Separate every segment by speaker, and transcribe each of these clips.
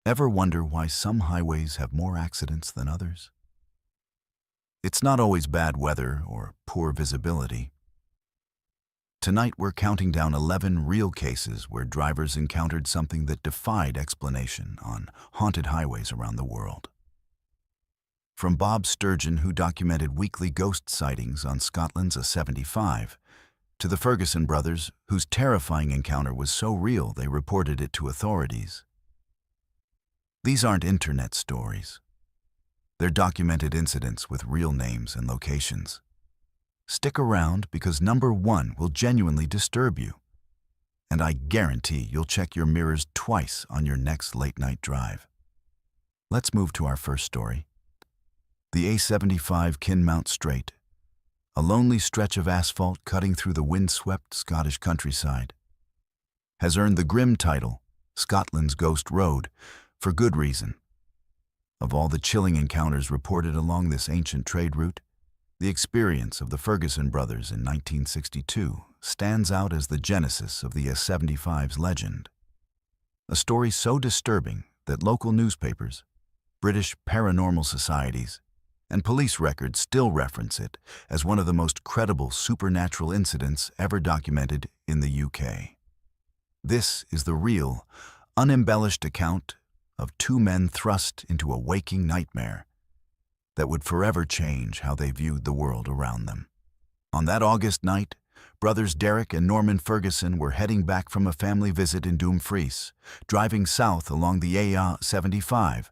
Speaker 1: Ever wonder why some highways have more accidents than others? It's not always bad weather or poor visibility. Tonight we're counting down 11 real cases where drivers encountered something that defied explanation on haunted highways around the world. From Bob Sturgeon, who documented weekly ghost sightings on Scotland's A75, to the Ferguson brothers, whose terrifying encounter was so real they reported it to authorities. These aren't internet stories. They're documented incidents with real names and locations. Stick around because number one will genuinely disturb you. And I guarantee you'll check your mirrors twice on your next late-night drive. Let's move to our first story. The A75 Kinmount Strait, a lonely stretch of asphalt cutting through the windswept Scottish countryside, has earned the grim title, Scotland's Ghost Road, for good reason. Of all the chilling encounters reported along this ancient trade route, the experience of the Ferguson brothers in 1962 stands out as the genesis of the A75's legend. A story so disturbing that local newspapers, British paranormal societies, and police records still reference it as one of the most credible supernatural incidents ever documented in the UK. This is the real, unembellished account of two men thrust into a waking nightmare that would forever change how they viewed the world around them. On that August night, brothers Derek and Norman Ferguson were heading back from a family visit in Dumfries, driving south along the A75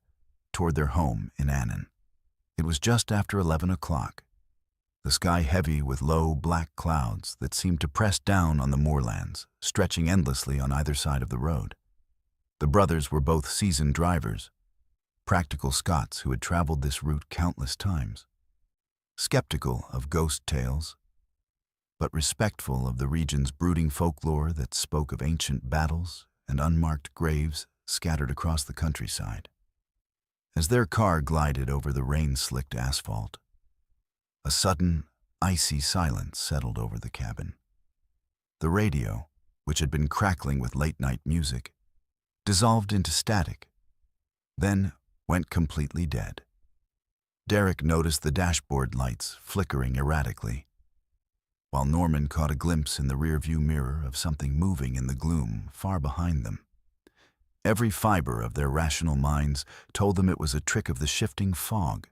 Speaker 1: toward their home in Annan. It was just after 11 o'clock, the sky heavy with low black clouds that seemed to press down on the moorlands, stretching endlessly on either side of the road. The brothers were both seasoned drivers, practical Scots who had traveled this route countless times, skeptical of ghost tales, but respectful of the region's brooding folklore that spoke of ancient battles and unmarked graves scattered across the countryside. As their car glided over the rain-slicked asphalt, a sudden, icy silence settled over the cabin. The radio, which had been crackling with late-night music, dissolved into static, then went completely dead. Derek noticed the dashboard lights flickering erratically, while Norman caught a glimpse in the rearview mirror of something moving in the gloom far behind them. Every fiber of their rational minds told them it was a trick of the shifting fog,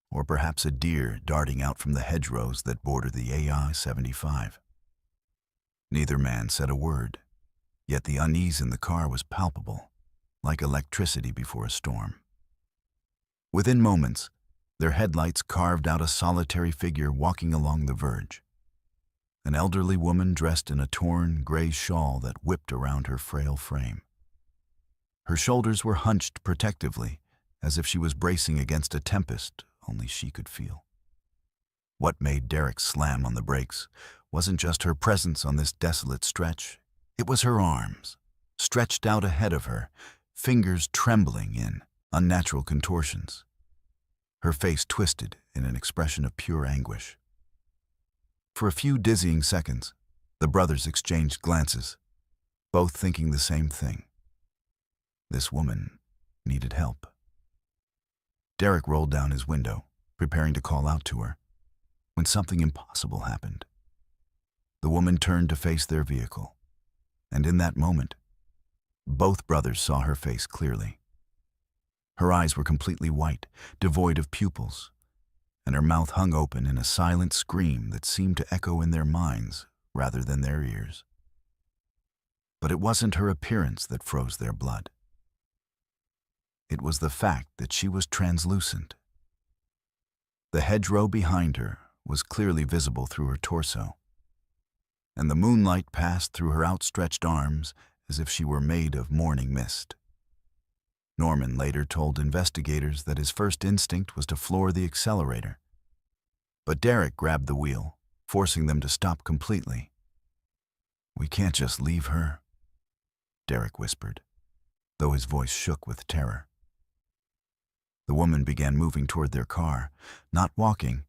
Speaker 1: or perhaps a deer darting out from the hedgerows that border the A75. Neither man said a word, yet the unease in the car was palpable, like electricity before a storm. Within moments, their headlights carved out a solitary figure walking along the verge. An elderly woman dressed in a torn, gray shawl that whipped around her frail frame. Her shoulders were hunched protectively, as if she was bracing against a tempest only she could feel. What made Derek slam on the brakes wasn't just her presence on this desolate stretch. It was her arms, stretched out ahead of her, fingers trembling in unnatural contortions. Her face twisted in an expression of pure anguish. For a few dizzying seconds, the brothers exchanged glances, both thinking the same thing. This woman needed help. Derek rolled down his window, preparing to call out to her, when something impossible happened. The woman turned to face their vehicle, and in that moment, both brothers saw her face clearly. Her eyes were completely white, devoid of pupils, and her mouth hung open in a silent scream that seemed to echo in their minds rather than their ears. But it wasn't her appearance that froze their blood. It was the fact that she was translucent. The hedgerow behind her was clearly visible through her torso, and the moonlight passed through her outstretched arms as if she were made of morning mist. Norman later told investigators that his first instinct was to floor the accelerator. But Derek grabbed the wheel, forcing them to stop completely. "We can't just leave her," Derek whispered, though his voice shook with terror. The woman began moving toward their car, not walking,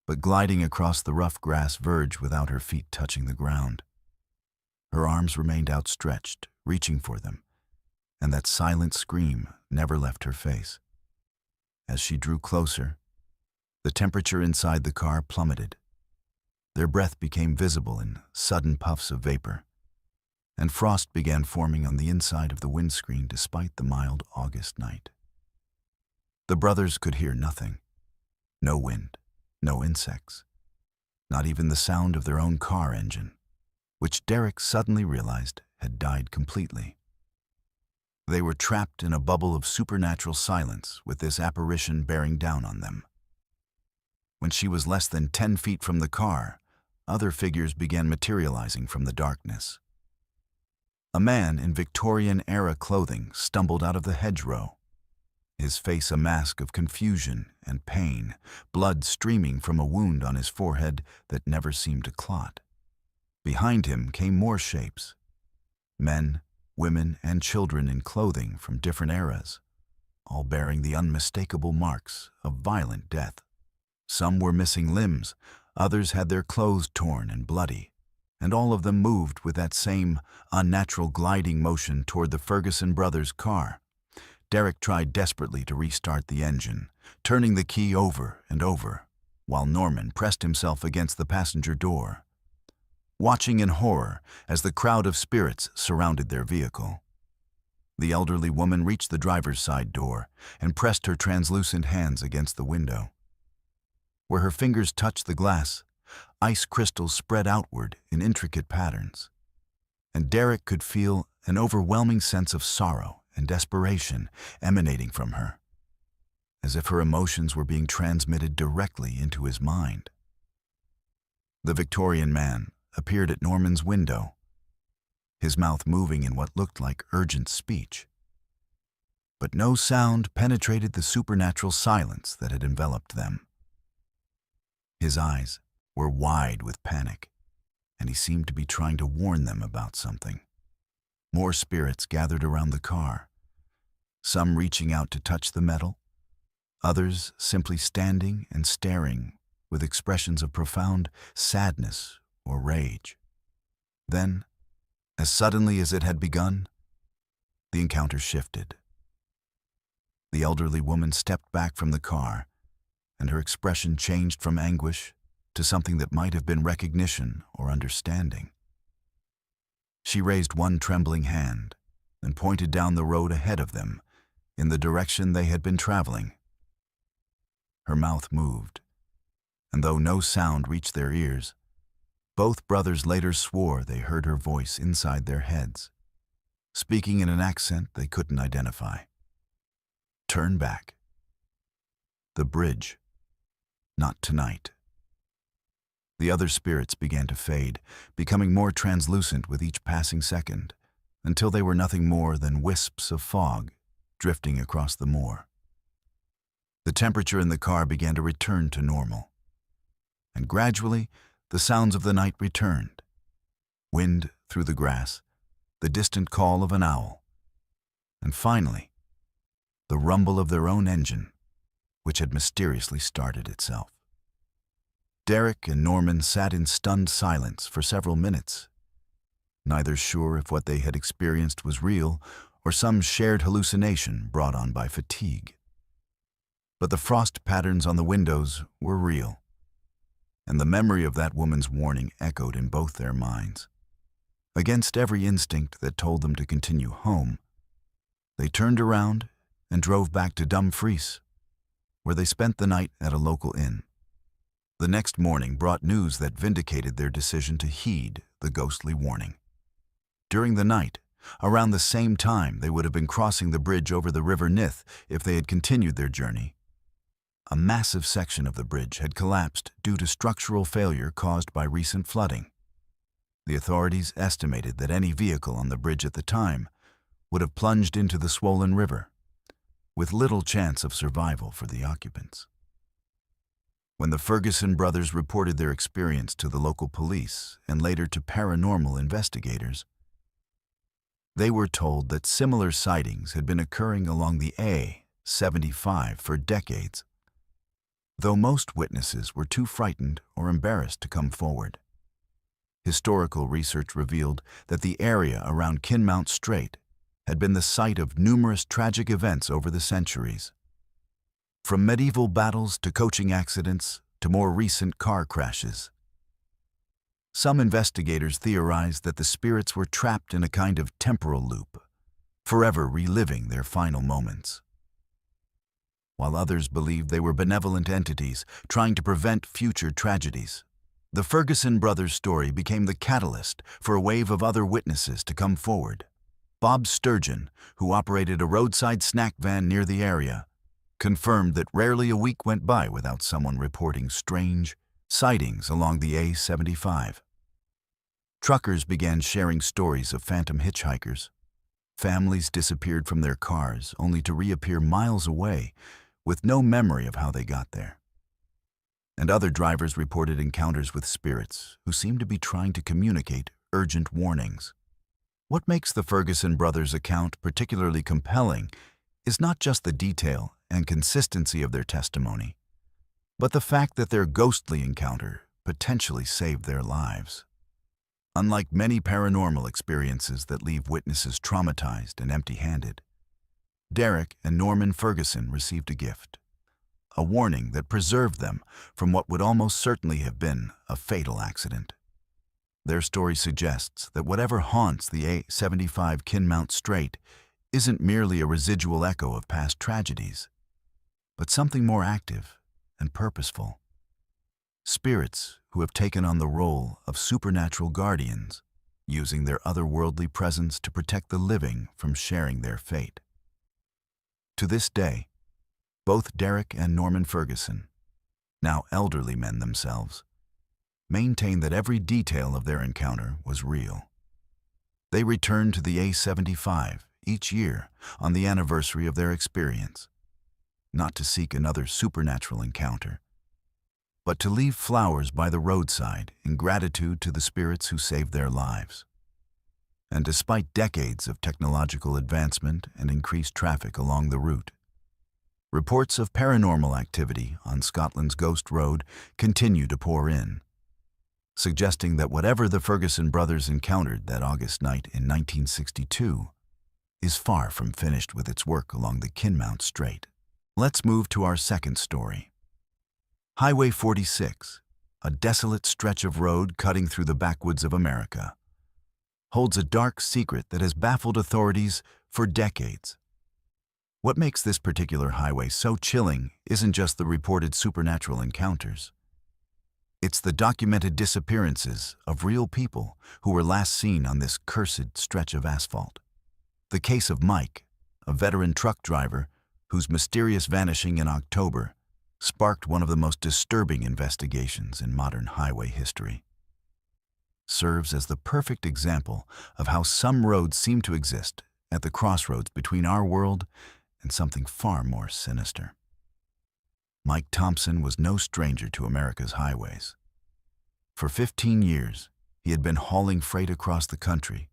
Speaker 1: but gliding across the rough grass verge without her feet touching the ground. Her arms remained outstretched, reaching for them, and that silent scream never left her face. As she drew closer, the temperature inside the car plummeted. Their breath became visible in sudden puffs of vapor, and frost began forming on the inside of the windscreen despite the mild August night. The brothers could hear nothing. No wind, no insects, not even the sound of their own car engine, which Derek suddenly realized had died completely. They were trapped in a bubble of supernatural silence with this apparition bearing down on them. When she was less than 10 feet from the car, other figures began materializing from the darkness. A man in Victorian-era clothing stumbled out of the hedgerow, his face a mask of confusion and pain, blood streaming from a wound on his forehead that never seemed to clot. Behind him came more shapes, men, women, and children in clothing from different eras, all bearing the unmistakable marks of violent death. Some were missing limbs, others had their clothes torn and bloody, and all of them moved with that same unnatural gliding motion toward the Ferguson brothers' car. Derek tried desperately to restart the engine, turning the key over and over, while Norman pressed himself against the passenger door, watching in horror as the crowd of spirits surrounded their vehicle. The elderly woman reached the driver's side door and pressed her translucent hands against the window. Where her fingers touched the glass, ice crystals spread outward in intricate patterns, and Derek could feel an overwhelming sense of sorrow and desperation emanating from her, as if her emotions were being transmitted directly into his mind. The Victorian man appeared at Norman's window, his mouth moving in what looked like urgent speech. But no sound penetrated the supernatural silence that had enveloped them. His eyes were wide with panic, and he seemed to be trying to warn them about something. More spirits gathered around the car, some reaching out to touch the metal, others simply standing and staring with expressions of profound sadness or rage. Then, as suddenly as it had begun, the encounter shifted. The elderly woman stepped back from the car, and her expression changed from anguish to something that might have been recognition or understanding. She raised one trembling hand and pointed down the road ahead of them in the direction they had been traveling. Her mouth moved, and though no sound reached their ears, both brothers later swore they heard her voice inside their heads, speaking in an accent they couldn't identify. Turn back. The bridge. Not tonight. The other spirits began to fade, becoming more translucent with each passing second, until they were nothing more than wisps of fog drifting across the moor. The temperature in the car began to return to normal, and gradually the sounds of the night returned. Wind through the grass, the distant call of an owl, and finally, the rumble of their own engine, which had mysteriously started itself. Derek and Norman sat in stunned silence for several minutes, neither sure if what they had experienced was real or some shared hallucination brought on by fatigue. But the frost patterns on the windows were real, and the memory of that woman's warning echoed in both their minds. Against every instinct that told them to continue home, they turned around and drove back to Dumfries, where they spent the night at a local inn. The next morning brought news that vindicated their decision to heed the ghostly warning. During the night, around the same time they would have been crossing the bridge over the River Nith if they had continued their journey, a massive section of the bridge had collapsed due to structural failure caused by recent flooding. The authorities estimated that any vehicle on the bridge at the time would have plunged into the swollen river, with little chance of survival for the occupants. When the Ferguson brothers reported their experience to the local police and later to paranormal investigators, they were told that similar sightings had been occurring along the A75 for decades, though most witnesses were too frightened or embarrassed to come forward. Historical research revealed that the area around Kinmount Strait had been the site of numerous tragic events over the centuries. From medieval battles to coaching accidents to more recent car crashes. Some investigators theorized that the spirits were trapped in a kind of temporal loop, forever reliving their final moments. While others believed they were benevolent entities trying to prevent future tragedies. The Ferguson brothers' story became the catalyst for a wave of other witnesses to come forward. Bob Sturgeon, who operated a roadside snack van near the area, confirmed that rarely a week went by without someone reporting strange sightings along the A75. Truckers began sharing stories of phantom hitchhikers. Families disappeared from their cars only to reappear miles away with no memory of how they got there. And other drivers reported encounters with spirits who seemed to be trying to communicate urgent warnings. What makes the Ferguson brothers' account particularly compelling is not just the detail and consistency of their testimony, but the fact that their ghostly encounter potentially saved their lives. Unlike many paranormal experiences that leave witnesses traumatized and empty-handed, Derek and Norman Ferguson received a gift, a warning that preserved them from what would almost certainly have been a fatal accident. Their story suggests that whatever haunts the A75 Kinmount Strait isn't merely a residual echo of past tragedies, but something more active and purposeful. Spirits who have taken on the role of supernatural guardians, using their otherworldly presence to protect the living from sharing their fate. To this day, both Derek and Norman Ferguson, now elderly men themselves, maintain that every detail of their encounter was real. They return to the A75 each year on the anniversary of their experience, not to seek another supernatural encounter, but to leave flowers by the roadside in gratitude to the spirits who saved their lives. And despite decades of technological advancement and increased traffic along the route, reports of paranormal activity on Scotland's Ghost Road continue to pour in, suggesting that whatever the Ferguson brothers encountered that August night in 1962 is far from finished with its work along the Kinmount Strait. Let's move to our second story. Highway 46, a desolate stretch of road cutting through the backwoods of America, holds a dark secret that has baffled authorities for decades. What makes this particular highway so chilling isn't just the reported supernatural encounters. It's the documented disappearances of real people who were last seen on this cursed stretch of asphalt. The case of Mike, a veteran truck driver whose mysterious vanishing in October sparked one of the most disturbing investigations in modern highway history, serves as the perfect example of how some roads seem to exist at the crossroads between our world and something far more sinister. Mike Thompson was no stranger to America's highways. For 15 years, he had been hauling freight across the country,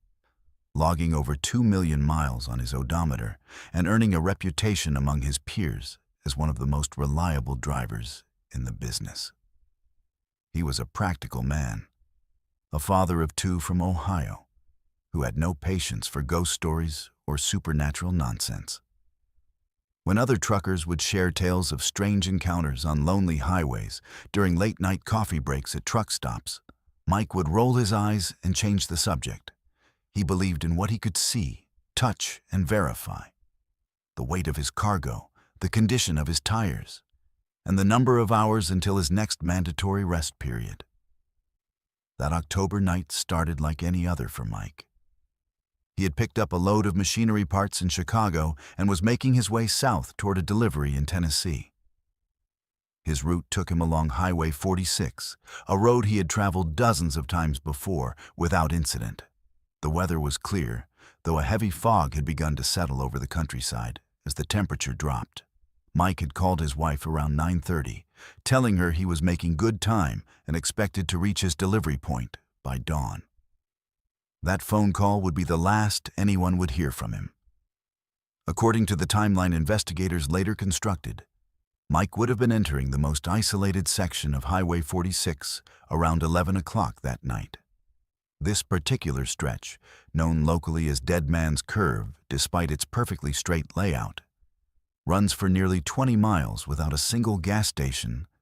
Speaker 1: logging over 2 million miles on his odometer and earning a reputation among his peers as one of the most reliable drivers in the business. He was a practical man, a father of 2 from Ohio, who had no patience for ghost stories or supernatural nonsense. When other truckers would share tales of strange encounters on lonely highways during late-night coffee breaks at truck stops, Mike would roll his eyes and change the subject. He believed in what he could see, touch, and verify. The weight of his cargo, the condition of his tires, and the number of hours until his next mandatory rest period. That October night started like any other for Mike. He had picked up a load of machinery parts in Chicago and was making his way south toward a delivery in Tennessee. His route took him along Highway 46, a road he had traveled dozens of times before without incident. The weather was clear, though a heavy fog had begun to settle over the countryside as the temperature dropped. Mike had called his wife around 9:30, telling her he was making good time and expected to reach his delivery point by dawn. That phone call would be the last anyone would hear from him. According to the timeline investigators later constructed, Mike would have been entering the most isolated section of Highway 46 around 11 o'clock that night. This particular stretch, known locally as Dead Man's Curve despite its perfectly straight layout, runs for nearly 20 miles without a single gas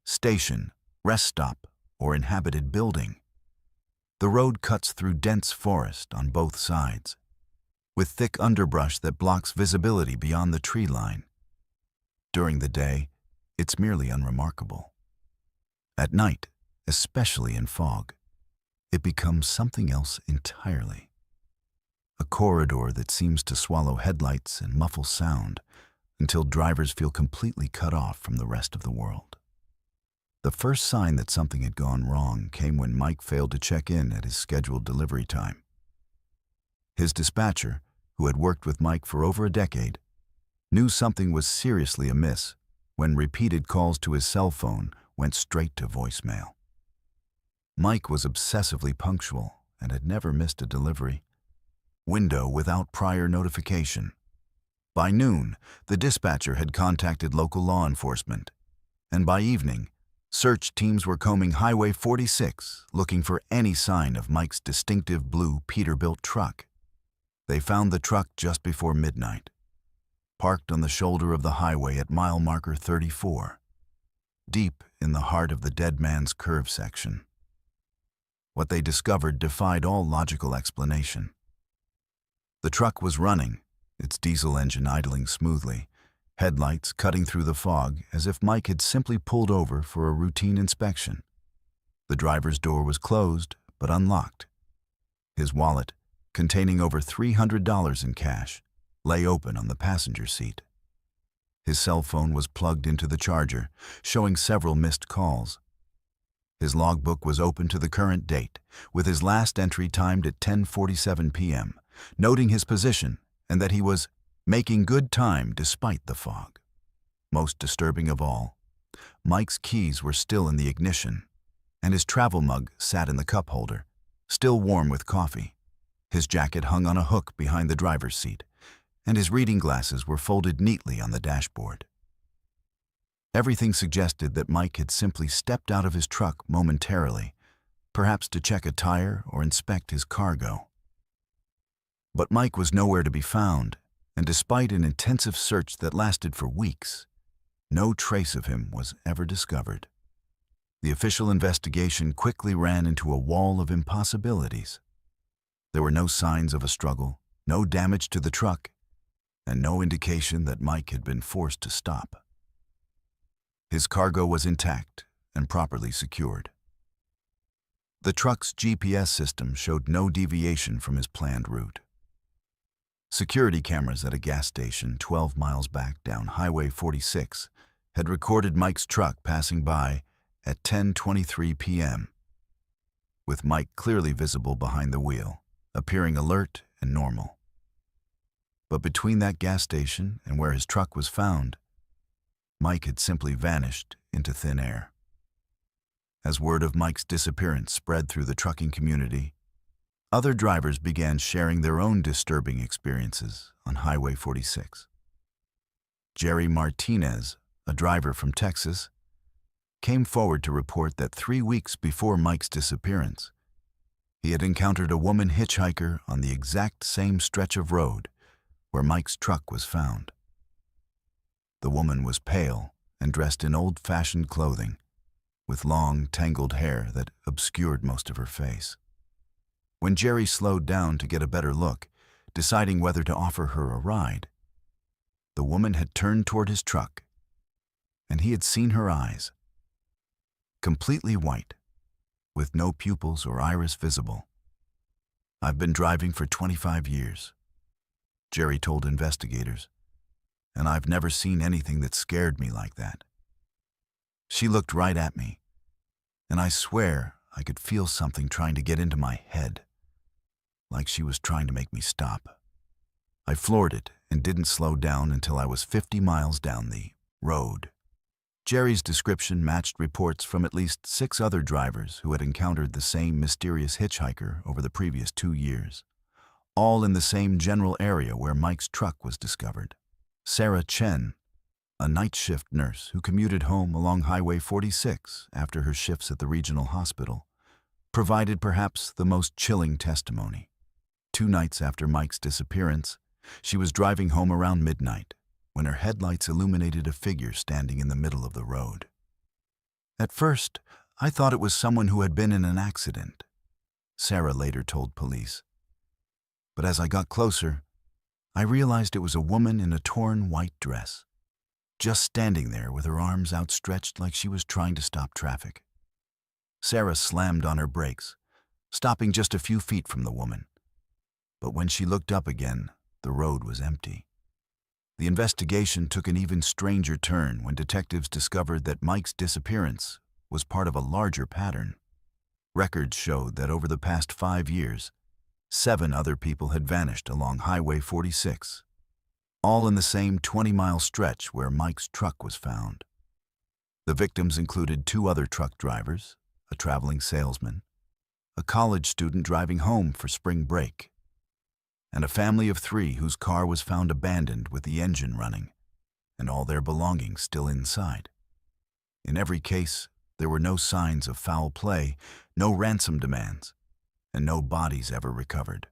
Speaker 1: station, rest stop, or inhabited building. The road cuts through dense forest on both sides, with thick underbrush that blocks visibility beyond the tree line. During the day, it's merely unremarkable. At night, especially in fog, it becomes something else entirely. A corridor that seems to swallow headlights and muffle sound until drivers feel completely cut off from the rest of the world. The first sign that something had gone wrong came when Mike failed to check in at his scheduled delivery time. His dispatcher, who had worked with Mike for over a decade, knew something was seriously amiss when repeated calls to his cell phone went straight to voicemail. Mike was obsessively punctual and had never missed a delivery window without prior notification. By noon, the dispatcher had contacted local law enforcement, and by evening, search teams were combing Highway 46 looking for any sign of Mike's distinctive blue Peterbilt truck. They found the truck just before midnight, parked on the shoulder of the highway at mile marker 34, deep in the heart of the Dead Man's Curve section. What they discovered defied all logical explanation. The truck was running, its diesel engine idling smoothly, headlights cutting through the fog as if Mike had simply pulled over for a routine inspection. The driver's door was closed but unlocked. His wallet, containing over $300 in cash, lay open on the passenger seat. His cell phone was plugged into the charger, showing several missed calls. His logbook was open to the current date, with his last entry timed at 10:47 p.m., noting his position and that he was making good time despite the fog. Most disturbing of all, Mike's keys were still in the ignition, and his travel mug sat in the cup holder, still warm with coffee. His jacket hung on a hook behind the driver's seat, and his reading glasses were folded neatly on the dashboard. Everything suggested that Mike had simply stepped out of his truck momentarily, perhaps to check a tire or inspect his cargo. But Mike was nowhere to be found, and despite an intensive search that lasted for weeks, no trace of him was ever discovered. The official investigation quickly ran into a wall of impossibilities. There were no signs of a struggle, no damage to the truck, and no indication that Mike had been forced to stop. His cargo was intact and properly secured. The truck's GPS system showed no deviation from his planned route. Security cameras at a gas station 12 miles back down Highway 46 had recorded Mike's truck passing by at 10:23 p.m., with Mike clearly visible behind the wheel, appearing alert and normal. But between that gas station and where his truck was found, Mike had simply vanished into thin air. As word of Mike's disappearance spread through the trucking community, other drivers began sharing their own disturbing experiences on Highway 46. Jerry Martinez, a driver from Texas, came forward to report that 3 weeks before Mike's disappearance, he had encountered a woman hitchhiker on the exact same stretch of road where Mike's truck was found. The woman was pale and dressed in old-fashioned clothing, with long, tangled hair that obscured most of her face. When Jerry slowed down to get a better look, deciding whether to offer her a ride, the woman had turned toward his truck, and he had seen her eyes, completely white, with no pupils or iris visible. "I've been driving for 25 years," Jerry told investigators, "and I've never seen anything that scared me like that. She looked right at me, and I swear I could feel something trying to get into my head, like she was trying to make me stop. I floored it and didn't slow down until I was 50 miles down the road." Jerry's description matched reports from at least 6 other drivers who had encountered the same mysterious hitchhiker over the previous 2 years, all in the same general area where Mike's truck was discovered. Sarah Chen, a night shift nurse who commuted home along Highway 46 after her shifts at the regional hospital, provided perhaps the most chilling testimony. 2 nights after Mike's disappearance, she was driving home around midnight when her headlights illuminated a figure standing in the middle of the road. At first, I thought it was someone who had been in an accident, Sarah later told police. But as I got closer, I realized it was a woman in a torn white dress, just standing there with her arms outstretched like she was trying to stop traffic. Sarah slammed on her brakes, stopping just a few feet from the woman. But when she looked up again, the road was empty. The investigation took an even stranger turn when detectives discovered that Mike's disappearance was part of a larger pattern. Records showed that over the past 5 years, 7 other people had vanished along Highway 46, all in the same 20-mile stretch where Mike's truck was found. The victims included 2 other truck drivers, a traveling salesman, a college student driving home for spring break, and a family of 3 whose car was found abandoned with the engine running and all their belongings still inside. In every case, there were no signs of foul play, no ransom demands, and no bodies ever recovered.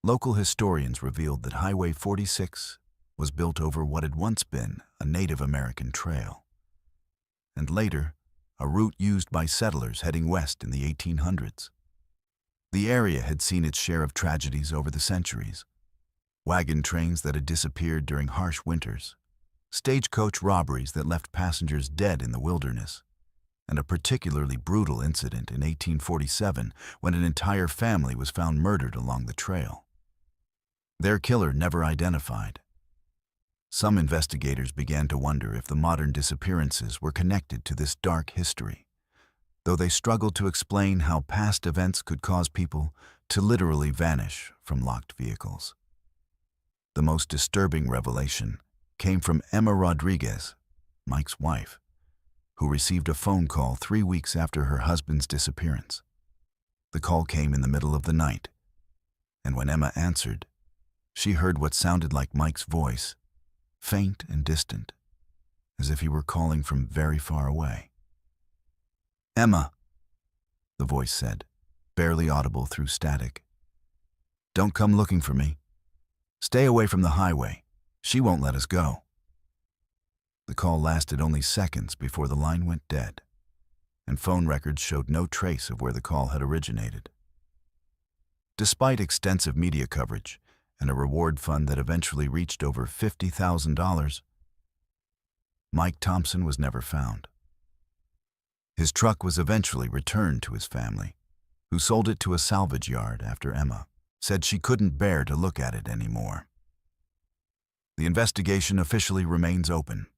Speaker 1: Local historians revealed that Highway 46 was built over what had once been a Native American trail, and later, a route used by settlers heading west in the 1800s. The area had seen its share of tragedies over the centuries: wagon trains that had disappeared during harsh winters, stagecoach robberies that left passengers dead in the wilderness, and a particularly brutal incident in 1847 when an entire family was found murdered along the trail. Their killer never identified. Some investigators began to wonder if the modern disappearances were connected to this dark history, though they struggled to explain how past events could cause people to literally vanish from locked vehicles. The most disturbing revelation came from Emma Rodriguez, Mike's wife, who received a phone call 3 weeks after her husband's disappearance. The call came in the middle of the night, and when Emma answered, she heard what sounded like Mike's voice, faint and distant, as if he were calling from very far away. "Emma," the voice said, barely audible through static. "Don't come looking for me. Stay away from the highway. She won't let us go." The call lasted only seconds before the line went dead, and phone records showed no trace of where the call had originated. Despite extensive media coverage and a reward fund that eventually reached over $50,000, Mike Thompson was never found. His truck was eventually returned to his family, who sold it to a salvage yard after Emma said she couldn't bear to look at it anymore. The investigation officially remains open,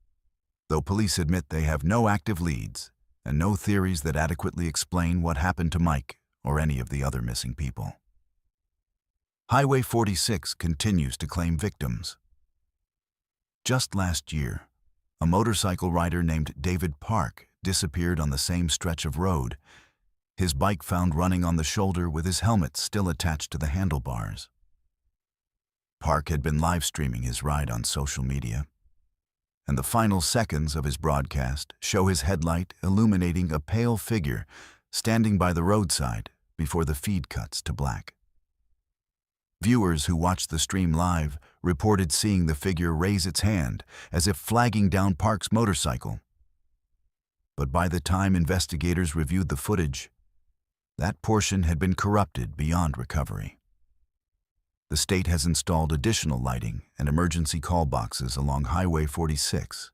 Speaker 1: though police admit they have no active leads and no theories that adequately explain what happened to Mike or any of the other missing people. Highway 46 continues to claim victims. Just last year, a motorcycle rider named David Park disappeared on the same stretch of road, his bike found running on the shoulder with his helmet still attached to the handlebars. Park had been live streaming his ride on social media, and the final seconds of his broadcast show his headlight illuminating a pale figure standing by the roadside before the feed cuts to black. Viewers who watched the stream live reported seeing the figure raise its hand as if flagging down Park's motorcycle. But by the time investigators reviewed the footage, that portion had been corrupted beyond recovery. The state has installed additional lighting and emergency call boxes along Highway 46,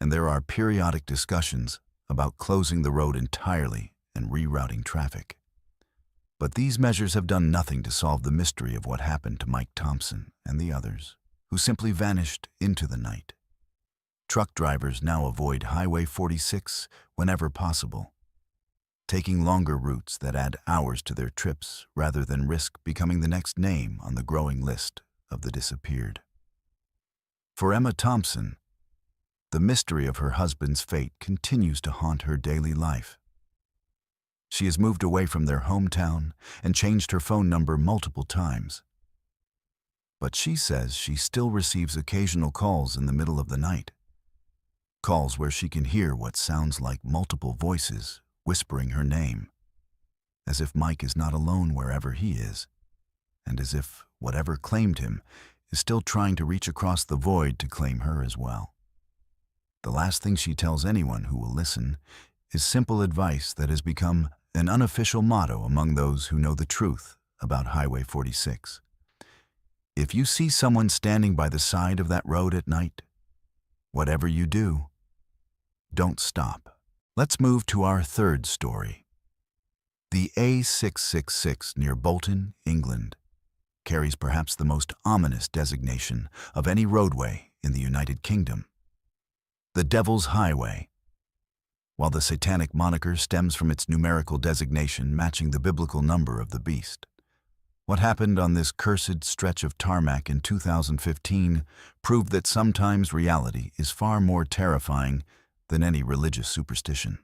Speaker 1: and there are periodic discussions about closing the road entirely and rerouting traffic. But these measures have done nothing to solve the mystery of what happened to Mike Thompson and the others, who simply vanished into the night. Truck drivers now avoid Highway 46 whenever possible, taking longer routes that add hours to their trips rather than risk becoming the next name on the growing list of the disappeared. For Emma Thompson, the mystery of her husband's fate continues to haunt her daily life. She has moved away from their hometown and changed her phone number multiple times. But she says she still receives occasional calls in the middle of the night. Calls where she can hear what sounds like multiple voices whispering her name. as if Mike is not alone wherever he is, and as if whatever claimed him is still trying to reach across the void to claim her as well. The last thing she tells anyone who will listen is simple advice that has become an unofficial motto among those who know the truth about Highway 46. If you see someone standing by the side of that road at night, whatever you do, don't stop. Let's move to our third story. The A666 near Bolton, England, carries perhaps the most ominous designation of any roadway in the United Kingdom: the Devil's Highway. While the satanic moniker stems from its numerical designation matching the biblical number of the beast, what happened on this cursed stretch of tarmac in 2015 proved that sometimes reality is far more terrifying than any religious superstition.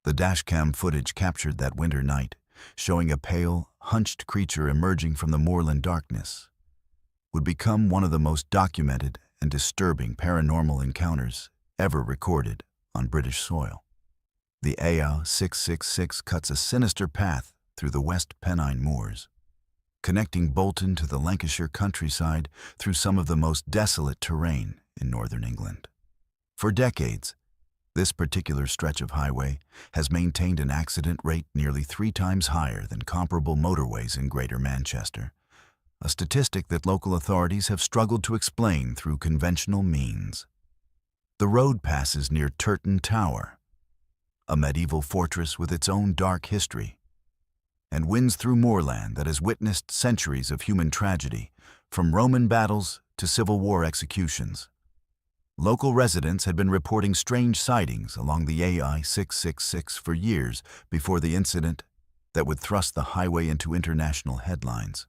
Speaker 1: The dashcam footage captured that winter night, showing a pale, hunched creature emerging from the moorland darkness, would become one of the most documented and disturbing paranormal encounters ever recorded on British soil. The A666 cuts a sinister path through the West Pennine Moors, connecting Bolton to the Lancashire countryside through some of the most desolate terrain in northern England. For decades, this particular stretch of highway has maintained an accident rate nearly 3 times higher than comparable motorways in Greater Manchester, a statistic that local authorities have struggled to explain through conventional means. The road passes near Turton Tower, a medieval fortress with its own dark history, and winds through moorland that has witnessed centuries of human tragedy, from Roman battles to Civil War executions. Local residents had been reporting strange sightings along the A666 for years before the incident that would thrust the highway into international headlines.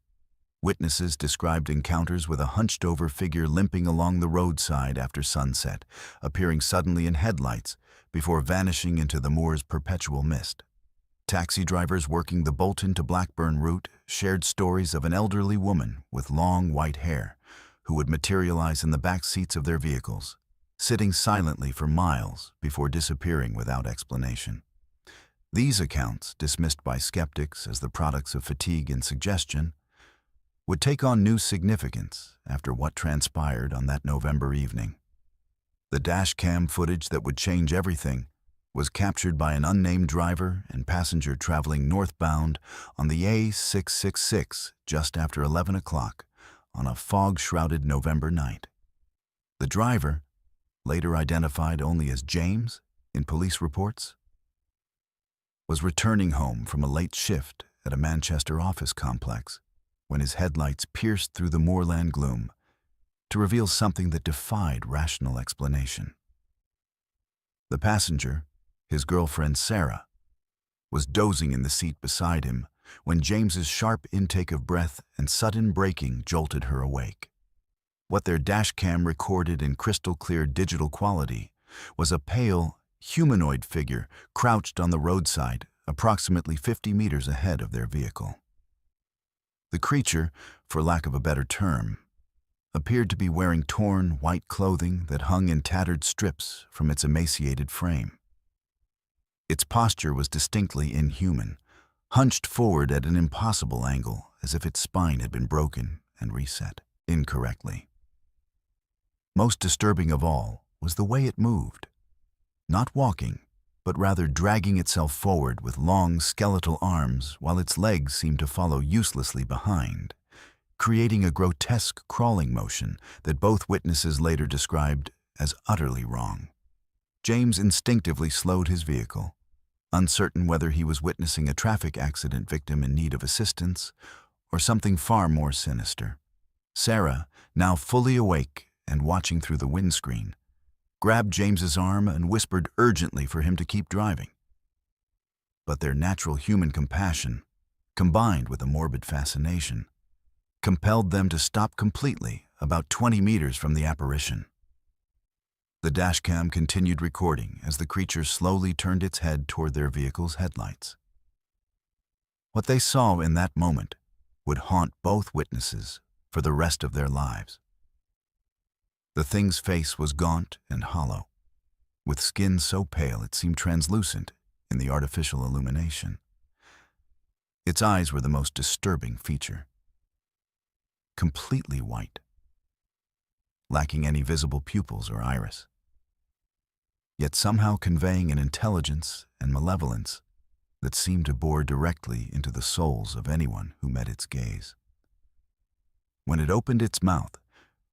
Speaker 1: Witnesses described encounters with a hunched-over figure limping along the roadside after sunset, appearing suddenly in headlights before vanishing into the moor's perpetual mist. Taxi drivers working the Bolton to Blackburn route shared stories of an elderly woman with long white hair who would materialize in the back seats of their vehicles, sitting silently for miles before disappearing without explanation. These accounts, dismissed by skeptics as the products of fatigue and suggestion, would take on new significance after what transpired on that November evening. The dashcam footage that would change everything was captured by an unnamed driver and passenger traveling northbound on the A666 just after 11 o'clock on a fog-shrouded November night. The driver, later identified only as James in police reports, was returning home from a late shift at a Manchester office complex when his headlights pierced through the moorland gloom to reveal something that defied rational explanation. The passenger, his girlfriend Sarah, was dozing in the seat beside him when James's sharp intake of breath and sudden braking jolted her awake. What their dashcam recorded in crystal-clear digital quality was a pale, humanoid figure crouched on the roadside approximately 50 meters ahead of their vehicle. The creature, for lack of a better term, appeared to be wearing torn, white clothing that hung in tattered strips from its emaciated frame. Its posture was distinctly inhuman, hunched forward at an impossible angle as if its spine had been broken and reset incorrectly. Most disturbing of all was the way it moved, not walking, but rather dragging itself forward with long skeletal arms while its legs seemed to follow uselessly behind, creating a grotesque crawling motion that both witnesses later described as utterly wrong. James instinctively slowed his vehicle, uncertain whether he was witnessing a traffic accident victim in need of assistance or something far more sinister. Sarah, now fully awake and watching through the windscreen, grabbed James's arm and whispered urgently for him to keep driving. But their natural human compassion, combined with a morbid fascination, compelled them to stop completely about 20 meters from the apparition. The dashcam continued recording as the creature slowly turned its head toward their vehicle's headlights. What they saw in that moment would haunt both witnesses for the rest of their lives. The thing's face was gaunt and hollow, with skin so pale it seemed translucent in the artificial illumination. Its eyes were the most disturbing feature. Completely white, lacking any visible pupils or iris, yet somehow conveying an intelligence and malevolence that seemed to bore directly into the souls of anyone who met its gaze. When it opened its mouth,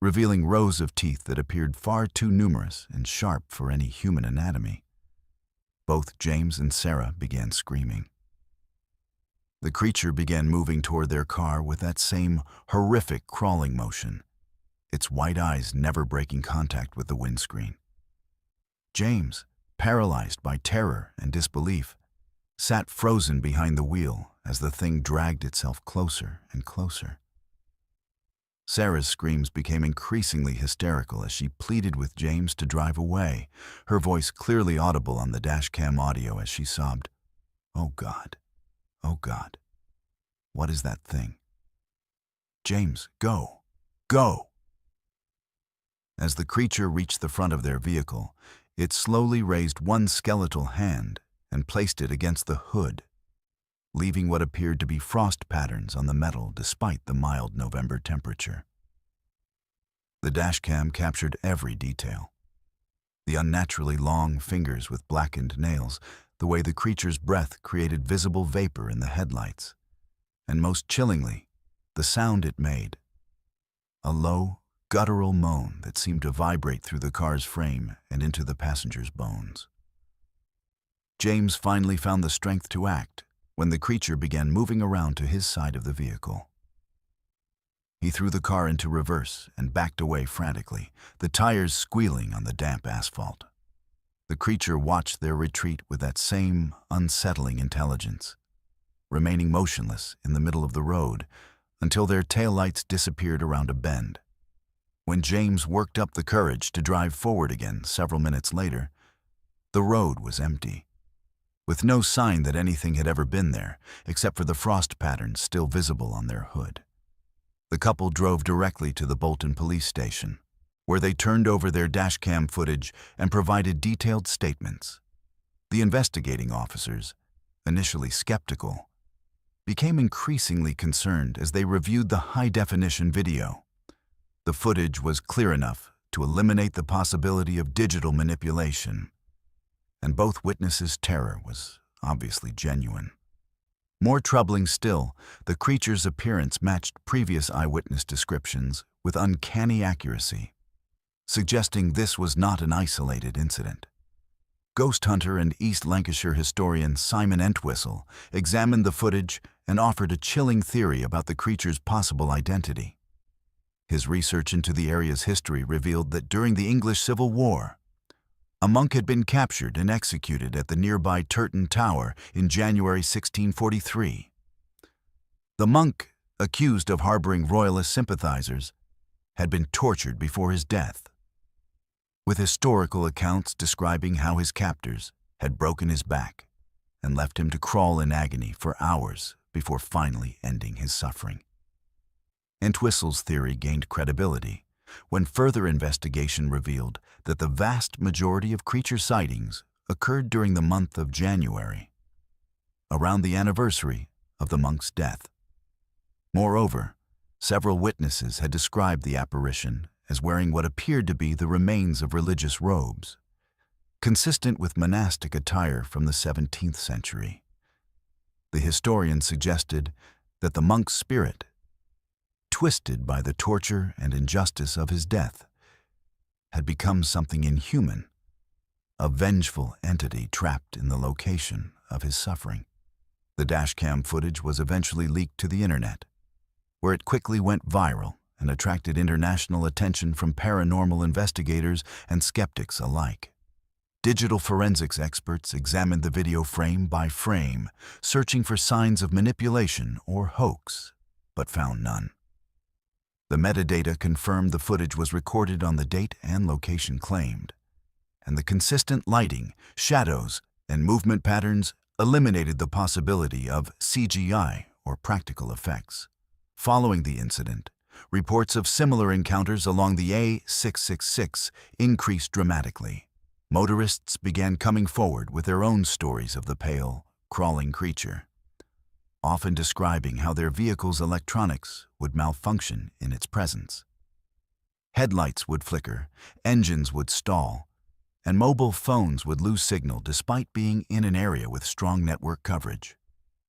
Speaker 1: revealing rows of teeth that appeared far too numerous and sharp for any human anatomy, both James and Sarah began screaming. The creature began moving toward their car with that same horrific crawling motion, its white eyes never breaking contact with the windscreen. James, paralyzed by terror and disbelief, sat frozen behind the wheel as the thing dragged itself closer and closer. Sarah's screams became increasingly hysterical as she pleaded with James to drive away, her voice clearly audible on the dashcam audio as she sobbed, "Oh God, oh God, what is that thing? James, go, go!" As the creature reached the front of their vehicle, it slowly raised one skeletal hand and placed it against the hood, leaving what appeared to be frost patterns on the metal despite the mild November temperature. The dashcam captured every detail. The unnaturally long fingers with blackened nails, the way the creature's breath created visible vapor in the headlights, and most chillingly, the sound it made, a low, guttural moan that seemed to vibrate through the car's frame and into the passenger's bones. James finally found the strength to act when the creature began moving around to his side of the vehicle. He threw the car into reverse and backed away frantically, the tires squealing on the damp asphalt. The creature watched their retreat with that same unsettling intelligence, remaining motionless in the middle of the road until their taillights disappeared around a bend. When James worked up the courage to drive forward again several minutes later, the road was empty, with no sign that anything had ever been there, except for the frost patterns still visible on their hood. The couple drove directly to the Bolton police station, where they turned over their dashcam footage and provided detailed statements. The investigating officers, initially skeptical, became increasingly concerned as they reviewed the high-definition video. The footage was clear enough to eliminate the possibility of digital manipulation, and both witnesses' terror was obviously genuine. More troubling still, the creature's appearance matched previous eyewitness descriptions with uncanny accuracy, suggesting this was not an isolated incident. Ghost hunter and East Lancashire historian Simon Entwistle examined the footage and offered a chilling theory about the creature's possible identity. His research into the area's history revealed that during the English Civil War, a monk had been captured and executed at the nearby Turton Tower in January 1643. The monk, accused of harboring royalist sympathizers, had been tortured before his death, with historical accounts describing how his captors had broken his back and left him to crawl in agony for hours before finally ending his suffering. Entwistle's theory gained credibility when further investigation revealed that the vast majority of creature sightings occurred during the month of January, around the anniversary of the monk's death. Moreover, several witnesses had described the apparition as wearing what appeared to be the remains of religious robes, consistent with monastic attire from the 17th century. The historian suggested that the monk's spirit, twisted by the torture and injustice of his death, had become something inhuman, a vengeful entity trapped in the location of his suffering. The dashcam footage was eventually leaked to the internet, where it quickly went viral and attracted international attention from paranormal investigators and skeptics alike. Digital forensics experts examined the video frame by frame, searching for signs of manipulation or hoax, but found none. The metadata confirmed the footage was recorded on the date and location claimed, and the consistent lighting, shadows, and movement patterns eliminated the possibility of CGI or practical effects. Following the incident, reports of similar encounters along the A666 increased dramatically. Motorists began coming forward with their own stories of the pale, crawling creature. often describing how their vehicle's electronics would malfunction in its presence. Headlights would flicker, engines would stall, and mobile phones would lose signal despite being in an area with strong network coverage.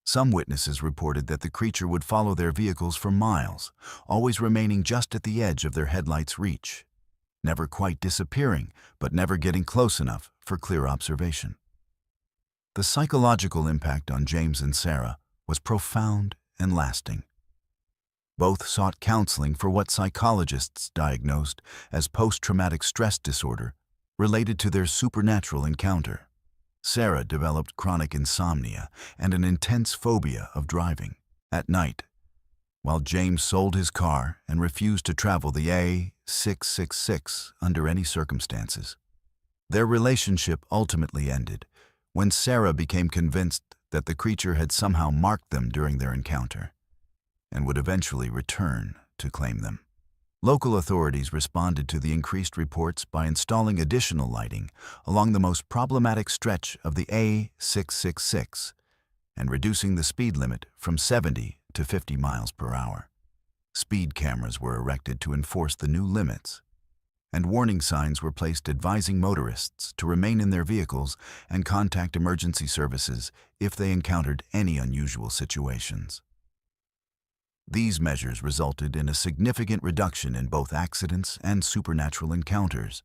Speaker 1: Some witnesses reported that the creature would follow their vehicles for miles, always remaining just at the edge of their headlights' reach, never quite disappearing, but never getting close enough for clear observation. The psychological impact on James and Sarah was profound and lasting. Both sought counseling for what psychologists diagnosed as post-traumatic stress disorder related to their supernatural encounter. Sarah developed chronic insomnia and an intense phobia of driving at night, while James sold his car and refused to travel the A666 under any circumstances. Their relationship ultimately ended when Sarah became convinced that the creature had somehow marked them during their encounter and would eventually return to claim them. Local authorities responded to the increased reports by installing additional lighting along the most problematic stretch of the A666 and reducing the speed limit from 70 to 50 miles per hour. Speed cameras were erected to enforce the new limits, and warning signs were placed advising motorists to remain in their vehicles and contact emergency services if they encountered any unusual situations. These measures resulted in a significant reduction in both accidents and supernatural encounters.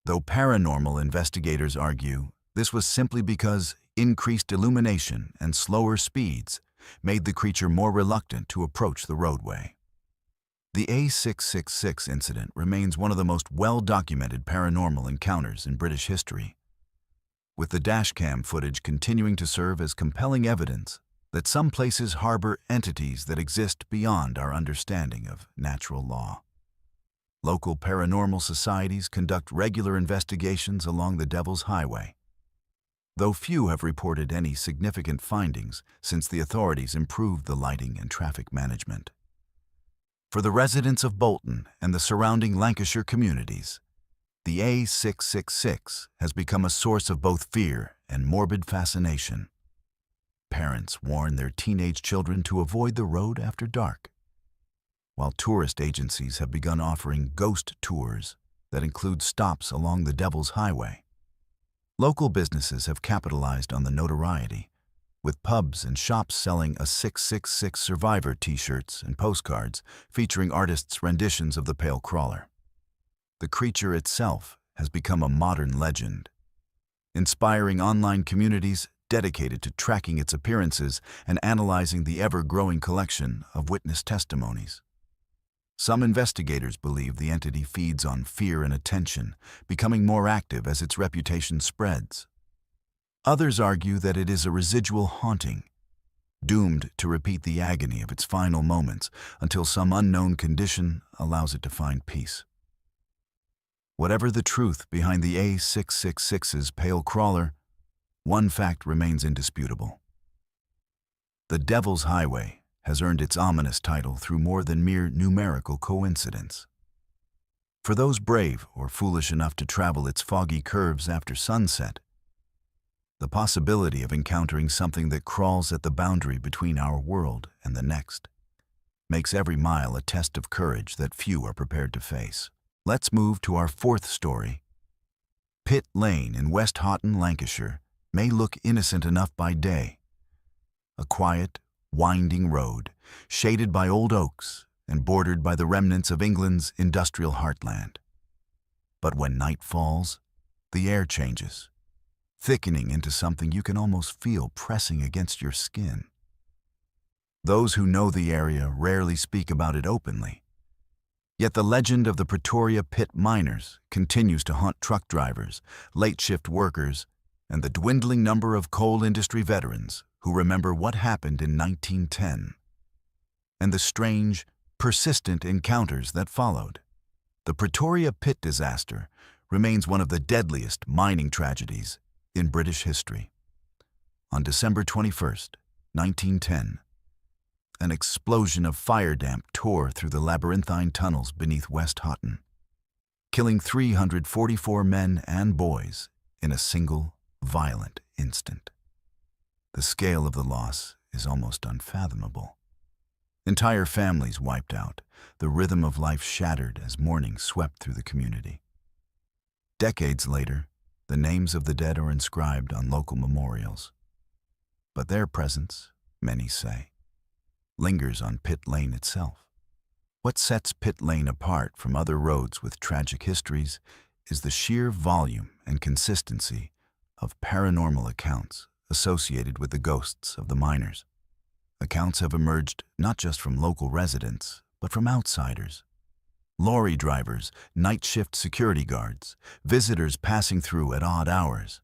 Speaker 1: Though paranormal investigators argue this was simply because increased illumination and slower speeds made the creature more reluctant to approach the roadway. The A666 incident remains one of the most well-documented paranormal encounters in British history, with the dashcam footage continuing to serve as compelling evidence that some places harbor entities that exist beyond our understanding of natural law. Local paranormal societies conduct regular investigations along the Devil's Highway, though few have reported any significant findings since the authorities improved the lighting and traffic management. For the residents of Bolton and the surrounding Lancashire communities, the A666 has become a source of both fear and morbid fascination. Parents warn their teenage children to avoid the road after dark, while tourist agencies have begun offering ghost tours that include stops along the Devil's Highway. Local businesses have capitalized on the notoriety, with pubs and shops selling a 666 Survivor t-shirts and postcards featuring artists' renditions of the pale crawler. The creature itself has become a modern legend, inspiring online communities dedicated to tracking its appearances and analyzing the ever-growing collection of witness testimonies. Some investigators believe the entity feeds on fear and attention, becoming more active as its reputation spreads. Others argue that it is a residual haunting, doomed to repeat the agony of its final moments until some unknown condition allows it to find peace. Whatever the truth behind the A666's pale crawler, one fact remains indisputable. The Devil's Highway has earned its ominous title through more than mere numerical coincidence. For those brave or foolish enough to travel its foggy curves after sunset, the possibility of encountering something that crawls at the boundary between our world and the next makes every mile a test of courage that few are prepared to face. Let's move to our fourth story. Pitt Lane in West Houghton, Lancashire, may look innocent enough by day. A quiet, winding road, shaded by old oaks and bordered by the remnants of England's industrial heartland. But when night falls, the air changes, thickening into something you can almost feel pressing against your skin. Those who know the area rarely speak about it openly. Yet the legend of the Pretoria pit miners continues to haunt truck drivers, late-shift workers, and the dwindling number of coal industry veterans who remember what happened in 1910, and the strange, persistent encounters that followed. The Pretoria pit disaster remains one of the deadliest mining tragedies in British history. On December 21st, 1910, an explosion of fire damp tore through the labyrinthine tunnels beneath West Houghton, killing 344 men and boys in a single, violent instant. The scale of the loss is almost unfathomable. Entire families wiped out, the rhythm of life shattered as mourning swept through the community. Decades later, the names of the dead are inscribed on local memorials. But their presence, many say, lingers on Pit Lane itself. What sets Pit Lane apart from other roads with tragic histories is the sheer volume and consistency of paranormal accounts associated with the ghosts of the miners. Accounts have emerged not just from local residents, but from outsiders. Lorry drivers, night shift security guards, visitors passing through at odd hours,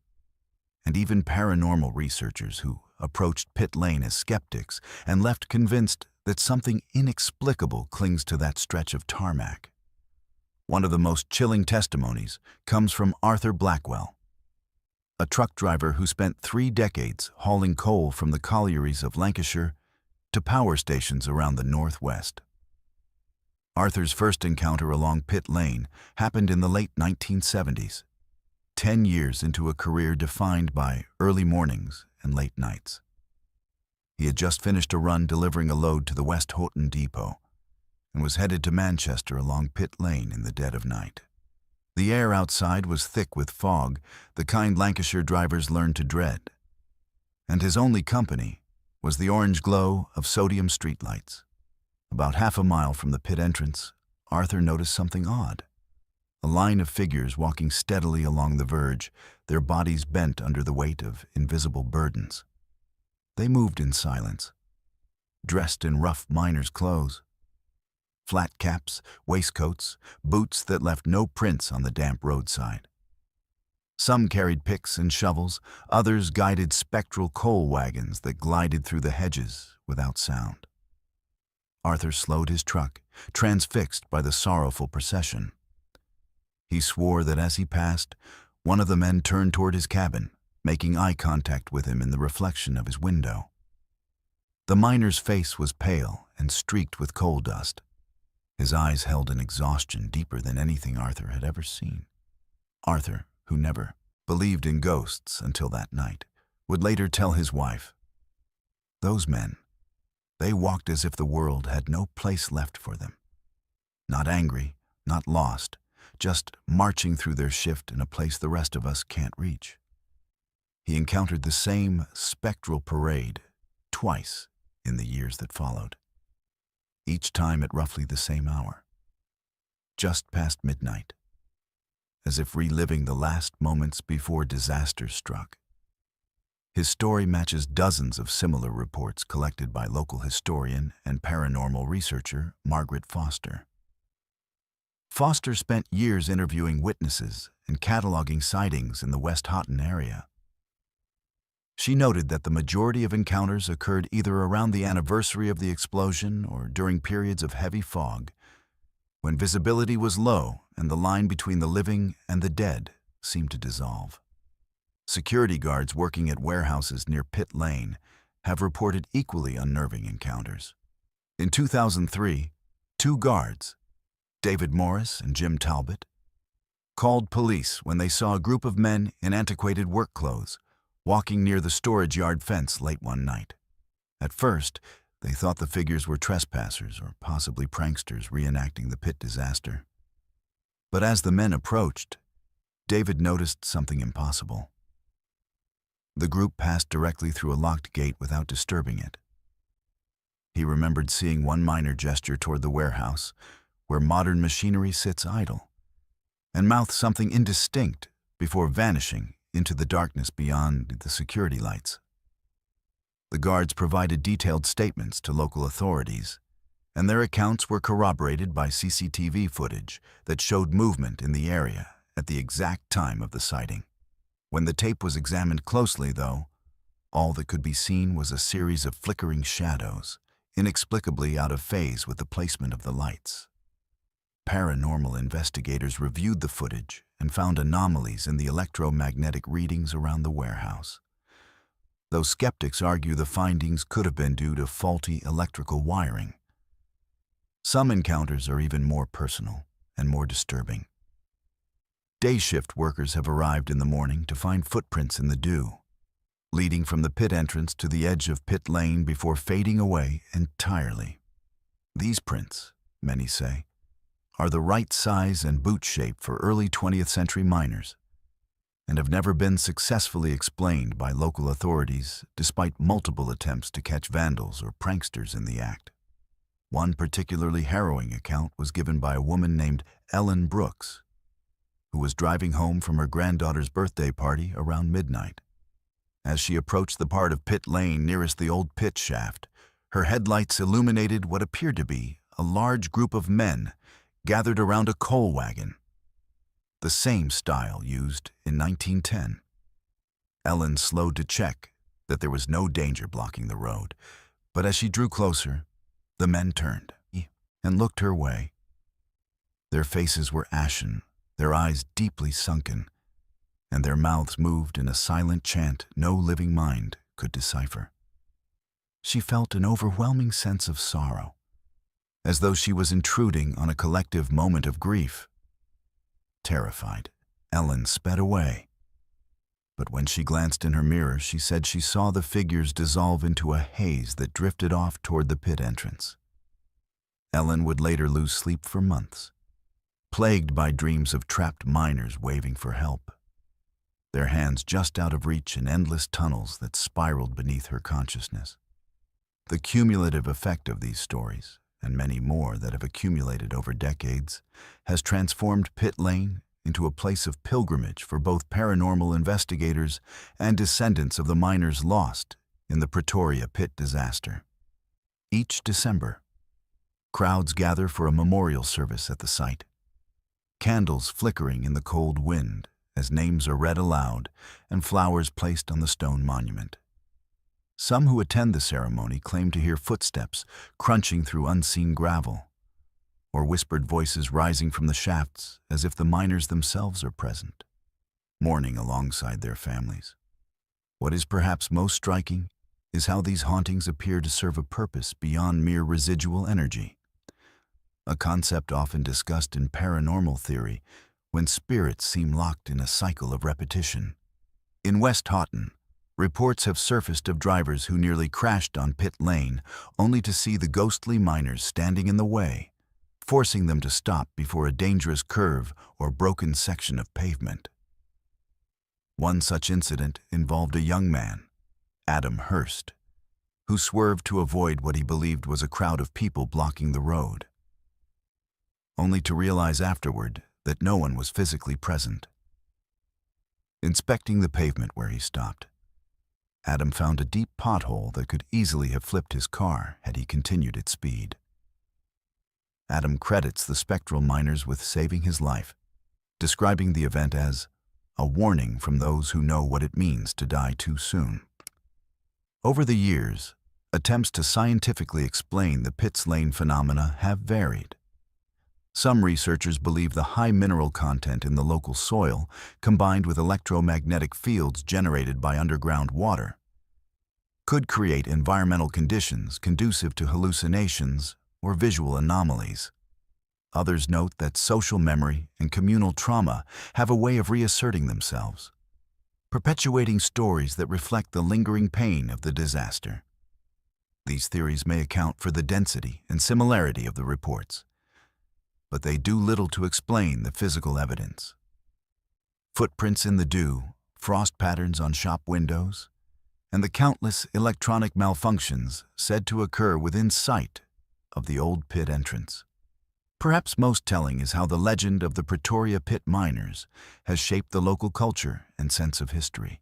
Speaker 1: and even paranormal researchers who approached Pit Lane as skeptics and left convinced that something inexplicable clings to that stretch of tarmac. One of the most chilling testimonies comes from Arthur Blackwell, a truck driver who spent 3 decades hauling coal from the collieries of Lancashire to power stations around the northwest. Arthur's first encounter along Pit Lane happened in the late 1970s, 10 years into a career defined by early mornings and late nights. He had just finished a run delivering a load to the West Houghton depot and was headed to Manchester along Pit Lane in the dead of night. The air outside was thick with fog, the kind Lancashire drivers learned to dread, and his only company was the orange glow of sodium streetlights. About half a mile from the pit entrance, Arthur noticed something odd. A line of figures walking steadily along the verge, their bodies bent under the weight of invisible burdens. They moved in silence, dressed in rough miners' clothes. Flat caps, waistcoats, boots that left no prints on the damp roadside. Some carried picks and shovels, others guided spectral coal wagons that glided through the hedges without sound. Arthur slowed his truck, transfixed by the sorrowful procession. He swore that as he passed, one of the men turned toward his cabin, making eye contact with him in the reflection of his window. The miner's face was pale and streaked with coal dust. His eyes held an exhaustion deeper than anything Arthur had ever seen. Arthur, who never believed in ghosts until that night, would later tell his wife, "Those men, they walked as if the world had no place left for them. Not angry, not lost, just marching through their shift in a place the rest of us can't reach." He encountered the same spectral parade twice in the years that followed, each time at roughly the same hour, just past midnight, as if reliving the last moments before disaster struck. His story matches dozens of similar reports collected by local historian and paranormal researcher Margaret Foster. Foster spent years interviewing witnesses and cataloging sightings in the West Houghton area. She noted that the majority of encounters occurred either around the anniversary of the explosion or during periods of heavy fog, when visibility was low and the line between the living and the dead seemed to dissolve. Security guards working at warehouses near Pit Lane have reported equally unnerving encounters. In 2003, 2 guards, David Morris and Jim Talbot, called police when they saw a group of men in antiquated work clothes walking near the storage yard fence late one night. At first, they thought the figures were trespassers or possibly pranksters reenacting the pit disaster. But as the men approached, David noticed something impossible. The group passed directly through a locked gate without disturbing it. He remembered seeing one miner gesture toward the warehouse, where modern machinery sits idle, and mouth something indistinct before vanishing into the darkness beyond the security lights. The guards provided detailed statements to local authorities, and their accounts were corroborated by CCTV footage that showed movement in the area at the exact time of the sighting. When the tape was examined closely, though, all that could be seen was a series of flickering shadows, inexplicably out of phase with the placement of the lights. Paranormal investigators reviewed the footage and found anomalies in the electromagnetic readings around the warehouse. Though skeptics argue the findings could have been due to faulty electrical wiring. Some encounters are even more personal and more disturbing. Day shift workers have arrived in the morning to find footprints in the dew. leading from the pit entrance to the edge of pit lane before fading away entirely. These prints, many say, are the right size and boot shape for early 20th century miners, and have never been successfully explained by local authorities despite multiple attempts to catch vandals or pranksters in the act. One particularly harrowing account was given by a woman named Ellen Brooks, who was driving home from her granddaughter's birthday party around midnight. As she approached the part of pit lane nearest the old pit shaft, her headlights illuminated what appeared to be a large group of men gathered around a coal wagon, the same style used in 1910. Ellen slowed to check that there was no danger blocking the road, but as she drew closer, the men turned and looked her way. Their faces were ashen, their eyes deeply sunken, and their mouths moved in a silent chant no living mind could decipher. She felt an overwhelming sense of sorrow, as though she was intruding on a collective moment of grief. Terrified, Ellen sped away. But when she glanced in her mirror, she said she saw the figures dissolve into a haze that drifted off toward the pit entrance. Ellen would later lose sleep for months, plagued by dreams of trapped miners waving for help, their hands just out of reach in endless tunnels that spiraled beneath her consciousness. The cumulative effect of these stories, and many more that have accumulated over decades, has transformed Pit Lane into a place of pilgrimage for both paranormal investigators and descendants of the miners lost in the Pretoria pit disaster. Each December, crowds gather for a memorial service at the site, candles flickering in the cold wind as names are read aloud and flowers placed on the stone monument. Some who attend the ceremony claim to hear footsteps crunching through unseen gravel, or whispered voices rising from the shafts as if the miners themselves are present, mourning alongside their families. What is perhaps most striking is how these hauntings appear to serve a purpose beyond mere residual energy, a concept often discussed in paranormal theory when spirits seem locked in a cycle of repetition. In West Houghton, reports have surfaced of drivers who nearly crashed on pit lane only to see the ghostly miners standing in the way, forcing them to stop before a dangerous curve or broken section of pavement. One such incident involved a young man, Adam Hurst, who swerved to avoid what he believed was a crowd of people blocking the road, only to realize afterward that no one was physically present. Inspecting the pavement where he stopped, Adam found a deep pothole that could easily have flipped his car had he continued its speed. Adam credits the spectral miners with saving his life, describing the event as a warning from those who know what it means to die too soon. Over the years, attempts to scientifically explain the Pit Lane phenomena have varied. Some researchers believe the high mineral content in the local soil, combined with electromagnetic fields generated by underground water, could create environmental conditions conducive to hallucinations or visual anomalies. Others note that social memory and communal trauma have a way of reasserting themselves, perpetuating stories that reflect the lingering pain of the disaster. These theories may account for the density and similarity of the reports, but they do little to explain the physical evidence. Footprints in the dew, frost patterns on shop windows, and the countless electronic malfunctions said to occur within sight of the old pit entrance. Perhaps most telling is how the legend of the Pretoria pit miners has shaped the local culture and sense of history.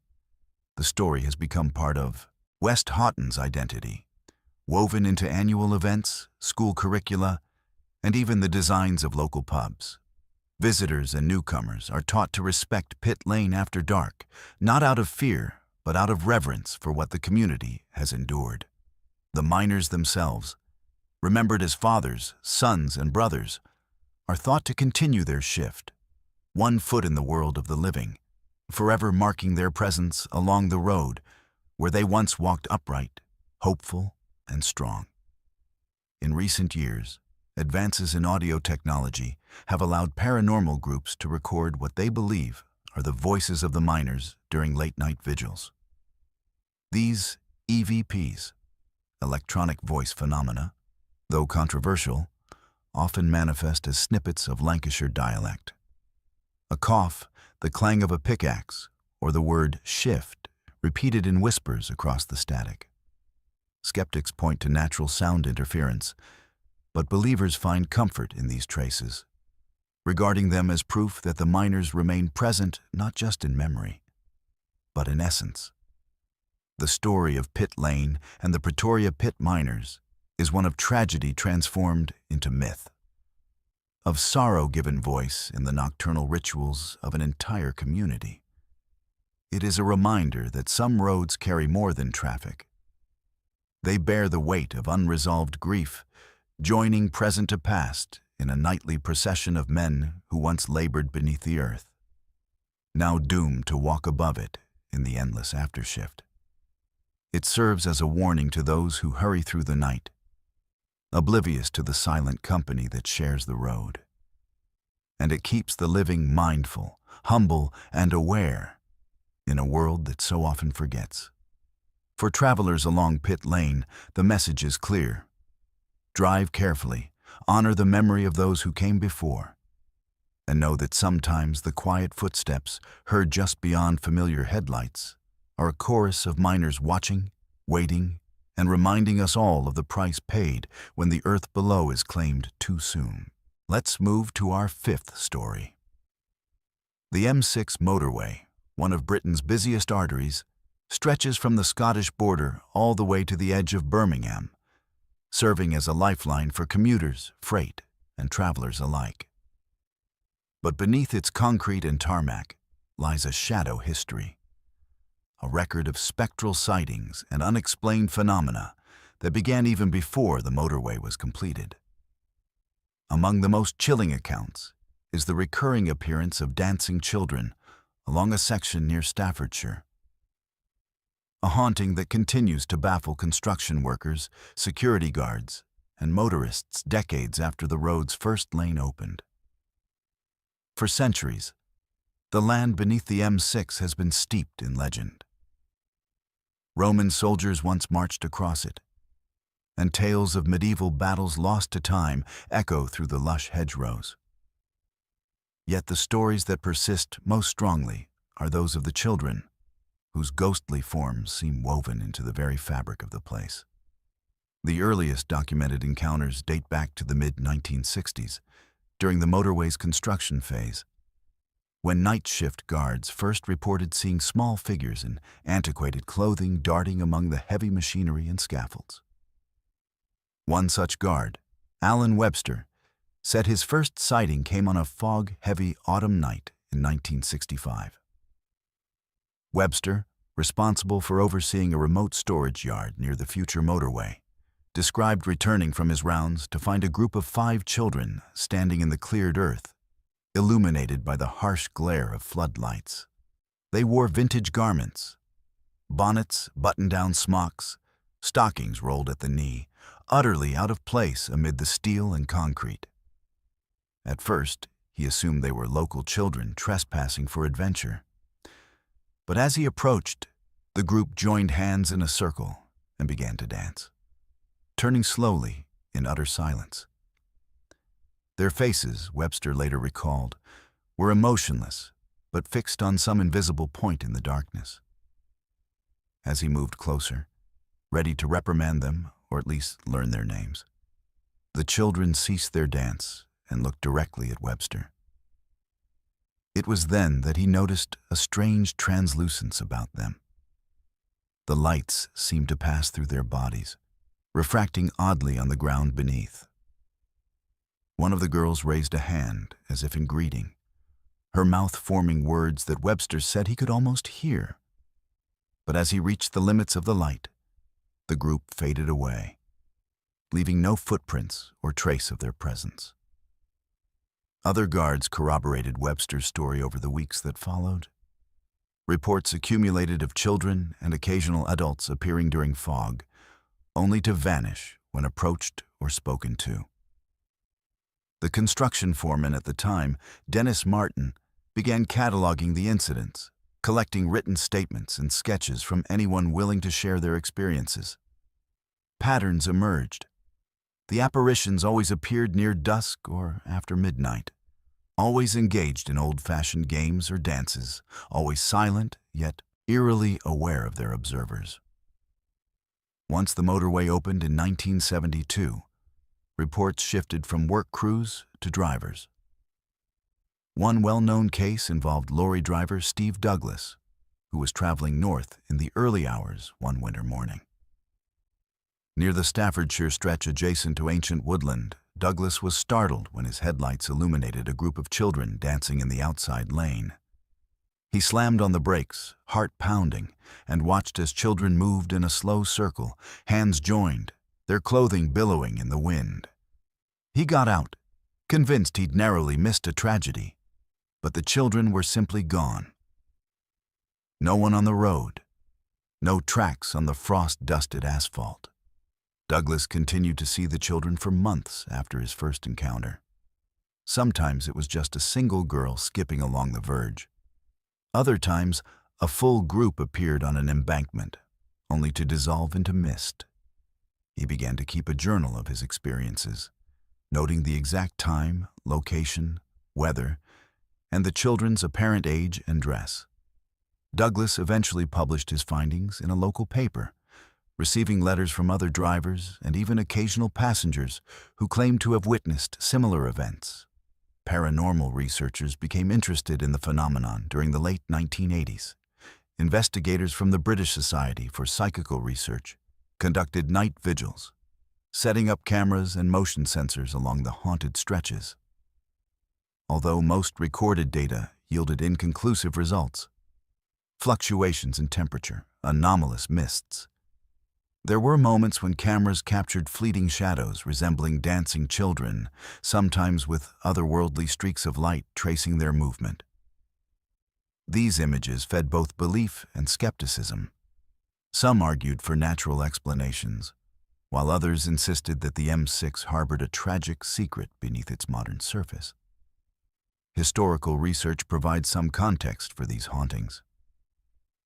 Speaker 1: The story has become part of West Houghton's identity, woven into annual events, school curricula, and even the designs of local pubs. Visitors and newcomers are taught to respect Pit Lane after dark, not out of fear, but out of reverence for what the community has endured. The miners themselves, remembered as fathers, sons, and brothers, are thought to continue their shift, one foot in the world of the living, forever marking their presence along the road where they once walked upright, hopeful, and strong. In recent years, advances in audio technology have allowed paranormal groups to record what they believe are the voices of the miners during late-night vigils. These EVPs, electronic voice phenomena, though controversial, often manifest as snippets of Lancashire dialect. A cough, the clang of a pickaxe, or the word shift, repeated in whispers across the static. Skeptics point to natural sound interference, but believers find comfort in these traces, regarding them as proof that the miners remain present not just in memory, but in essence. The story of Pit Lane and the Pretoria pit miners is one of tragedy transformed into myth, of sorrow given voice in the nocturnal rituals of an entire community. It is a reminder that some roads carry more than traffic. They bear the weight of unresolved grief, joining present to past in a nightly procession of men who once labored beneath the earth, now doomed to walk above it in the endless aftershift. It serves as a warning to those who hurry through the night, oblivious to the silent company that shares the road. And it keeps the living mindful, humble, and aware in a world that so often forgets. For travelers along Pit Lane, the message is clear. Drive carefully, honor the memory of those who came before, and know that sometimes the quiet footsteps heard just beyond familiar headlights are a chorus of miners watching, waiting, and reminding us all of the price paid when the earth below is claimed too soon. Let's move to our fifth story. The M6 motorway, one of Britain's busiest arteries, stretches from the Scottish border all the way to the edge of Birmingham, serving as a lifeline for commuters, freight, and travelers alike. But beneath its concrete and tarmac lies a shadow history, a record of spectral sightings and unexplained phenomena that began even before the motorway was completed. Among the most chilling accounts is the recurring appearance of dancing children along a section near Staffordshire, a haunting that continues to baffle construction workers, security guards, and motorists decades after the road's first lane opened. For centuries, the land beneath the M6 has been steeped in legend. Roman soldiers once marched across it, and tales of medieval battles lost to time echo through the lush hedgerows. Yet the stories that persist most strongly are those of the children, whose ghostly forms seem woven into the very fabric of the place. The earliest documented encounters date back to the mid-1960s, during the motorway's construction phase, when night shift guards first reported seeing small figures in antiquated clothing darting among the heavy machinery and scaffolds. One such guard, Alan Webster, said his first sighting came on a fog-heavy autumn night in 1965. Webster, responsible for overseeing a remote storage yard near the future motorway, described returning from his rounds to find a group of 5 children standing in the cleared earth, illuminated by the harsh glare of floodlights. They wore vintage garments, bonnets, button-down smocks, stockings rolled at the knee, utterly out of place amid the steel and concrete. At first, he assumed they were local children trespassing for adventure. But as he approached, the group joined hands in a circle and began to dance, turning slowly in utter silence. Their faces, Webster later recalled, were emotionless, but fixed on some invisible point in the darkness. As he moved closer, ready to reprimand them, or at least learn their names, the children ceased their dance and looked directly at Webster. It was then that he noticed a strange translucence about them. The lights seemed to pass through their bodies, refracting oddly on the ground beneath. One of the girls raised a hand as if in greeting, her mouth forming words that Webster said he could almost hear. But as he reached the limits of the light, the group faded away, leaving no footprints or trace of their presence. Other guards corroborated Webster's story over the weeks that followed. Reports accumulated of children and occasional adults appearing during fog, only to vanish when approached or spoken to. The construction foreman at the time, Dennis Martin, began cataloging the incidents, collecting written statements and sketches from anyone willing to share their experiences. Patterns emerged. The apparitions always appeared near dusk or after midnight, always engaged in old-fashioned games or dances, always silent, yet eerily aware of their observers. Once the motorway opened in 1972, reports shifted from work crews to drivers. One well-known case involved lorry driver Steve Douglas, who was traveling north in the early hours one winter morning. Near the Staffordshire stretch adjacent to ancient woodland, Douglas was startled when his headlights illuminated a group of children dancing in the outside lane. He slammed on the brakes, heart pounding, and watched as children moved in a slow circle, hands joined, their clothing billowing in the wind. He got out, convinced he'd narrowly missed a tragedy, but the children were simply gone. No one on the road, no tracks on the frost-dusted asphalt. Douglas continued to see the children for months after his first encounter. Sometimes it was just a single girl skipping along the verge. Other times, a full group appeared on an embankment, only to dissolve into mist. He began to keep a journal of his experiences, noting the exact time, location, weather, and the children's apparent age and dress. Douglas eventually published his findings in a local paper, receiving letters from other drivers and even occasional passengers who claimed to have witnessed similar events. Paranormal researchers became interested in the phenomenon during the late 1980s. Investigators from the British Society for Psychical Research conducted night vigils, setting up cameras and motion sensors along the haunted stretches. Although most recorded data yielded inconclusive results, fluctuations in temperature, anomalous mists, there were moments when cameras captured fleeting shadows resembling dancing children, sometimes with otherworldly streaks of light tracing their movement. These images fed both belief and skepticism. Some argued for natural explanations, while others insisted that the M6 harbored a tragic secret beneath its modern surface. Historical research provides some context for these hauntings.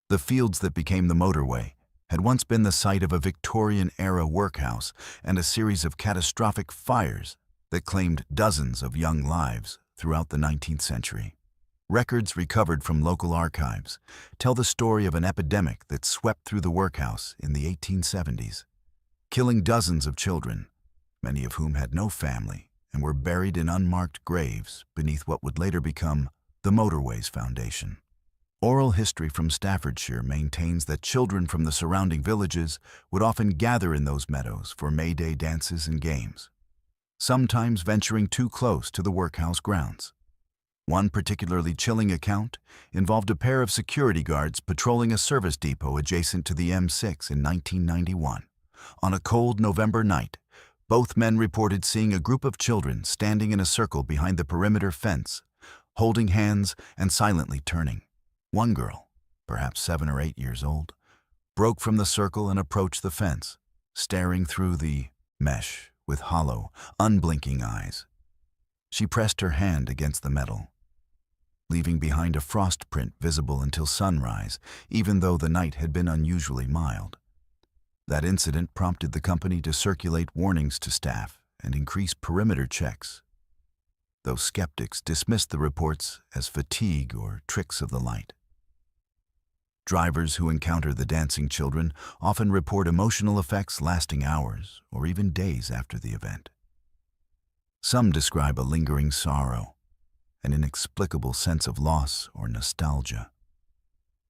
Speaker 1: The fields that became the motorway had once been the site of a Victorian-era workhouse and a series of catastrophic fires that claimed dozens of young lives throughout the 19th century. Records recovered from local archives tell the story of an epidemic that swept through the workhouse in the 1870s, killing dozens of children, many of whom had no family and were buried in unmarked graves beneath what would later become the Motorway's foundation. Oral history from Staffordshire maintains that children from the surrounding villages would often gather in those meadows for May Day dances and games, sometimes venturing too close to the workhouse grounds. One particularly chilling account involved a pair of security guards patrolling a service depot adjacent to the M6 in 1991. On a cold November night, both men reported seeing a group of children standing in a circle behind the perimeter fence, holding hands and silently turning. One girl, perhaps 7 or 8 years old, broke from the circle and approached the fence, staring through the mesh with hollow, unblinking eyes. She pressed her hand against the metal, leaving behind a frost print visible until sunrise, even though the night had been unusually mild. That incident prompted the company to circulate warnings to staff and increase perimeter checks, though skeptics dismissed the reports as fatigue or tricks of the light. Drivers who encounter the dancing children often report emotional effects lasting hours or even days after the event. Some describe a lingering sorrow, an inexplicable sense of loss or nostalgia,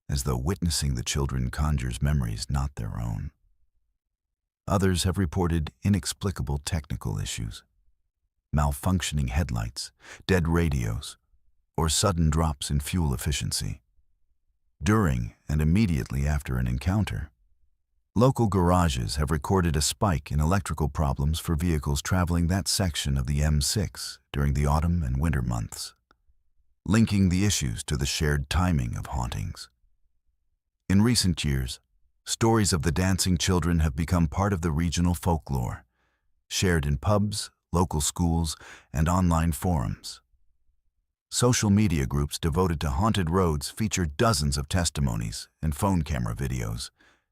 Speaker 1: as though witnessing the children conjures memories not their own. Others have reported inexplicable technical issues, malfunctioning headlights, dead radios, or sudden drops in fuel efficiency. During and immediately after an encounter, local garages have recorded a spike in electrical problems for vehicles traveling that section of the M6 during the autumn and winter months, linking the issues to the shared timing of hauntings. In recent years, stories of the dancing children have become part of the regional folklore, shared in pubs, local schools, and online forums. Social media groups devoted to haunted roads feature dozens of testimonies and phone camera videos,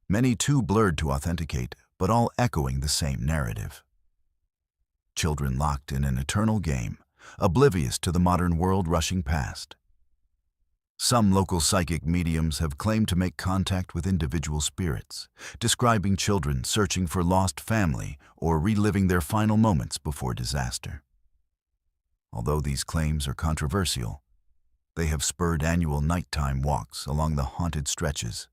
Speaker 1: many too blurred to authenticate, but all echoing the same narrative. Children locked in an eternal game, oblivious to the modern world rushing past. Some local psychic mediums have claimed to make contact with individual spirits, describing children searching for lost family or reliving their final moments before disaster. Although these claims are controversial, they have spurred annual nighttime walks along the haunted stretches,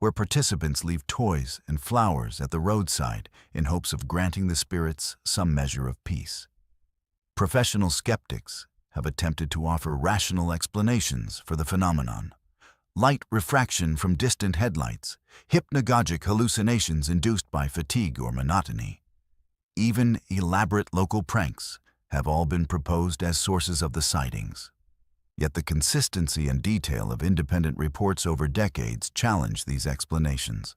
Speaker 1: where participants leave toys and flowers at the roadside in hopes of granting the spirits some measure of peace. Professional skeptics have attempted to offer rational explanations for the phenomenon. Light refraction from distant headlights, hypnagogic hallucinations induced by fatigue or monotony. Even elaborate local pranks have all been proposed as sources of the sightings. Yet the consistency and detail of independent reports over decades challenge these explanations.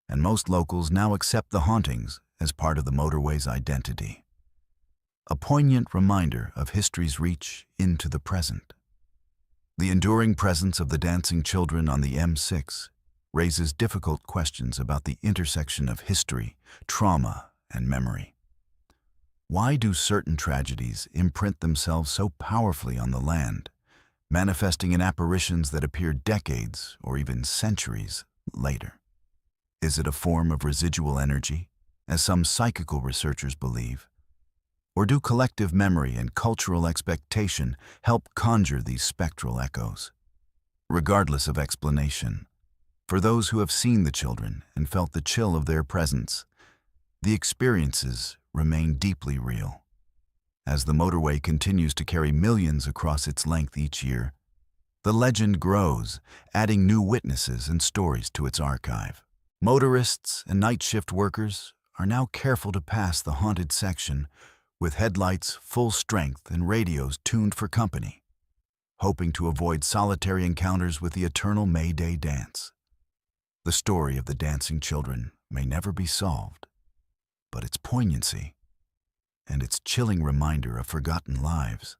Speaker 1: And most locals now accept the hauntings as part of the motorway's identity. A poignant reminder of history's reach into the present. The enduring presence of the dancing children on the M6 raises difficult questions about the intersection of history, trauma, and memory. Why do certain tragedies imprint themselves so powerfully on the land, manifesting in apparitions that appear decades or even centuries later? Is it a form of residual energy, as some psychical researchers believe? Or do collective memory and cultural expectation help conjure these spectral echoes? Regardless of explanation, for those who have seen the children and felt the chill of their presence, the experiences remain deeply real. As the motorway continues to carry millions across its length each year, the legend grows, adding new witnesses and stories to its archive. Motorists and night shift workers are now careful to pass the haunted section with headlights full strength and radios tuned for company, hoping to avoid solitary encounters with the eternal May Day dance. The story of the dancing children may never be solved, but its poignancy and its chilling reminder of forgotten lives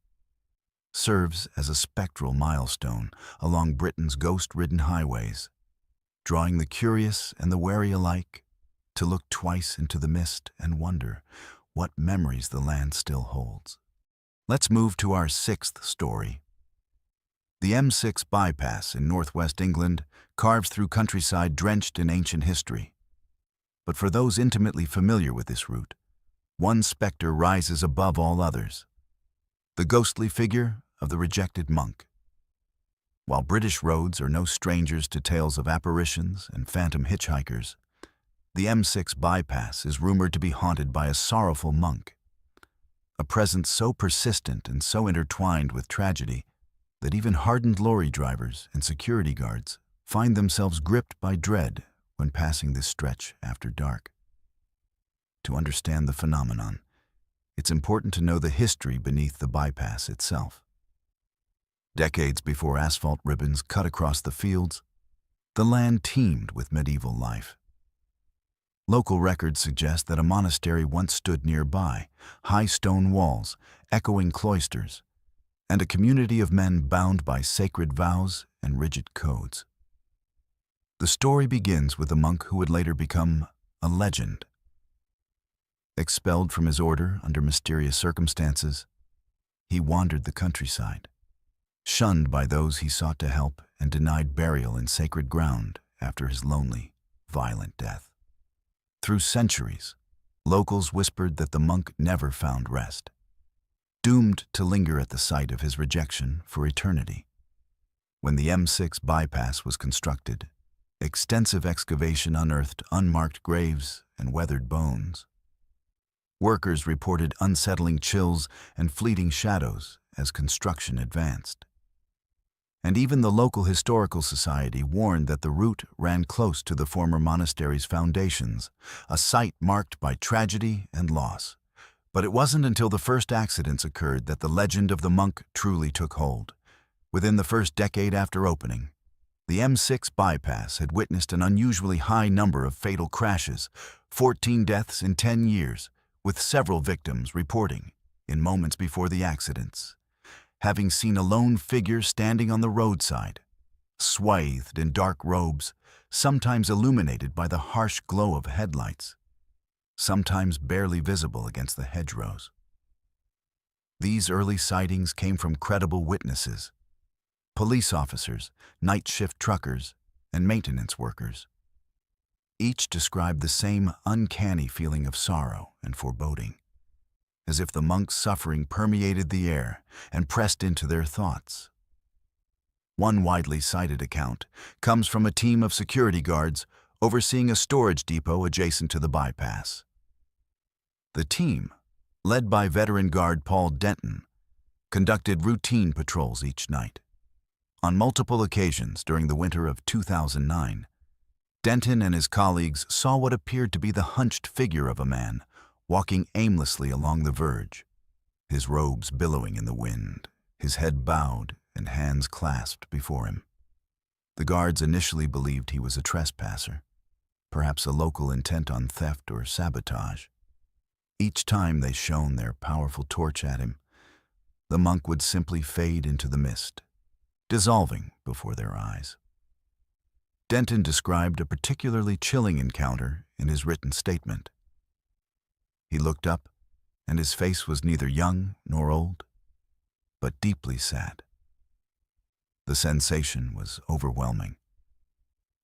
Speaker 1: serves as a spectral milestone along Britain's ghost-ridden highways, drawing the curious and the wary alike to look twice into the mist and wonder what memories the land still holds. Let's move to our sixth story. The M6 bypass in northwest England carves through countryside drenched in ancient history. But for those intimately familiar with this route, one specter rises above all others: the ghostly figure of the rejected monk. While British roads are no strangers to tales of apparitions and phantom hitchhikers, the M6 bypass is rumored to be haunted by a sorrowful monk, a presence so persistent and so intertwined with tragedy that even hardened lorry drivers and security guards find themselves gripped by dread when passing this stretch after dark. To understand the phenomenon, it's important to know the history beneath the bypass itself. Decades before asphalt ribbons cut across the fields, the land teemed with medieval life. Local records suggest that a monastery once stood nearby, high stone walls, echoing cloisters, and a community of men bound by sacred vows and rigid codes. The story begins with a monk who would later become a legend. Expelled from his order under mysterious circumstances, he wandered the countryside, shunned by those he sought to help and denied burial in sacred ground after his lonely, violent death. Through centuries, locals whispered that the monk never found rest, doomed to linger at the site of his rejection for eternity. When the M6 bypass was constructed, extensive excavation unearthed unmarked graves and weathered bones. Workers reported unsettling chills and fleeting shadows as construction advanced. And even the local historical society warned that the route ran close to the former monastery's foundations, a site marked by tragedy and loss. But it wasn't until the first accidents occurred that the legend of the monk truly took hold. Within the first decade after opening, the M6 bypass had witnessed an unusually high number of fatal crashes, 14 deaths in 10 years, with several victims reporting in moments before the accidents. having seen a lone figure standing on the roadside, swathed in dark robes, sometimes illuminated by the harsh glow of headlights, sometimes barely visible against the hedgerows. These early sightings came from credible witnesses: police officers, night shift truckers, and maintenance workers. Each described the same uncanny feeling of sorrow and foreboding, as if the monks' suffering permeated the air and pressed into their thoughts. One widely cited account comes from a team of security guards overseeing a storage depot adjacent to the bypass. The team, led by veteran guard Paul Denton, conducted routine patrols each night. On multiple occasions during the winter of 2009, Denton and his colleagues saw what appeared to be the hunched figure of a man walking aimlessly along the verge, his robes billowing in the wind, his head bowed and hands clasped before him. The guards initially believed he was a trespasser, perhaps a local intent on theft or sabotage. Each time they shone their powerful torch at him, the monk would simply fade into the mist, dissolving before their eyes. Denton described a particularly chilling encounter in his written statement. He looked up, and his face was neither young nor old, but deeply sad. The sensation was overwhelming.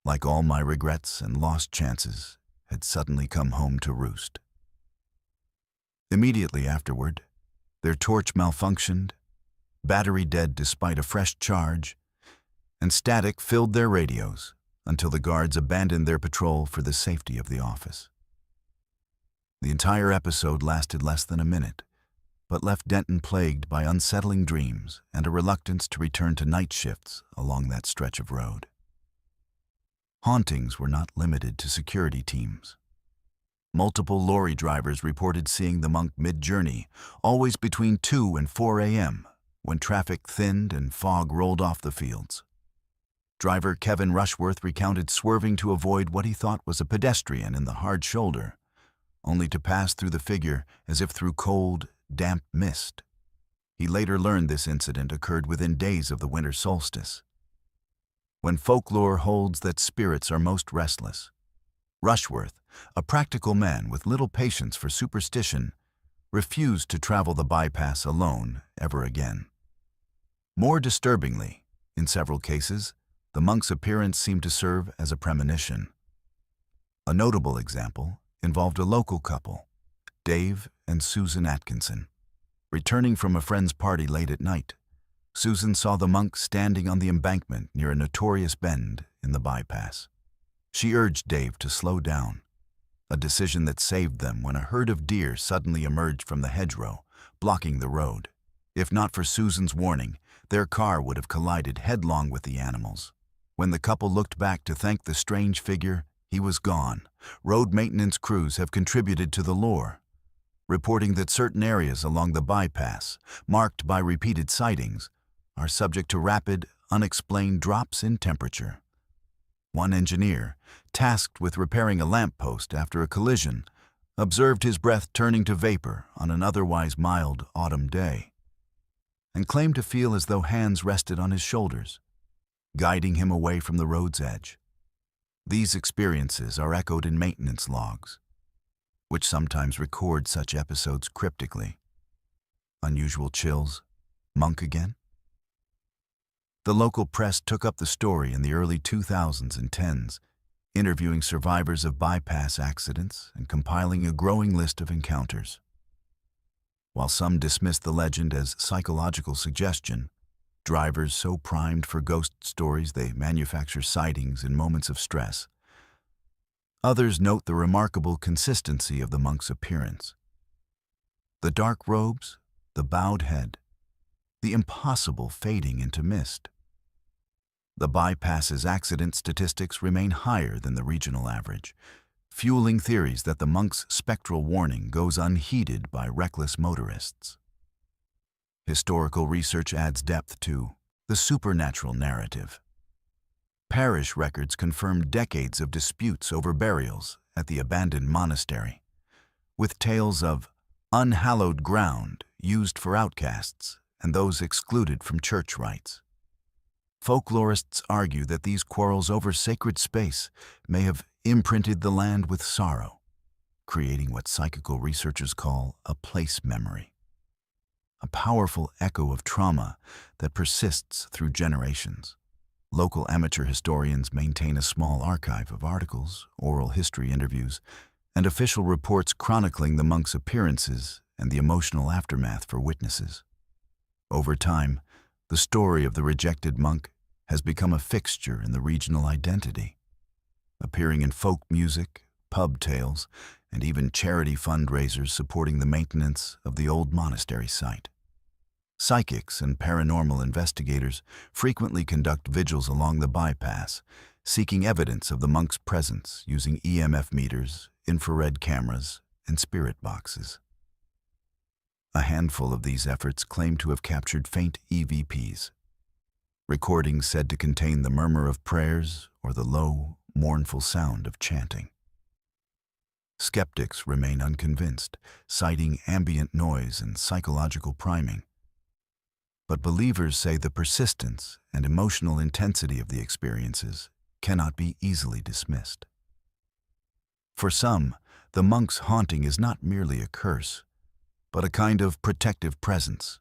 Speaker 1: Like all my regrets and lost chances had suddenly come home to roost. Immediately afterward, their torch malfunctioned, battery dead despite a fresh charge, and static filled their radios until the guards abandoned their patrol for the safety of the office. The entire episode lasted less than a minute, but left Denton plagued by unsettling dreams and a reluctance to return to night shifts along that stretch of road. Hauntings were not limited to security teams. Multiple lorry drivers reported seeing the monk mid-journey, always between 2 and 4 a.m., when traffic thinned and fog rolled off the fields. Driver Kevin Rushworth recounted swerving to avoid what he thought was a pedestrian in the hard shoulder, only to pass through the figure as if through cold, damp mist. He later learned this incident occurred within days of the winter solstice. When folklore holds that spirits are most restless, Rushworth, a practical man with little patience for superstition, refused to travel the bypass alone ever again. More disturbingly, in several cases, the monk's appearance seemed to serve as a premonition. A notable example involved a local couple, Dave and Susan Atkinson. Returning from a friend's party late at night, Susan saw the monk standing on the embankment near a notorious bend in the bypass. She urged Dave to slow down, a decision that saved them when a herd of deer suddenly emerged from the hedgerow, blocking the road. If not for Susan's warning, their car would have collided headlong with the animals. When the couple looked back to thank the strange figure, he was gone. Road maintenance crews have contributed to the lore, reporting that certain areas along the bypass, marked by repeated sightings, are subject to rapid, unexplained drops in temperature. One engineer, tasked with repairing a lamppost after a collision, observed his breath turning to vapor on an otherwise mild autumn day, and claimed to feel as though hands rested on his shoulders, guiding him away from the road's edge. These experiences are echoed in maintenance logs, which sometimes record such episodes cryptically. Unusual chills, monk again? The local press took up the story in the early 2000s and 10s, interviewing survivors of bypass accidents and compiling a growing list of encounters. While some dismissed the legend as psychological suggestion, drivers so primed for ghost stories they manufacture sightings in moments of stress, others note the remarkable consistency of the monk's appearance. The dark robes, the bowed head, the impossible fading into mist. The bypass's accident statistics remain higher than the regional average, fueling theories that the monk's spectral warning goes unheeded by reckless motorists. Historical research adds depth to the supernatural narrative. Parish records confirm decades of disputes over burials at the abandoned monastery, with tales of unhallowed ground used for outcasts and those excluded from church rites. Folklorists argue that these quarrels over sacred space may have imprinted the land with sorrow, creating what psychical researchers call a place memory, a powerful echo of trauma that persists through generations. Local amateur historians maintain a small archive of articles, oral history interviews, and official reports chronicling the monks' appearances and the emotional aftermath for witnesses. Over time, the story of the rejected monk has become a fixture in the regional identity, appearing in folk music, pub tales, and even charity fundraisers supporting the maintenance of the old monastery site. Psychics and paranormal investigators frequently conduct vigils along the bypass, seeking evidence of the monk's presence using EMF meters, infrared cameras, and spirit boxes. A handful of these efforts claim to have captured faint EVPs, recordings said to contain the murmur of prayers or the low, mournful sound of chanting. Skeptics remain unconvinced, citing ambient noise and psychological priming. But believers say the persistence and emotional intensity of the experiences cannot be easily dismissed. For some, the monk's haunting is not merely a curse, but a kind of protective presence.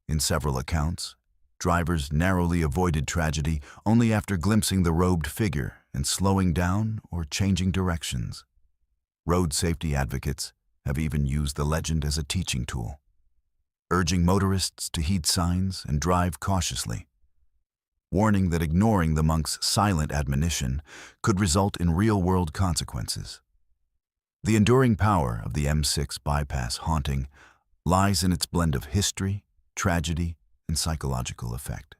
Speaker 1: In several accounts, drivers narrowly avoided tragedy only after glimpsing the robed figure and slowing down or changing directions. Road safety advocates have even used the legend as a teaching tool, urging motorists to heed signs and drive cautiously, warning that ignoring the monk's silent admonition could result in real-world consequences. The enduring power of the M6 bypass haunting lies in its blend of history, tragedy, and psychological effect.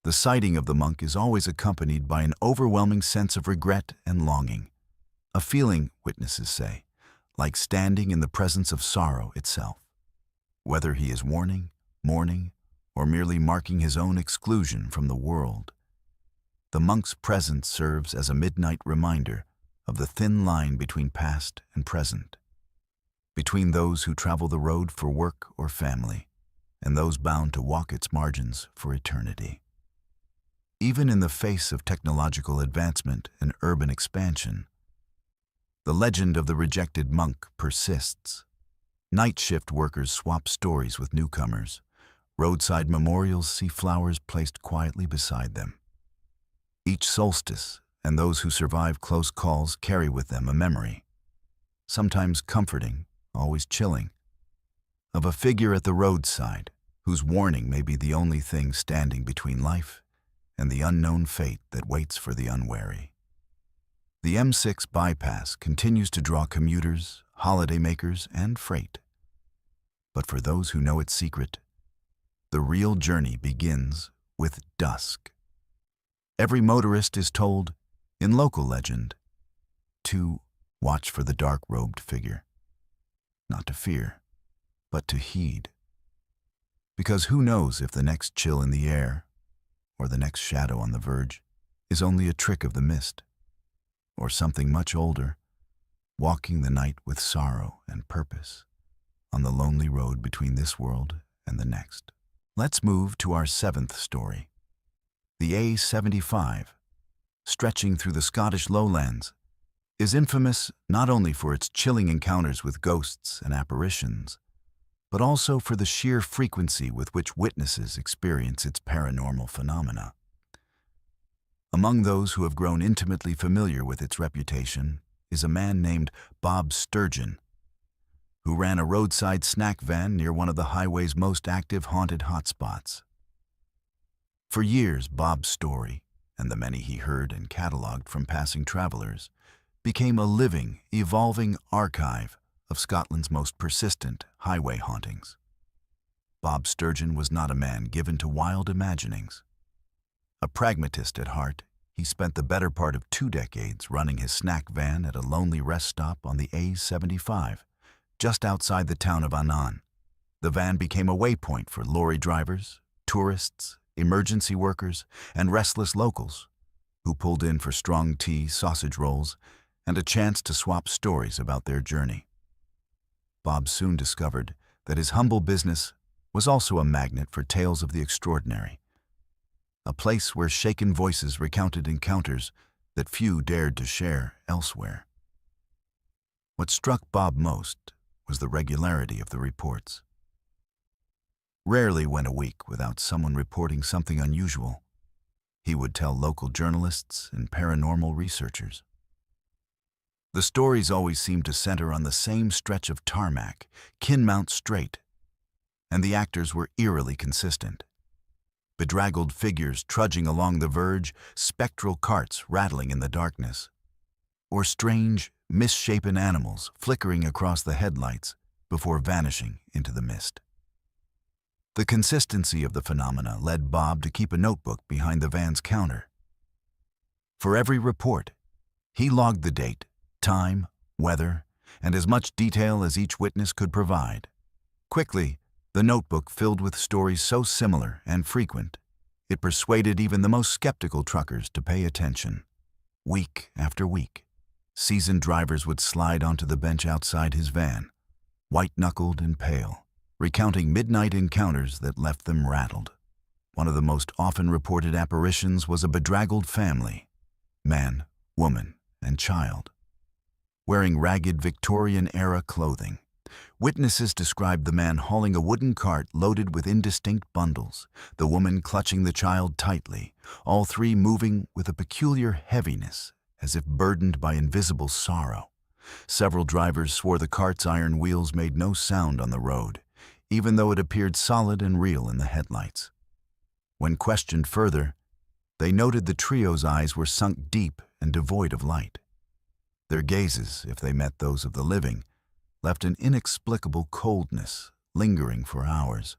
Speaker 1: The sighting of the monk is always accompanied by an overwhelming sense of regret and longing, a feeling, witnesses say, like standing in the presence of sorrow itself. Whether he is warning, mourning, or merely marking his own exclusion from the world, the monk's presence serves as a midnight reminder of the thin line between past and present, between those who travel the road for work or family, and those bound to walk its margins for eternity. Even in the face of technological advancement and urban expansion, the legend of the rejected monk persists. Night shift workers swap stories with newcomers. Roadside memorials see flowers placed quietly beside them. Each solstice and those who survive close calls carry with them a memory, sometimes comforting, always chilling, of a figure at the roadside whose warning may be the only thing standing between life and the unknown fate that waits for the unwary. The M6 bypass continues to draw commuters, holidaymakers, and freight. But for those who know its secret, the real journey begins with dusk. Every motorist is told, in local legend, to watch for the dark-robed figure. Not to fear, but to heed. Because who knows if the next chill in the air, or the next shadow on the verge, is only a trick of the mist, or something much older, walking the night with sorrow and purpose on the lonely road between this world and the next. Let's move to our seventh story. The A75, stretching through the Scottish lowlands, is infamous not only for its chilling encounters with ghosts and apparitions, but also for the sheer frequency with which witnesses experience its paranormal phenomena. Among those who have grown intimately familiar with its reputation is a man named Bob Sturgeon, who ran a roadside snack van near one of the highway's most active haunted hotspots. For years, Bob's story, and the many he heard and cataloged from passing travelers, became a living, evolving archive of Scotland's most persistent highway hauntings. Bob Sturgeon was not a man given to wild imaginings. A pragmatist at heart, he spent the better part of 2 decades running his snack van at a lonely rest stop on the A75, just outside the town of Annan. The van became a waypoint for lorry drivers, tourists, emergency workers, and restless locals who pulled in for strong tea, sausage rolls, and a chance to swap stories about their journey. Bob soon discovered that his humble business was also a magnet for tales of the extraordinary, a place where shaken voices recounted encounters that few dared to share elsewhere. What struck Bob most was the regularity of the reports. Rarely went a week without someone reporting something unusual. He would tell local journalists and paranormal researchers. The stories always seemed to center on the same stretch of tarmac, Kinmount Strait, and the actors were eerily consistent. Bedraggled figures trudging along the verge, spectral carts rattling in the darkness, or strange, misshapen animals flickering across the headlights before vanishing into the mist. The consistency of the phenomena led Bob to keep a notebook behind the van's counter. For every report, he logged the date, time, weather, and as much detail as each witness could provide. Quickly, the notebook filled with stories so similar and frequent, it persuaded even the most skeptical truckers to pay attention. Week after week, seasoned drivers would slide onto the bench outside his van, white-knuckled and pale, recounting midnight encounters that left them rattled. One of the most often reported apparitions was a bedraggled family, man, woman, and child. Wearing ragged Victorian-era clothing, witnesses described the man hauling a wooden cart loaded with indistinct bundles, the woman clutching the child tightly, all three moving with a peculiar heaviness, as if burdened by invisible sorrow. Several drivers swore the cart's iron wheels made no sound on the road, even though it appeared solid and real in the headlights. When questioned further, they noted the trio's eyes were sunk deep and devoid of light. Their gazes, if they met those of the living, left an inexplicable coldness lingering for hours.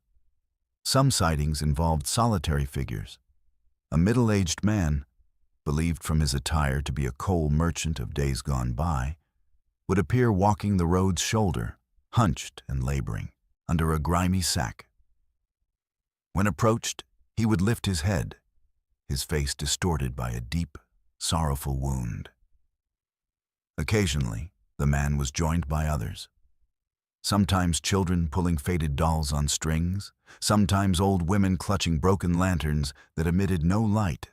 Speaker 1: Some sightings involved solitary figures. A middle-aged man, believed from his attire to be a coal merchant of days gone by, would appear walking the road's shoulder, hunched and laboring, under a grimy sack. When approached, he would lift his head, his face distorted by a deep, sorrowful wound. Occasionally, the man was joined by others. Sometimes children pulling faded dolls on strings, sometimes old women clutching broken lanterns that emitted no light.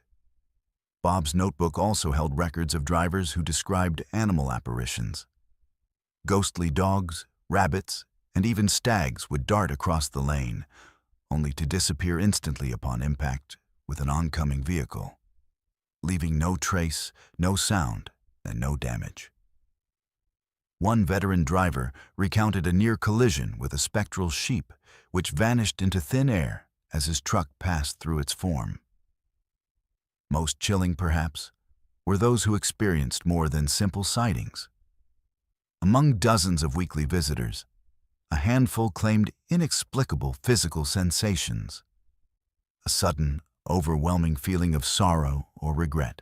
Speaker 1: Bob's notebook also held records of drivers who described animal apparitions. Ghostly dogs, rabbits, and even stags would dart across the lane, only to disappear instantly upon impact with an oncoming vehicle, leaving no trace, no sound, and no damage. One veteran driver recounted a near collision with a spectral sheep which vanished into thin air as his truck passed through its form. Most chilling, perhaps, were those who experienced more than simple sightings. Among dozens of weekly visitors, a handful claimed inexplicable physical sensations, a sudden, overwhelming feeling of sorrow or regret,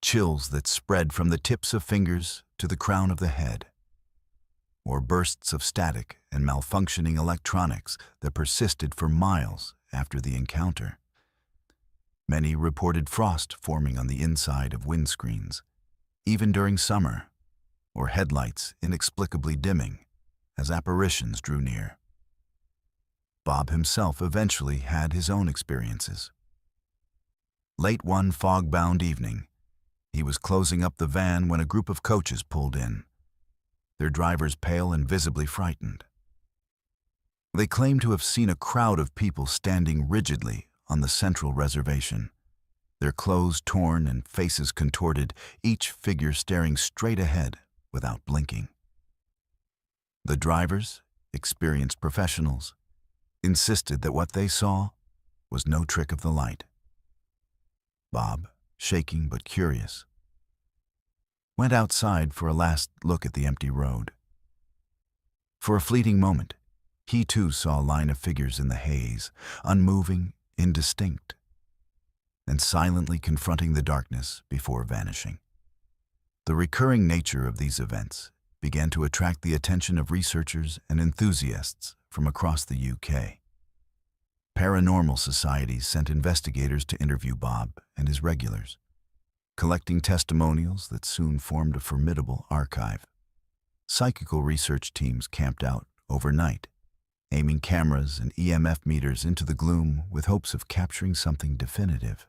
Speaker 1: chills that spread from the tips of fingers to the crown of the head, or bursts of static and malfunctioning electronics that persisted for miles after the encounter. Many reported frost forming on the inside of windscreens, even during summer, or headlights inexplicably dimming as apparitions drew near. Bob himself eventually had his own experiences. Late one fog-bound evening, he was closing up the van when a group of coaches pulled in, their drivers pale and visibly frightened. They claimed to have seen a crowd of people standing rigidly on the central reservation, their clothes torn and faces contorted, each figure staring straight ahead without blinking. The drivers, experienced professionals, insisted that what they saw was no trick of the light. Bob, shaking but curious, went outside for a last look at the empty road. For a fleeting moment, he too saw a line of figures in the haze, unmoving, indistinct, and silently confronting the darkness before vanishing. The recurring nature of these events began to attract the attention of researchers and enthusiasts from across the UK. Paranormal societies sent investigators to interview Bob and his regulars, collecting testimonials that soon formed a formidable archive. Psychical research teams camped out overnight, aiming cameras and EMF meters into the gloom with hopes of capturing something definitive.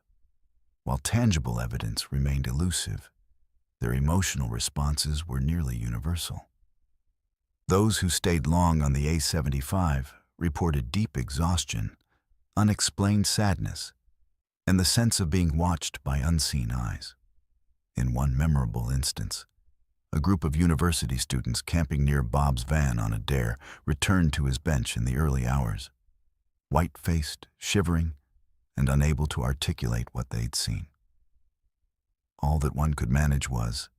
Speaker 1: While tangible evidence remained elusive, their emotional responses were nearly universal. Those who stayed long on the A75 reported deep exhaustion, unexplained sadness, and the sense of being watched by unseen eyes. In one memorable instance, a group of university students camping near Bob's van on a dare returned to his bench in the early hours, white-faced, shivering, and unable to articulate what they'd seen. All that one could manage was,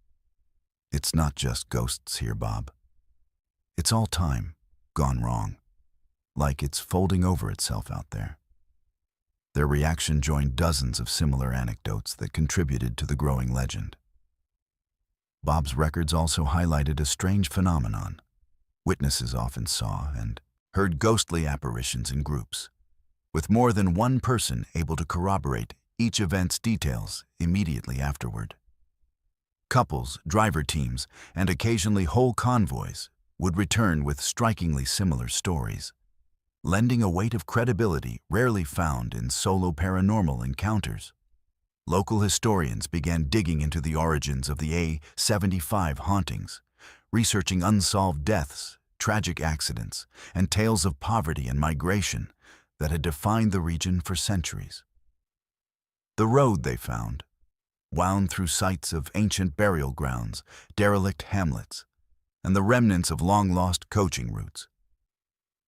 Speaker 1: "It's not just ghosts here, Bob. It's all time, gone wrong, like it's folding over itself out there." Their reaction joined dozens of similar anecdotes that contributed to the growing legend. Bob's records also highlighted a strange phenomenon. Witnesses often saw and heard ghostly apparitions in groups, with more than one person able to corroborate each event's details immediately afterward. Couples, driver teams, and occasionally whole convoys would return with strikingly similar stories, lending a weight of credibility rarely found in solo paranormal encounters. Local historians began digging into the origins of the A75 hauntings, researching unsolved deaths, tragic accidents, and tales of poverty and migration that had defined the region for centuries. The road, they found, wound through sites of ancient burial grounds, derelict hamlets, and the remnants of long-lost coaching routes,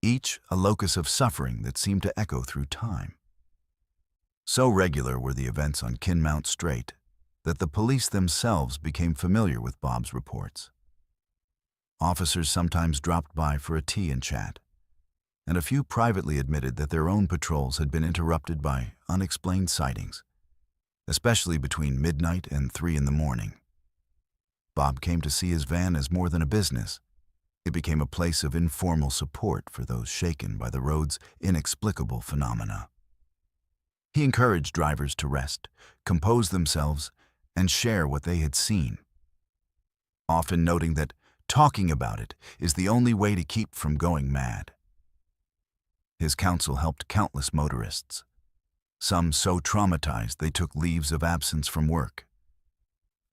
Speaker 1: each a locus of suffering that seemed to echo through time. So regular were the events on Kinmount Strait that the police themselves became familiar with Bob's reports. Officers sometimes dropped by for a tea and chat, and a few privately admitted that their own patrols had been interrupted by unexplained sightings, especially between midnight and 3 in the morning. Bob came to see his van as more than a business. It became a place of informal support for those shaken by the road's inexplicable phenomena. He encouraged drivers to rest, compose themselves, and share what they had seen, often noting that talking about it is the only way to keep from going mad. His counsel helped countless motorists, some so traumatized they took leaves of absence from work,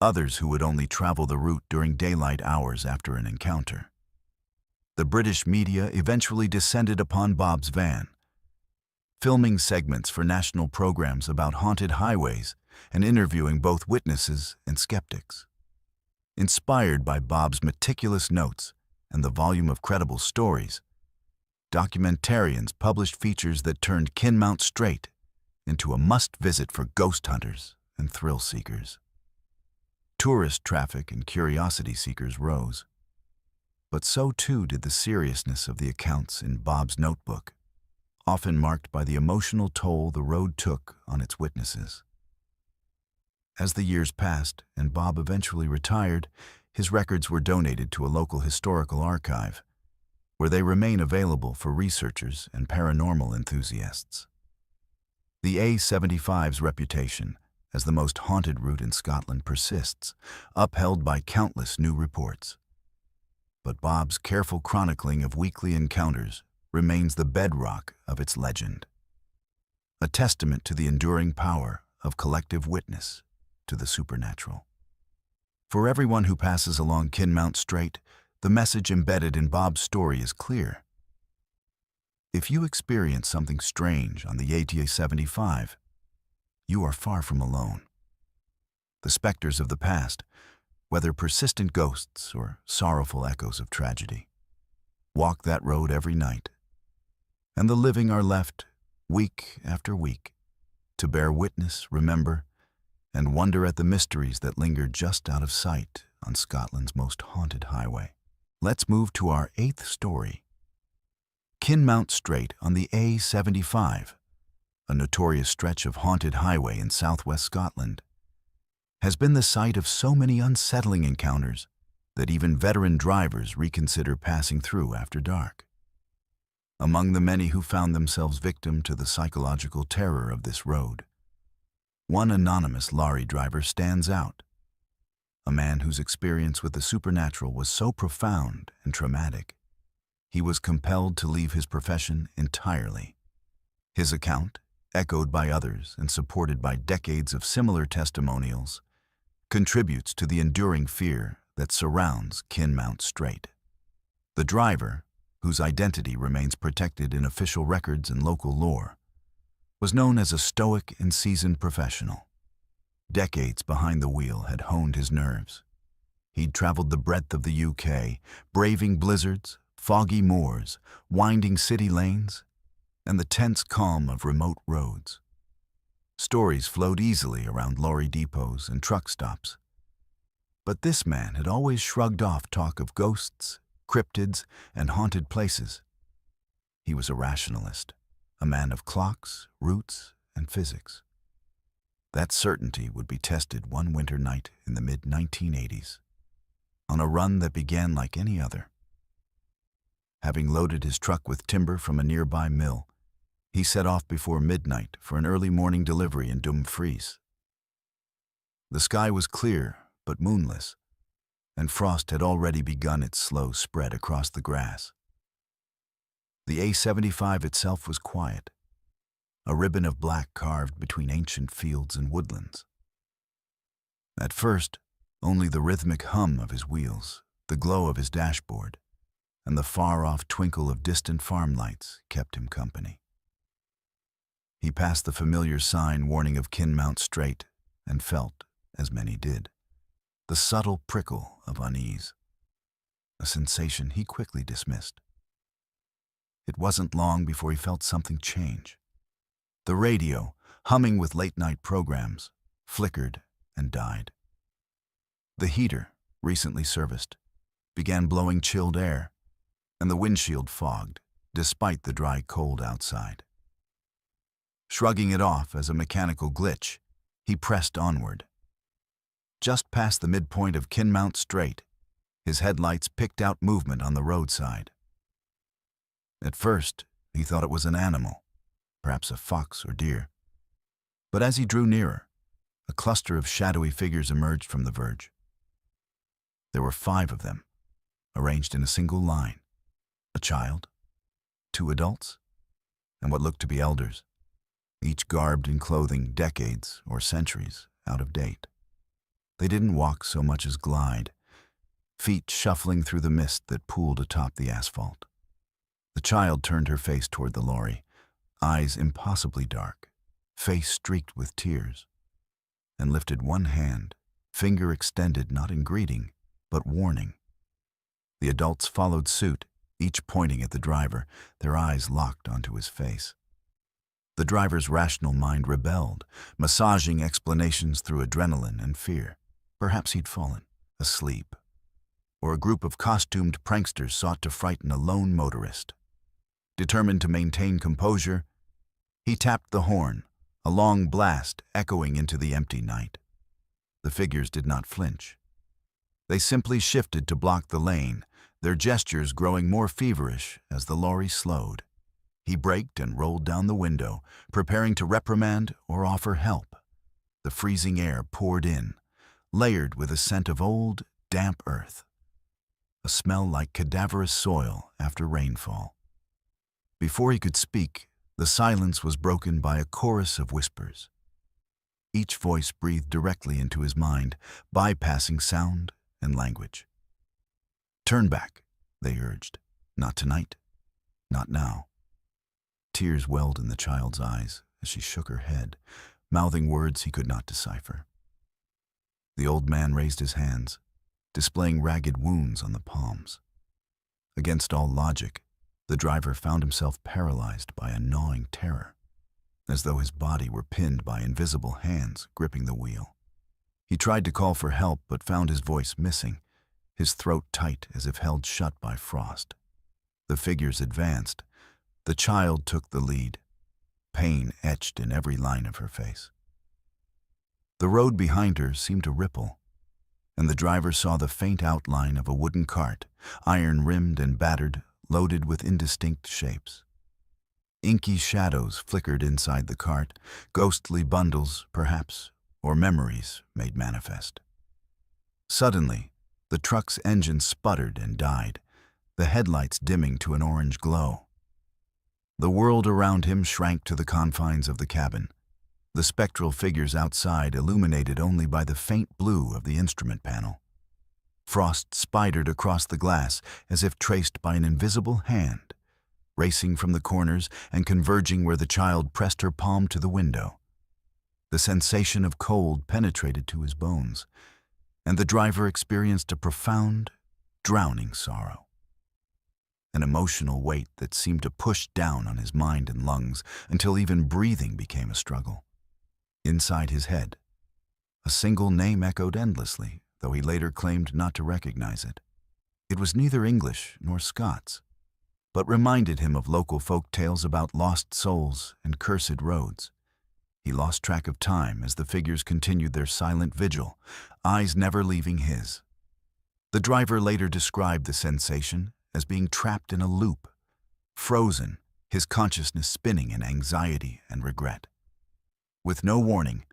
Speaker 1: others who would only travel the route during daylight hours after an encounter. The British media eventually descended upon Bob's van, filming segments for national programs about haunted highways and interviewing both witnesses and skeptics. Inspired by Bob's meticulous notes and the volume of credible stories, documentarians published features that turned Kinmount Strait into a must-visit for ghost hunters and thrill seekers. Tourist traffic and curiosity seekers rose, but so too did the seriousness of the accounts in Bob's notebook, often marked by the emotional toll the road took on its witnesses. As the years passed and Bob eventually retired, his records were donated to a local historical archive, where they remain available for researchers and paranormal enthusiasts. The A75's reputation as the most haunted route in Scotland persists, upheld by countless new reports. But Bob's careful chronicling of weekly encounters remains the bedrock of its legend, a testament to the enduring power of collective witness to the supernatural. For everyone who passes along Kinmount Strait, the message embedded in Bob's story is clear. If you experience something strange on the A75, you are far from alone. The specters of the past, whether persistent ghosts or sorrowful echoes of tragedy, walk that road every night, and the living are left, week after week, to bear witness, remember, and wonder at the mysteries that linger just out of sight on Scotland's most haunted highway. Let's move to our 8th story. Kinmount Strait on the A75, a notorious stretch of haunted highway in southwest Scotland, has been the site of so many unsettling encounters that even veteran drivers reconsider passing through after dark. Among the many who found themselves victim to the psychological terror of this road, one anonymous lorry driver stands out, a man whose experience with the supernatural was so profound and traumatic he was compelled to leave his profession entirely. His account, echoed by others and supported by decades of similar testimonials, contributes to the enduring fear that surrounds Kinmount Strait. The driver, whose identity remains protected in official records and local lore, was known as a stoic and seasoned professional. Decades behind the wheel had honed his nerves. He'd traveled the breadth of the UK, braving blizzards, foggy moors, winding city lanes, and the tense calm of remote roads. Stories flowed easily around lorry depots and truck stops. But this man had always shrugged off talk of ghosts, cryptids, and haunted places. He was a rationalist, a man of clocks, routes, and physics. That certainty would be tested one winter night in the mid-1980s, on a run that began like any other. Having loaded his truck with timber from a nearby mill, he set off before midnight for an early morning delivery in Dumfries. The sky was clear but moonless, and frost had already begun its slow spread across the grass. The A75 itself was quiet, a ribbon of black carved between ancient fields and woodlands. At first, only the rhythmic hum of his wheels, the glow of his dashboard, and the far-off twinkle of distant farm lights kept him company. He passed the familiar sign warning of Kinmount Strait and felt, as many did, the subtle prickle of unease, a sensation he quickly dismissed. It wasn't long before he felt something change. The radio, humming with late-night programs, flickered and died. The heater, recently serviced, began blowing chilled air, and the windshield fogged, despite the dry cold outside. Shrugging it off as a mechanical glitch, he pressed onward. Just past the midpoint of Kinmount Strait, his headlights picked out movement on the roadside. At first, he thought it was an animal, perhaps a fox or deer. But as he drew nearer, a cluster of shadowy figures emerged from the verge. There were 5 of them, arranged in a single line: a child, 2 adults, and what looked to be elders, each garbed in clothing decades or centuries out of date. They didn't walk so much as glide, feet shuffling through the mist that pooled atop the asphalt. The child turned her face toward the lorry, eyes impossibly dark, face streaked with tears, and lifted one hand, finger extended not in greeting, but warning. The adults followed suit, each pointing at the driver, their eyes locked onto his face. The driver's rational mind rebelled, massaging explanations through adrenaline and fear. Perhaps he'd fallen asleep, or a group of costumed pranksters sought to frighten a lone motorist. Determined to maintain composure, he tapped the horn, a long blast echoing into the empty night. The figures did not flinch. They simply shifted to block the lane, their gestures growing more feverish as the lorry slowed. He braked and rolled down the window, preparing to reprimand or offer help. The freezing air poured in, layered with a scent of old, damp earth, a smell like cadaverous soil after rainfall. Before he could speak, the silence was broken by a chorus of whispers. Each voice breathed directly into his mind, bypassing sound and language. "Turn back," they urged. "Not tonight. Not now." Tears welled in the child's eyes as she shook her head, mouthing words he could not decipher. The old man raised his hands, displaying ragged wounds on the palms. Against all logic, the driver found himself paralyzed by a gnawing terror, as though his body were pinned by invisible hands gripping the wheel. He tried to call for help but found his voice missing, his throat tight as if held shut by frost. The figures advanced. The child took the lead, pain etched in every line of her face. The road behind her seemed to ripple, and the driver saw the faint outline of a wooden cart, iron-rimmed and battered, loaded with indistinct shapes. Inky shadows flickered inside the cart, ghostly bundles, perhaps, or memories made manifest. Suddenly, the truck's engine sputtered and died, the headlights dimming to an orange glow. The world around him shrank to the confines of the cabin, the spectral figures outside illuminated only by the faint blue of the instrument panel. Frost spidered across the glass as if traced by an invisible hand, racing from the corners and converging where the child pressed her palm to the window. The sensation of cold penetrated to his bones, and the driver experienced a profound, drowning sorrow. An emotional weight that seemed to push down on his mind and lungs until even breathing became a struggle. Inside his head, a single name echoed endlessly, though he later claimed not to recognize it. It was neither English nor Scots, but reminded him of local folk tales about lost souls and cursed roads. He lost track of time as the figures continued their silent vigil, eyes never leaving his. The driver later described the sensation as being trapped in a loop, frozen, his consciousness spinning in anxiety and regret. With no warning,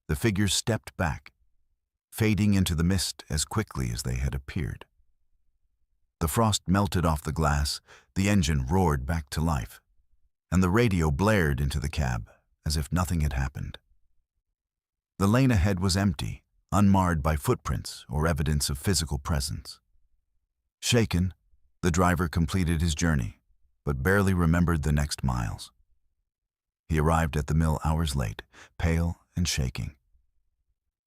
Speaker 1: the figures stepped back, fading into the mist as quickly as they had appeared. The frost melted off the glass, the engine roared back to life, and the radio blared into the cab as if nothing had happened. The lane ahead was empty, unmarred by footprints or evidence of physical presence. Shaken, the driver completed his journey, but barely remembered the next miles. He arrived at the mill hours late, pale and shaking.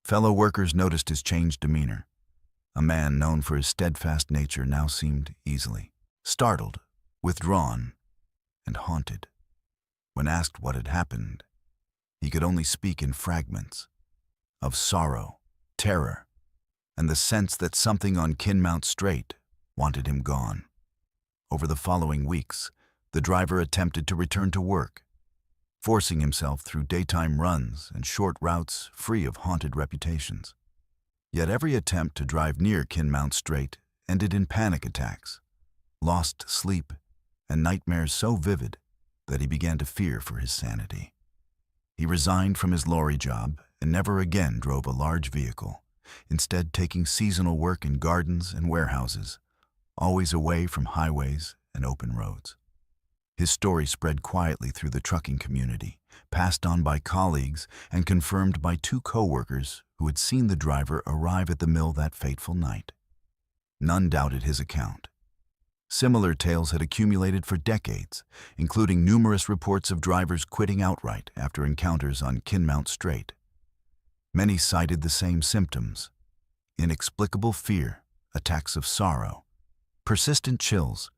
Speaker 1: Fellow workers noticed his changed demeanor. A man known for his steadfast nature now seemed easily startled, withdrawn, and haunted. When asked what had happened, he could only speak in fragments of sorrow, terror, and the sense that something on Kinmount Strait wanted him gone. Over the following weeks, the driver attempted to return to work, forcing himself through daytime runs and short routes free of haunted reputations. Yet every attempt to drive near Kinmount Strait ended in panic attacks, lost sleep, and nightmares so vivid that he began to fear for his sanity. He resigned from his lorry job and never again drove a large vehicle, instead taking seasonal work in gardens and warehouses, always away from highways and open roads. His story spread quietly through the trucking community, passed on by colleagues and confirmed by two co-workers who had seen the driver arrive at the mill that fateful night. None doubted his account. Similar tales had accumulated for decades, including numerous reports of drivers quitting outright after encounters on Kinmount Strait. Many cited the same symptoms: inexplicable fear, attacks of sorrow, persistent chills,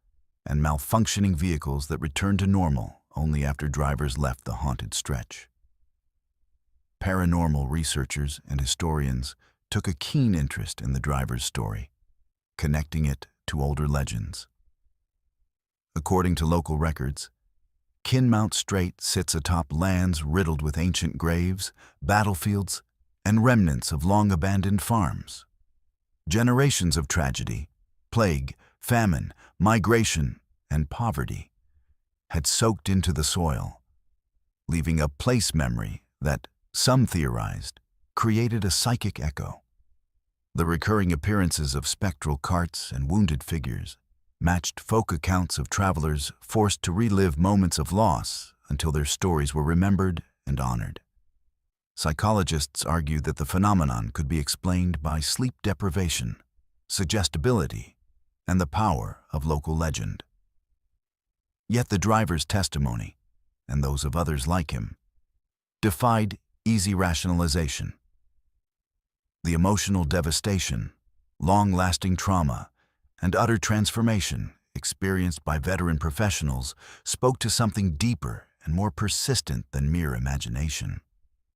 Speaker 1: and malfunctioning vehicles that returned to normal only after drivers left the haunted stretch. Paranormal researchers and historians took a keen interest in the driver's story, connecting it to older legends. According to local records, Kinmount Strait sits atop lands riddled with ancient graves, battlefields, and remnants of long-abandoned farms. Generations of tragedy, plague, famine, migration, and poverty had soaked into the soil, leaving a place memory that, some theorized, created a psychic echo. The recurring appearances of spectral carts and wounded figures matched folk accounts of travelers forced to relive moments of loss until their stories were remembered and honored. Psychologists argued that the phenomenon could be explained by sleep deprivation, suggestibility, and the power of local legend. Yet the driver's testimony, and those of others like him, defied easy rationalization. The emotional devastation, long-lasting trauma, and utter transformation experienced by veteran professionals spoke to something deeper and more persistent than mere imagination.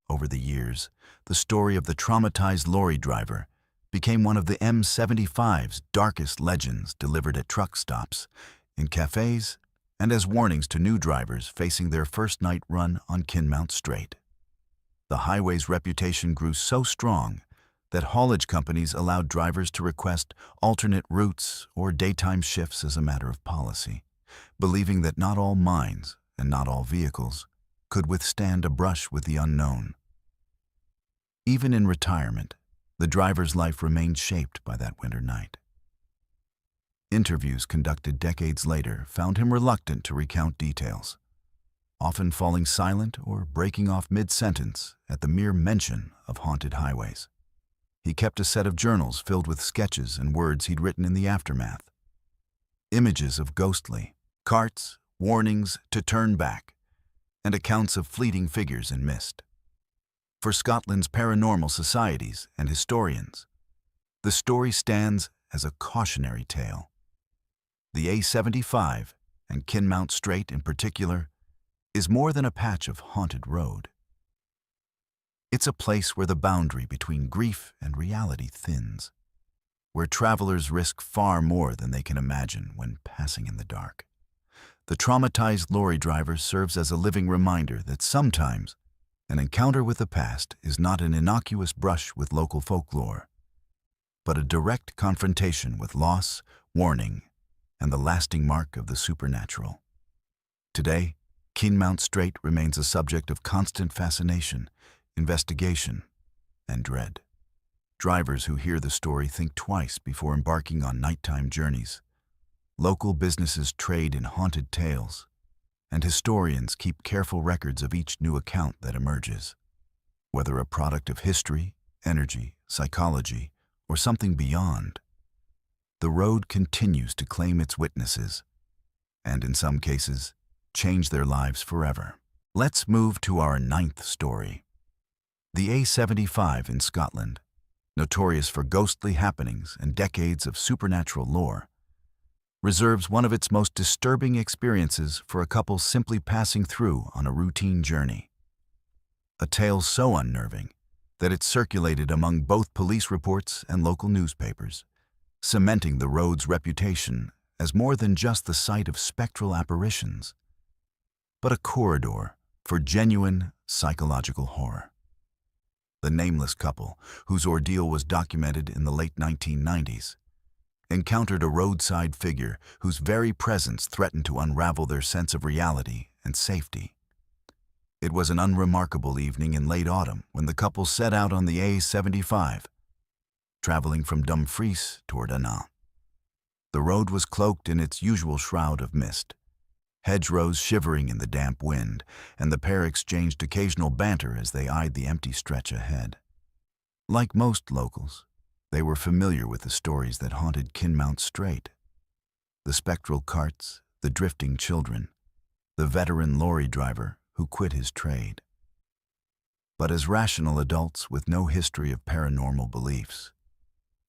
Speaker 1: Over the years, the story of the traumatized lorry driver became one of the M75's darkest legends, delivered at truck stops, in cafes, and as warnings to new drivers facing their first night run on Kinmount Strait. The highway's reputation grew so strong that haulage companies allowed drivers to request alternate routes or daytime shifts as a matter of policy, believing that not all minds and not all vehicles could withstand a brush with the unknown. Even in retirement, the driver's life remained shaped by that winter night. Interviews conducted decades later found him reluctant to recount details, often falling silent or breaking off mid-sentence at the mere mention of haunted highways. He kept a set of journals filled with sketches and words he'd written in the aftermath. Images of ghostly carts, warnings to turn back, and accounts of fleeting figures in mist. For Scotland's paranormal societies and historians, the story stands as a cautionary tale. The A75, and Kinmount Strait in particular, is more than a patch of haunted road. It's a place where the boundary between grief and reality thins, where travelers risk far more than they can imagine when passing in the dark. The traumatized lorry driver serves as a living reminder that sometimes an encounter with the past is not an innocuous brush with local folklore, but a direct confrontation with loss, warning, and the lasting mark of the supernatural. Today, Kinmount Strait remains a subject of constant fascination, investigation, and dread. Drivers who hear the story think twice before embarking on nighttime journeys. Local businesses trade in haunted tales, and historians keep careful records of each new account that emerges. Whether a product of history, energy, psychology, or something beyond, the road continues to claim its witnesses, and in some cases, change their lives forever. Let's move to our ninth story. The A75 in Scotland, notorious for ghostly happenings and decades of supernatural lore, reserves one of its most disturbing experiences for a couple simply passing through on a routine journey. A tale so unnerving that it circulated among both police reports and local newspapers, cementing the road's reputation as more than just the site of spectral apparitions, but a corridor for genuine psychological horror. The nameless couple, whose ordeal was documented in the late 1990s, encountered a roadside figure whose very presence threatened to unravel their sense of reality and safety. It was an unremarkable evening in late autumn when the couple set out on the A75, traveling from Dumfries toward Annan. The road was cloaked in its usual shroud of mist, hedgerows shivering in the damp wind, and the pair exchanged occasional banter as they eyed the empty stretch ahead. Like most locals, they were familiar with the stories that haunted Kinmount Strait. The spectral carts, the drifting children, the veteran lorry driver who quit his trade. But as rational adults with no history of paranormal beliefs,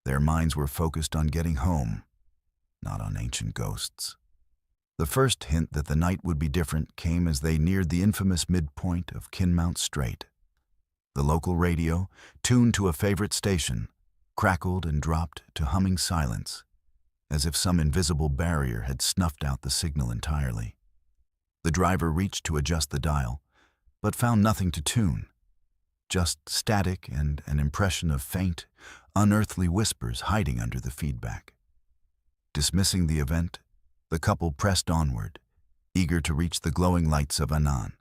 Speaker 1: their minds were focused on getting home, not on ancient ghosts. The first hint that the night would be different came as they neared the infamous midpoint of Kinmount Strait. The local radio, tuned to a favorite station, crackled and dropped to humming silence, as if some invisible barrier had snuffed out the signal entirely. The driver reached to adjust the dial, but found nothing to tune, just static and an impression of faint, unearthly whispers hiding under the feedback. Dismissing the event, the couple pressed onward, eager to reach the glowing lights of Annan.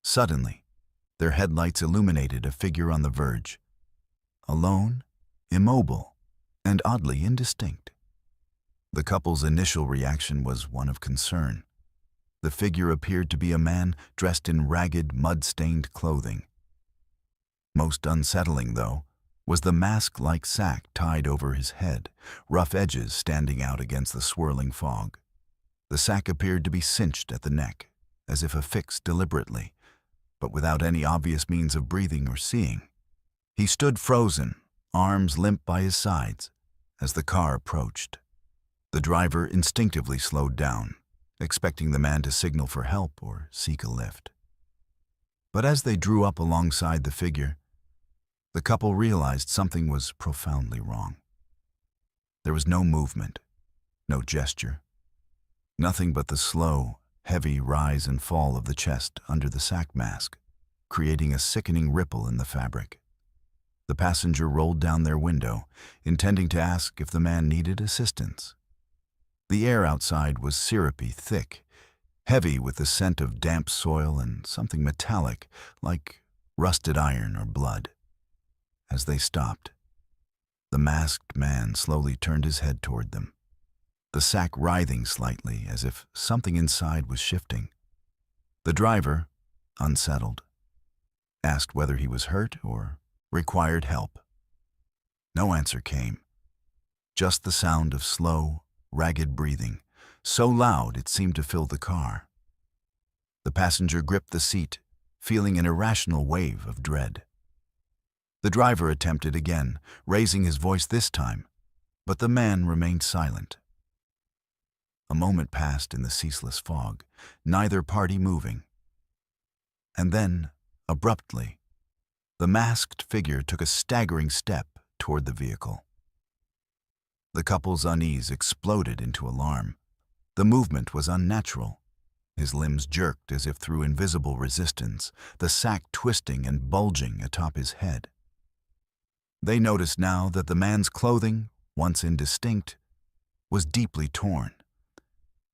Speaker 1: Suddenly, their headlights illuminated a figure on the verge, alone, immobile, and oddly indistinct. The couple's initial reaction was one of concern. The figure appeared to be a man dressed in ragged, mud-stained clothing. Most unsettling, though, was the mask-like sack tied over his head, rough edges standing out against the swirling fog. The sack appeared to be cinched at the neck, as if affixed deliberately, but without any obvious means of breathing or seeing. He stood frozen, arms limp by his sides, as the car approached. The driver instinctively slowed down, expecting the man to signal for help or seek a lift. But as they drew up alongside the figure, the couple realized something was profoundly wrong. There was no movement, no gesture, nothing but the slow, heavy rise and fall of the chest under the sack mask, creating a sickening ripple in the fabric. The passenger rolled down their window, intending to ask if the man needed assistance. The air outside was syrupy thick, heavy with the scent of damp soil and something metallic, like rusted iron or blood. As they stopped, the masked man slowly turned his head toward them, the sack writhing slightly as if something inside was shifting. The driver, unsettled, asked whether he was hurt or required help. No answer came, just the sound of slow, ragged breathing, so loud it seemed to fill the car. The passenger gripped the seat, feeling an irrational wave of dread. The driver attempted again, raising his voice this time, but the man remained silent. A moment passed in the ceaseless fog, neither party moving. And then, abruptly, the masked figure took a staggering step toward the vehicle. The couple's unease exploded into alarm. The movement was unnatural. His limbs jerked as if through invisible resistance, the sack twisting and bulging atop his head. They noticed now that the man's clothing, once indistinct, was deeply torn,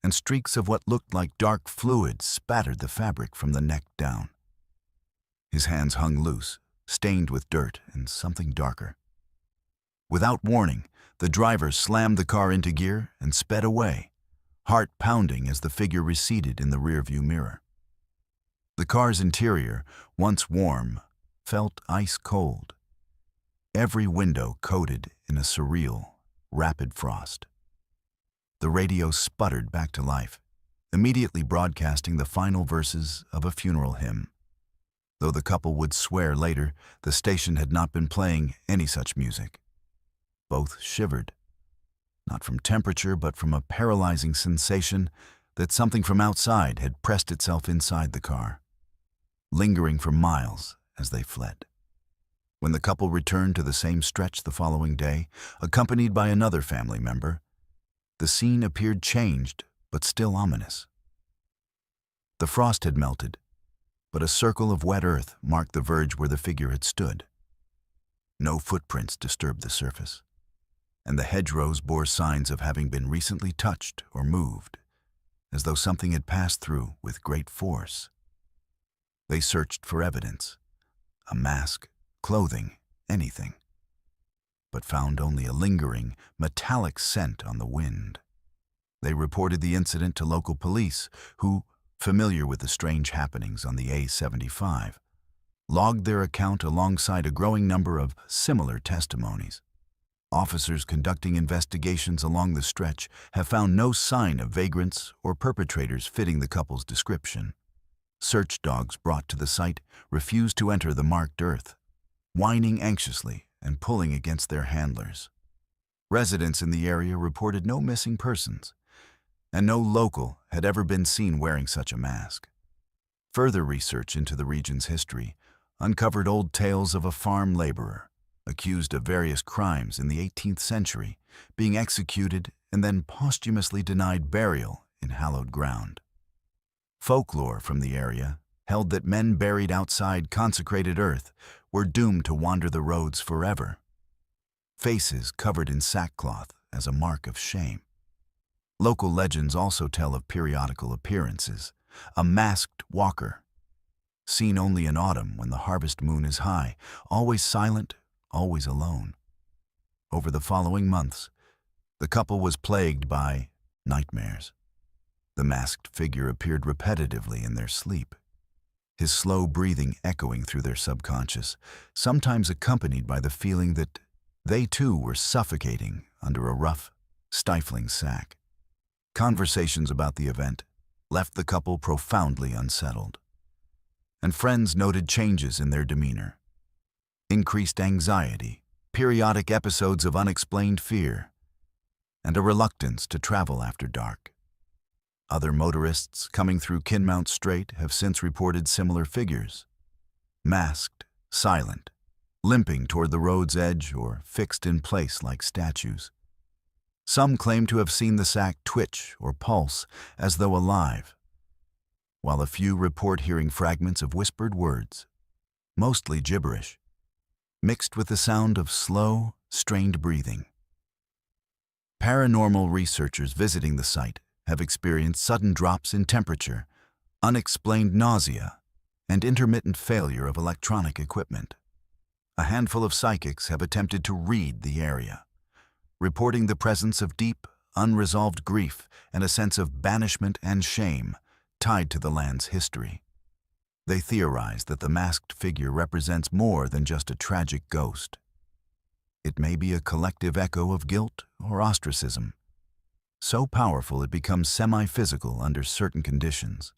Speaker 1: and streaks of what looked like dark fluid spattered the fabric from the neck down. His hands hung loose, stained with dirt and something darker. Without warning, the driver slammed the car into gear and sped away, heart pounding as the figure receded in the rearview mirror. The car's interior, once warm, felt ice cold, every window coated in a surreal, rapid frost. The radio sputtered back to life, immediately broadcasting the final verses of a funeral hymn. Though the couple would swear later the station had not been playing any such music. Both shivered, not from temperature but from a paralyzing sensation that something from outside had pressed itself inside the car, lingering for miles as they fled. When the couple returned to the same stretch the following day, accompanied by another family member, the scene appeared changed but still ominous. The frost had melted, but a circle of wet earth marked the verge where the figure had stood. No footprints disturbed the surface, and the hedgerows bore signs of having been recently touched or moved, as though something had passed through with great force. They searched for evidence, a mask, clothing, anything, but found only a lingering, metallic scent on the wind. They reported the incident to local police, who, familiar with the strange happenings on the A75, logged their account alongside a growing number of similar testimonies. Officers conducting investigations along the stretch have found no sign of vagrants or perpetrators fitting the couple's description. Search dogs brought to the site refused to enter the marked earth, whining anxiously and pulling against their handlers. Residents in the area reported no missing persons, and no local had ever been seen wearing such a mask. Further research into the region's history uncovered old tales of a farm laborer, accused of various crimes in the 18th century, being executed and then posthumously denied burial in hallowed ground. Folklore from the area held that men buried outside consecrated earth were doomed to wander the roads forever, faces covered in sackcloth as a mark of shame. Local legends also tell of periodical appearances, a masked walker, seen only in autumn when the harvest moon is high, always silent, always alone. Over the following months, the couple was plagued by nightmares. The masked figure appeared repetitively in their sleep, his slow breathing echoing through their subconscious, sometimes accompanied by the feeling that they too were suffocating under a rough, stifling sack. Conversations about the event left the couple profoundly unsettled, and friends noted changes in their demeanor. Increased anxiety, periodic episodes of unexplained fear, and a reluctance to travel after dark. Other motorists coming through Kinmount Strait have since reported similar figures, masked, silent, limping toward the road's edge or fixed in place like statues. Some claim to have seen the sack twitch or pulse as though alive, while a few report hearing fragments of whispered words, mostly gibberish, mixed with the sound of slow, strained breathing. Paranormal researchers visiting the site have experienced sudden drops in temperature, unexplained nausea, and intermittent failure of electronic equipment. A handful of psychics have attempted to read the area, reporting the presence of deep, unresolved grief and a sense of banishment and shame tied to the land's history. They theorize that the masked figure represents more than just a tragic ghost. It may be a collective echo of guilt or ostracism, so powerful it becomes semi-physical under certain conditions.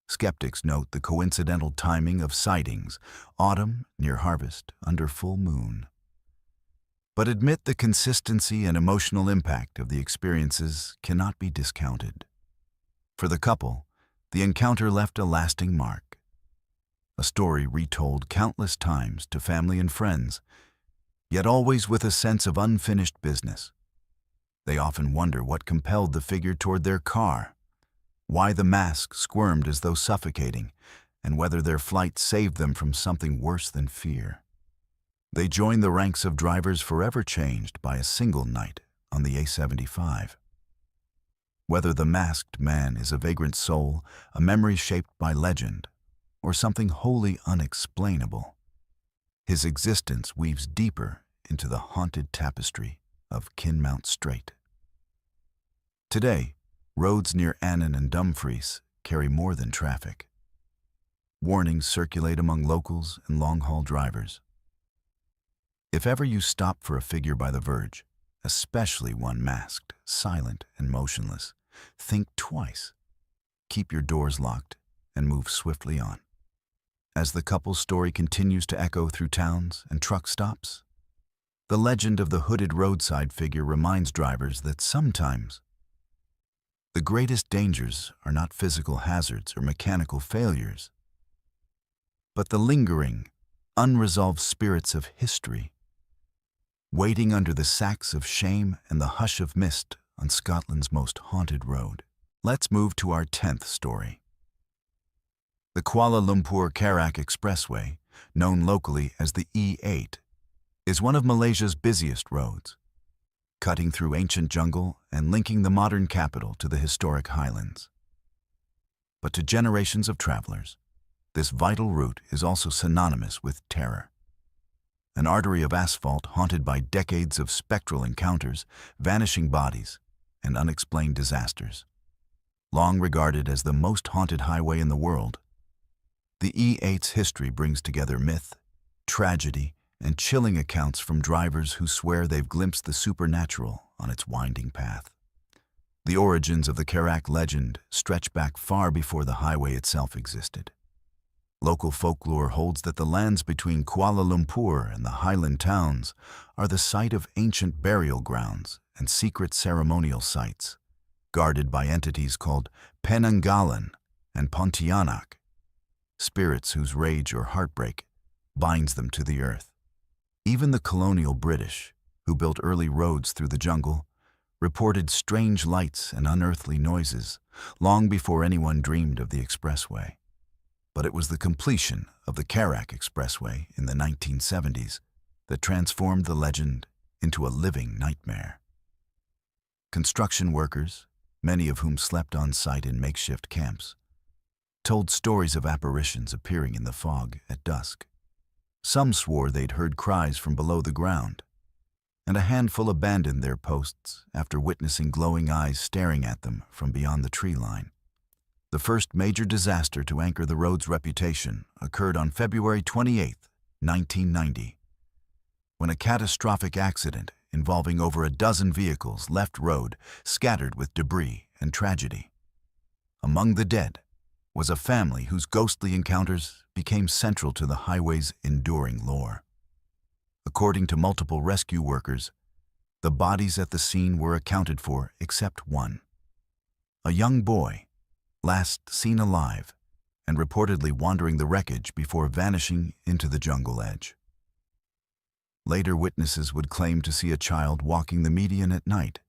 Speaker 1: Skeptics note the coincidental timing of sightings, autumn near harvest, under full moon, but admit the consistency and emotional impact of the experiences cannot be discounted. For the couple, the encounter left a lasting mark, a story retold countless times to family and friends, yet always with a sense of unfinished business. They often wonder what compelled the figure toward their car, why the mask squirmed as though suffocating, and whether their flight saved them from something worse than fear. They join the ranks of drivers forever changed by a single night on the A75. Whether the masked man is a vagrant soul, a memory shaped by legend, or something wholly unexplainable, his existence weaves deeper into the haunted tapestry of Kinmount Strait. Today, roads near Annan and Dumfries carry more than traffic. Warnings circulate among locals and long-haul drivers. If ever you stop for a figure by the verge, especially one masked, silent, and motionless, think twice. Keep your doors locked and move swiftly on. As the couple's story continues to echo through towns and truck stops, the legend of the hooded roadside figure reminds drivers that sometimes the greatest dangers are not physical hazards or mechanical failures, but the lingering, unresolved spirits of history, waiting under the sacks of shame and the hush of mist on Scotland's most haunted road. Let's move to our 10th story. The Kuala Lumpur-Karak Expressway, known locally as the E8, is one of Malaysia's busiest roads, cutting through ancient jungle and linking the modern capital to the historic highlands. But to generations of travelers, this vital route is also synonymous with terror. An artery of asphalt haunted by decades of spectral encounters, vanishing bodies, and unexplained disasters. Long regarded as the most haunted highway in the world, the E8's history brings together myth, tragedy, and chilling accounts from drivers who swear they've glimpsed the supernatural on its winding path. The origins of the Karak legend stretch back far before the highway itself existed. Local folklore holds that the lands between Kuala Lumpur and the highland towns are the site of ancient burial grounds and secret ceremonial sites, guarded by entities called Penanggalan and Pontianak, spirits whose rage or heartbreak binds them to the earth. Even the colonial British, who built early roads through the jungle, reported strange lights and unearthly noises long before anyone dreamed of the expressway. But it was the completion of the Karak Expressway in the 1970s that transformed the legend into a living nightmare. Construction workers, many of whom slept on site in makeshift camps, told stories of apparitions appearing in the fog at dusk. Some swore they'd heard cries from below the ground, and a handful abandoned their posts after witnessing glowing eyes staring at them from beyond the tree line. The first major disaster to anchor the road's reputation occurred on February 28, 1990, when a catastrophic accident involving over a dozen vehicles left road scattered with debris and tragedy. Among the dead was a family whose ghostly encounters became central to the highway's enduring lore. According to multiple rescue workers, the bodies at the scene were accounted for except one, a young boy, last seen alive and reportedly wandering the wreckage before vanishing into the jungle edge. Later witnesses would claim to see a child walking the median at night,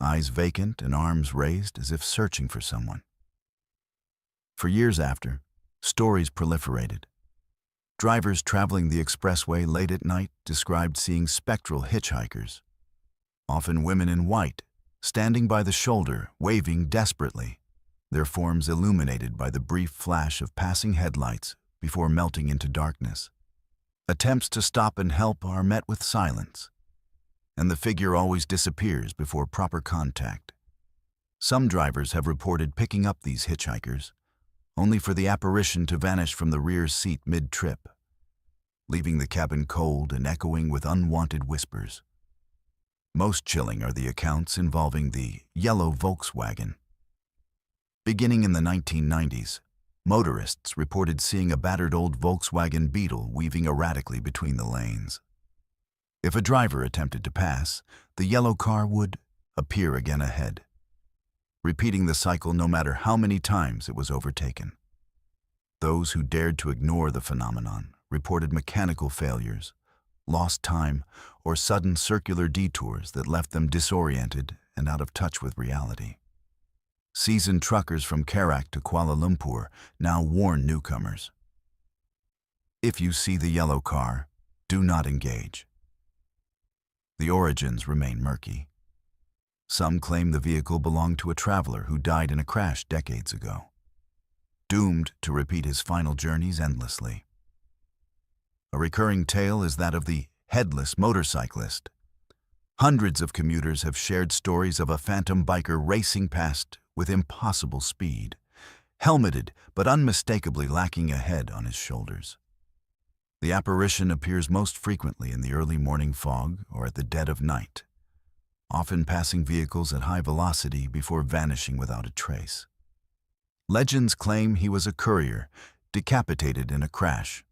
Speaker 1: eyes vacant and arms raised as if searching for someone. For years after, stories proliferated. Drivers traveling the expressway late at night described seeing spectral hitchhikers, often women in white, standing by the shoulder, waving desperately, their forms illuminated by the brief flash of passing headlights before melting into darkness. Attempts to stop and help are met with silence, and the figure always disappears before proper contact. Some drivers have reported picking up these hitchhikers, only for the apparition to vanish from the rear seat mid-trip, leaving the cabin cold and echoing with unwanted whispers. Most chilling are the accounts involving the yellow Volkswagen. Beginning in the 1990s, motorists reported seeing a battered old Volkswagen Beetle weaving erratically between the lanes. If a driver attempted to pass, the yellow car would appear again ahead, repeating the cycle no matter how many times it was overtaken. Those who dared to ignore the phenomenon reported mechanical failures, lost time, or sudden circular detours that left them disoriented and out of touch with reality. Seasoned truckers from Karak to Kuala Lumpur now warn newcomers. If you see the yellow car, do not engage. The origins remain murky. Some claim the vehicle belonged to a traveler who died in a crash decades ago, doomed to repeat his final journeys endlessly. A recurring tale is that of the headless motorcyclist. Hundreds of commuters have shared stories of a phantom biker racing past with impossible speed, helmeted but unmistakably lacking a head on his shoulders. The apparition appears most frequently in the early morning fog or at the dead of night, often passing vehicles at high velocity before vanishing without a trace. Legends claim he was a courier, decapitated in a crash,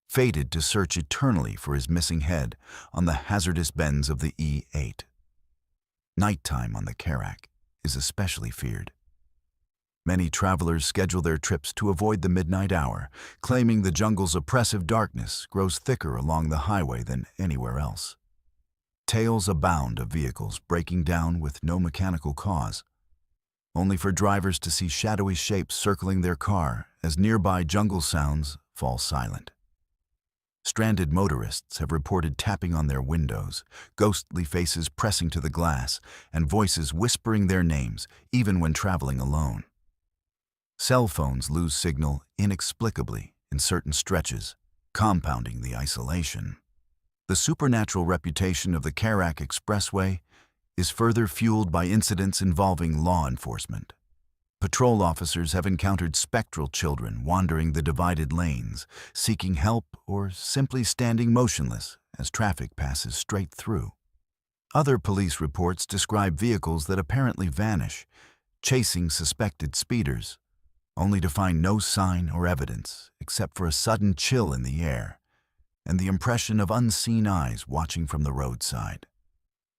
Speaker 1: fated to search eternally for his missing head on the hazardous bends of the E8. Nighttime on the Karak is especially feared. Many travelers schedule their trips to avoid the midnight hour, claiming the jungle's oppressive darkness grows thicker along the highway than anywhere else. Tales abound of vehicles breaking down with no mechanical cause, only for drivers to see shadowy shapes circling their car as nearby jungle sounds fall silent. Stranded motorists have reported tapping on their windows, ghostly faces pressing to the glass, and voices whispering their names even when traveling alone. Cell phones lose signal inexplicably in certain stretches, compounding the isolation. The supernatural reputation of the Karak Expressway is further fueled by incidents involving law enforcement. Patrol officers have encountered spectral children wandering the divided lanes, seeking help or simply standing motionless as traffic passes straight through. Other police reports describe vehicles that apparently vanish, chasing suspected speeders, only to find no sign or evidence except for a sudden chill in the air and the impression of unseen eyes watching from the roadside.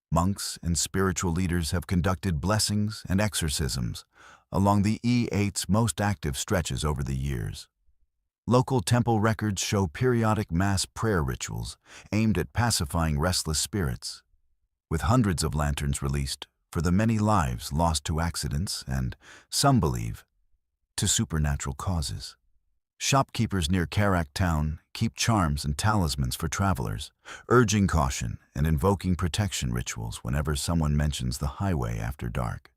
Speaker 1: Monks and spiritual leaders have conducted blessings and exorcisms along the E8's most active stretches over the years. Local temple records show periodic mass prayer rituals aimed at pacifying restless spirits, with hundreds of lanterns released for the many lives lost to accidents and, some believe, to supernatural causes. Shopkeepers near Karak town keep charms and talismans for travelers, urging caution and invoking protection rituals whenever someone mentions the highway after dark.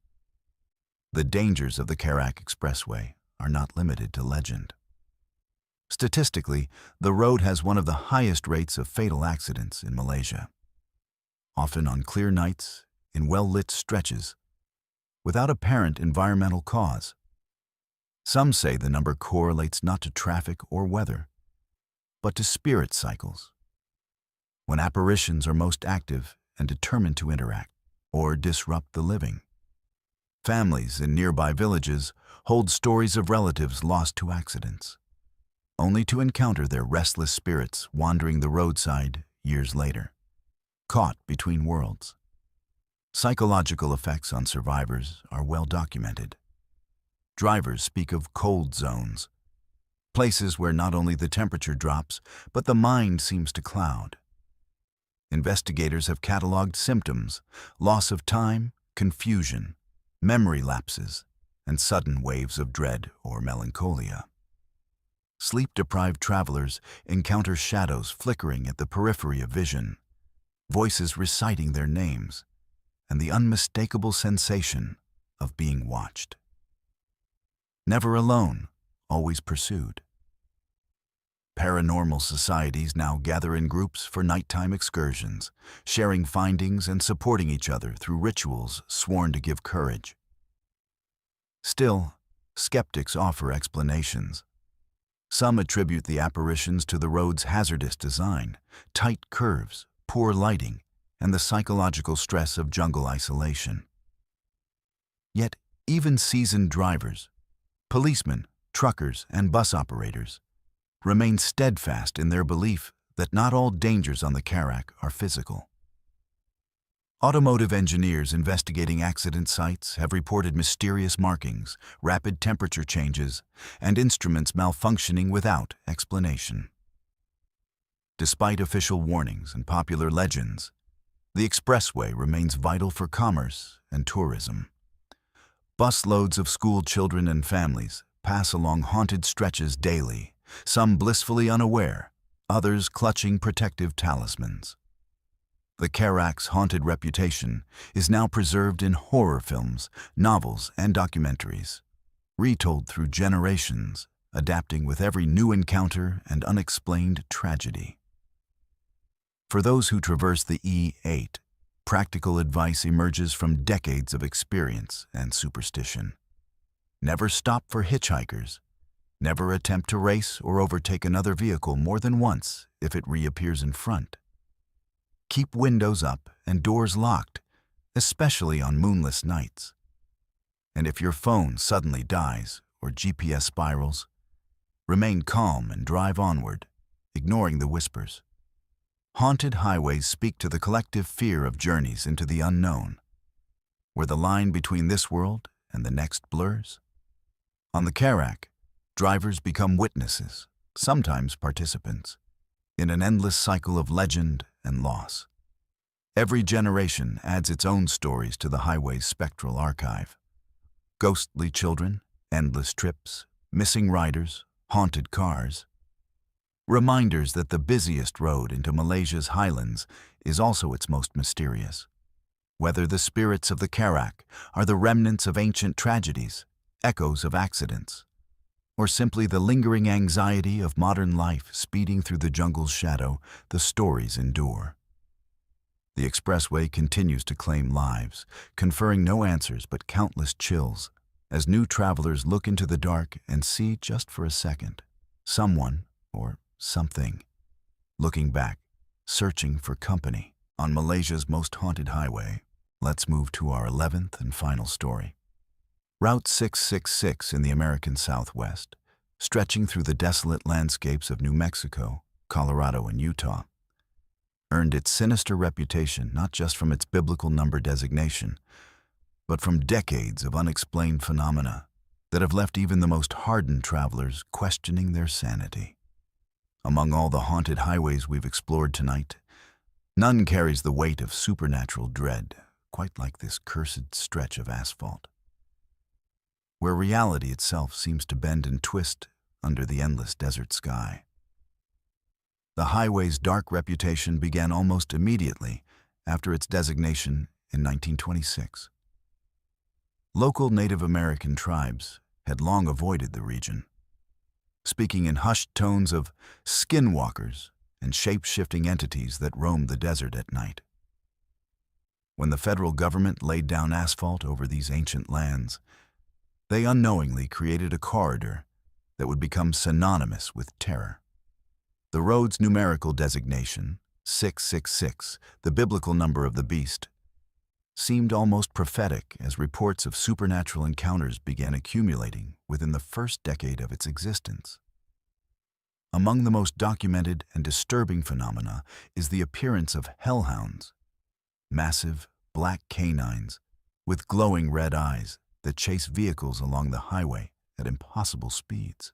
Speaker 1: The dangers of the Karak Expressway are not limited to legend. Statistically, the road has one of the highest rates of fatal accidents in Malaysia, often on clear nights in well-lit stretches, without apparent environmental cause. Some say the number correlates not to traffic or weather, but to spirit cycles, when apparitions are most active and determined to interact or disrupt the living. Families in nearby villages hold stories of relatives lost to accidents, only to encounter their restless spirits wandering the roadside years later, caught between worlds. Psychological effects on survivors are well documented. Drivers speak of cold zones, places where not only the temperature drops, but the mind seems to cloud. Investigators have cataloged symptoms: loss of time, confusion, memory lapses, and sudden waves of dread or melancholia. Sleep-deprived travelers encounter shadows flickering at the periphery of vision, voices reciting their names, and the unmistakable sensation of being watched. Never alone, always pursued. Paranormal societies now gather in groups for nighttime excursions, sharing findings and supporting each other through rituals sworn to give courage. Still, skeptics offer explanations. Some attribute the apparitions to the road's hazardous design, tight curves, poor lighting, and the psychological stress of jungle isolation. Yet, even seasoned drivers, policemen, truckers, and bus operators remain steadfast in their belief that not all dangers on the Karak are physical. Automotive engineers investigating accident sites have reported mysterious markings, rapid temperature changes, and instruments malfunctioning without explanation. Despite official warnings and popular legends, the expressway remains vital for commerce and tourism. Busloads of school children and families pass along haunted stretches daily, some blissfully unaware, others clutching protective talismans. The Karak's haunted reputation is now preserved in horror films, novels, and documentaries, retold through generations, adapting with every new encounter and unexplained tragedy. For those who traverse the E8, practical advice emerges from decades of experience and superstition. Never stop for hitchhikers. Never attempt to race or overtake another vehicle more than once if it reappears in front. Keep windows up and doors locked, especially on moonless nights. And if your phone suddenly dies or GPS spirals, remain calm and drive onward, ignoring the whispers. Haunted highways speak to the collective fear of journeys into the unknown, where the line between this world and the next blurs. On the Karak, drivers become witnesses, sometimes participants, in an endless cycle of legend and loss. Every generation adds its own stories to the highway's spectral archive. Ghostly children, endless trips, missing riders, haunted cars. Reminders that the busiest road into Malaysia's highlands is also its most mysterious. Whether the spirits of the Karak are the remnants of ancient tragedies, echoes of accidents, or simply the lingering anxiety of modern life speeding through the jungle's shadow, the stories endure. The expressway continues to claim lives, conferring no answers but countless chills, as new travelers look into the dark and see just for a second, someone, or something, looking back, searching for company. On Malaysia's most haunted highway, let's move to our 11th and final story. Route 666 in the American Southwest, stretching through the desolate landscapes of New Mexico, Colorado, and Utah, earned its sinister reputation not just from its biblical number designation, but from decades of unexplained phenomena that have left even the most hardened travelers questioning their sanity. Among all the haunted highways we've explored tonight, none carries the weight of supernatural dread quite like this cursed stretch of asphalt, where reality itself seems to bend and twist under the endless desert sky. The highway's dark reputation began almost immediately after its designation in 1926. Local Native American tribes had long avoided the region, speaking in hushed tones of skinwalkers and shape-shifting entities that roamed the desert at night. When the federal government laid down asphalt over these ancient lands, they unknowingly created a corridor that would become synonymous with terror. The road's numerical designation, 666, the biblical number of the beast, seemed almost prophetic as reports of supernatural encounters began accumulating within the first decade of its existence. Among the most documented and disturbing phenomena is the appearance of hellhounds, massive black canines with glowing red eyes that chase vehicles along the highway at impossible speeds.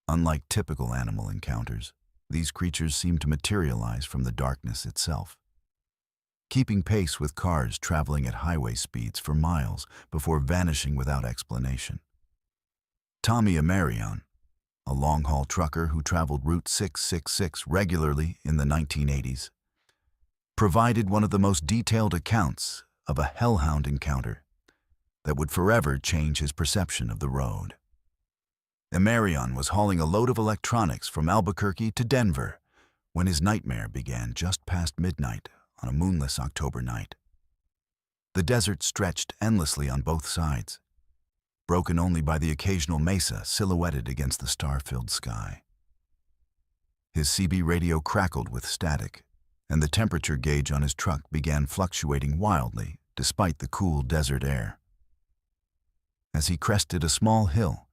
Speaker 1: Unlike typical animal encounters, these creatures seem to materialize from the darkness itself, keeping pace with cars traveling at highway speeds for miles before vanishing without explanation. Tommy Amarion, a long-haul trucker who traveled Route 666 regularly in the 1980s, provided one of the most detailed accounts of a hellhound encounter that would forever change his perception of the road. Emerion was hauling a load of electronics from Albuquerque to Denver when his nightmare began just past midnight on a moonless October night. The desert stretched endlessly on both sides, broken only by the occasional mesa silhouetted against the star-filled sky. His CB radio crackled with static, and the temperature gauge on his truck began fluctuating wildly despite the cool desert air. As he crested a small hill,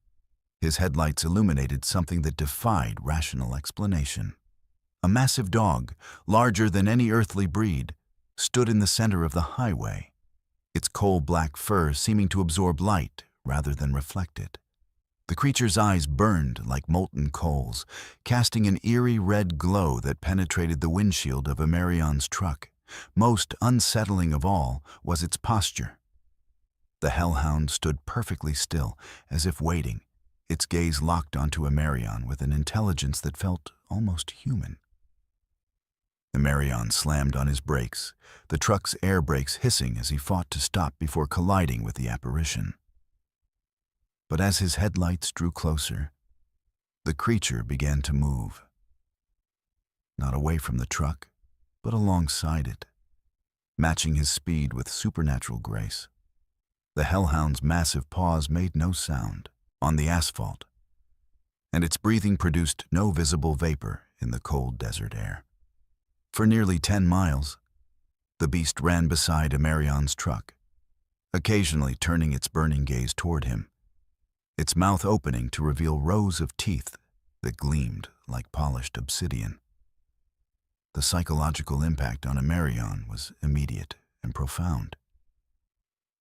Speaker 1: his headlights illuminated something that defied rational explanation. A massive dog, larger than any earthly breed, stood in the center of the highway, its coal-black fur seeming to absorb light rather than reflect it. The creature's eyes burned like molten coals, casting an eerie red glow that penetrated the windshield of Emerion's truck. Most unsettling of all was its posture. The Hellhound stood perfectly still, as if waiting, its gaze locked onto Emerion with an intelligence that felt almost human. Emerion slammed on his brakes, the truck's air brakes hissing as he fought to stop before colliding with the apparition. But as his headlights drew closer, the creature began to move. Not away from the truck, but alongside it, matching his speed with supernatural grace. The Hellhound's massive paws made no sound on the asphalt, and its breathing produced no visible vapor in the cold desert air. For nearly 10 miles, the beast ran beside Emerion's truck, occasionally turning its burning gaze toward him, its mouth opening to reveal rows of teeth that gleamed like polished obsidian. The psychological impact on Emerion was immediate and profound.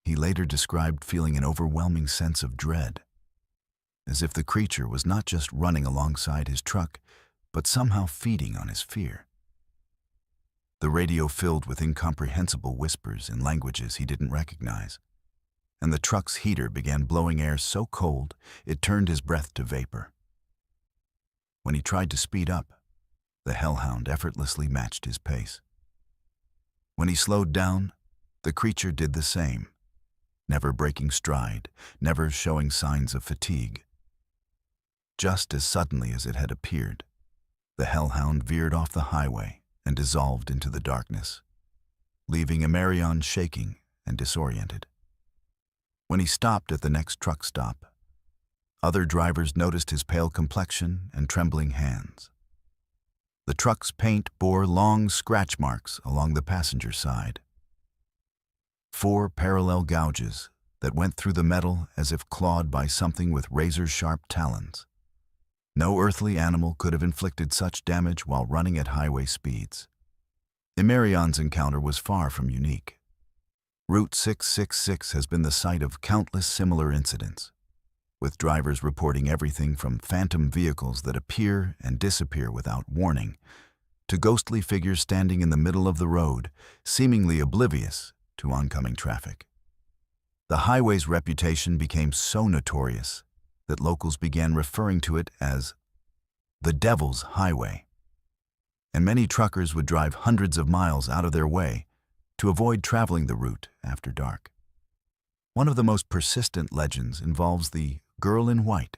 Speaker 1: He later described feeling an overwhelming sense of dread, as if the creature was not just running alongside his truck, but somehow feeding on his fear. The radio filled with incomprehensible whispers in languages he didn't recognize, and the truck's heater began blowing air so cold it turned his breath to vapor. When he tried to speed up, the Hellhound effortlessly matched his pace. When he slowed down, the creature did the same, never breaking stride, never showing signs of fatigue. Just as suddenly as it had appeared, the Hellhound veered off the highway and dissolved into the darkness, leaving Emerion shaking and disoriented. When he stopped at the next truck stop, other drivers noticed his pale complexion and trembling hands. The truck's paint bore long scratch marks along the passenger side. 4 parallel gouges that went through the metal as if clawed by something with razor-sharp talons. No earthly animal could have inflicted such damage while running at highway speeds. Emerion's encounter was far from unique. Route 666 has been the site of countless similar incidents, with drivers reporting everything from phantom vehicles that appear and disappear without warning, to ghostly figures standing in the middle of the road, seemingly oblivious to oncoming traffic. The highway's reputation became so notorious that locals began referring to it as the Devil's Highway, and many truckers would drive hundreds of miles out of their way to avoid traveling the route after dark. One of the most persistent legends involves the Girl in White,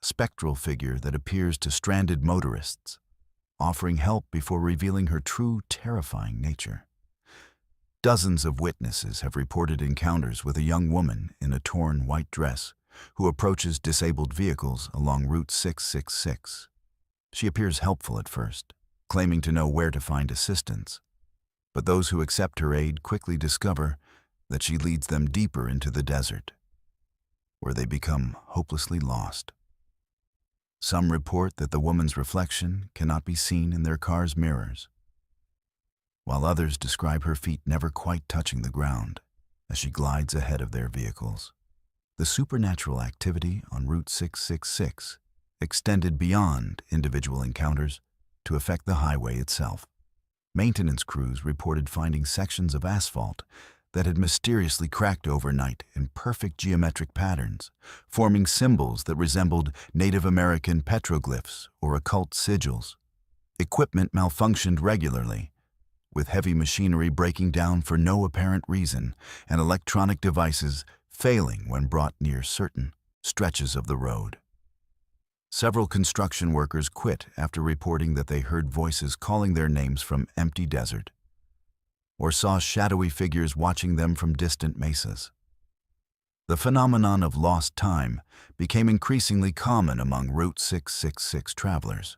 Speaker 1: a spectral figure that appears to stranded motorists, offering help before revealing her true terrifying nature. Dozens of witnesses have reported encounters with a young woman in a torn white dress who approaches disabled vehicles along Route 666. She appears helpful at first, claiming to know where to find assistance, but those who accept her aid quickly discover that she leads them deeper into the desert, where they become hopelessly lost. Some report that the woman's reflection cannot be seen in their car's mirrors, while others describe her feet never quite touching the ground as she glides ahead of their vehicles. The supernatural activity on Route 666 extended beyond individual encounters to affect the highway itself. Maintenance crews reported finding sections of asphalt that had mysteriously cracked overnight in perfect geometric patterns, forming symbols that resembled Native American petroglyphs or occult sigils. Equipment malfunctioned regularly, with heavy machinery breaking down for no apparent reason and electronic devices failing when brought near certain stretches of the road. Several construction workers quit after reporting that they heard voices calling their names from empty desert, or saw shadowy figures watching them from distant mesas. The phenomenon of lost time became increasingly common among Route 666 travelers.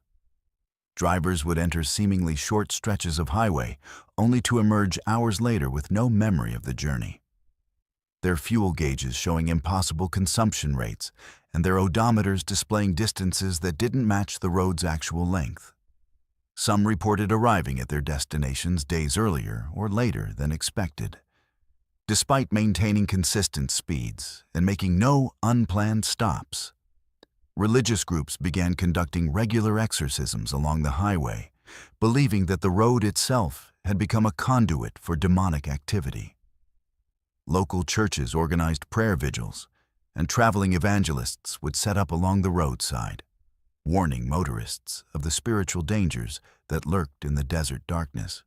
Speaker 1: Drivers would enter seemingly short stretches of highway, only to emerge hours later with no memory of the journey. Their fuel gauges showing impossible consumption rates, and their odometers displaying distances that didn't match the road's actual length. Some reported arriving at their destinations days earlier or later than expected, despite maintaining consistent speeds and making no unplanned stops. Religious groups began conducting regular exorcisms along the highway, believing that the road itself had become a conduit for demonic activity. Local churches organized prayer vigils, and traveling evangelists would set up along the roadside, warning motorists of the spiritual dangers that lurked in the desert darkness.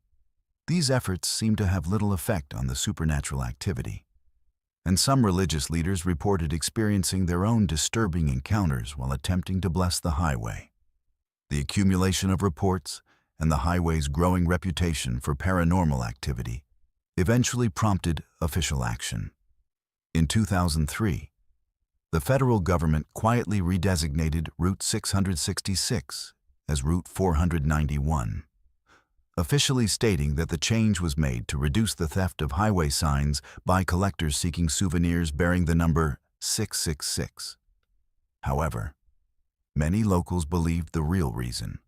Speaker 1: These efforts seemed to have little effect on the supernatural activity, and some religious leaders reported experiencing their own disturbing encounters while attempting to bless the highway. The accumulation of reports and the highway's growing reputation for paranormal activity eventually prompted official action. In 2003, the federal government quietly redesignated Route 666 as Route 491, officially stating that the change was made to reduce the theft of highway signs by collectors seeking souvenirs bearing the number 666. However, many locals believed the real reason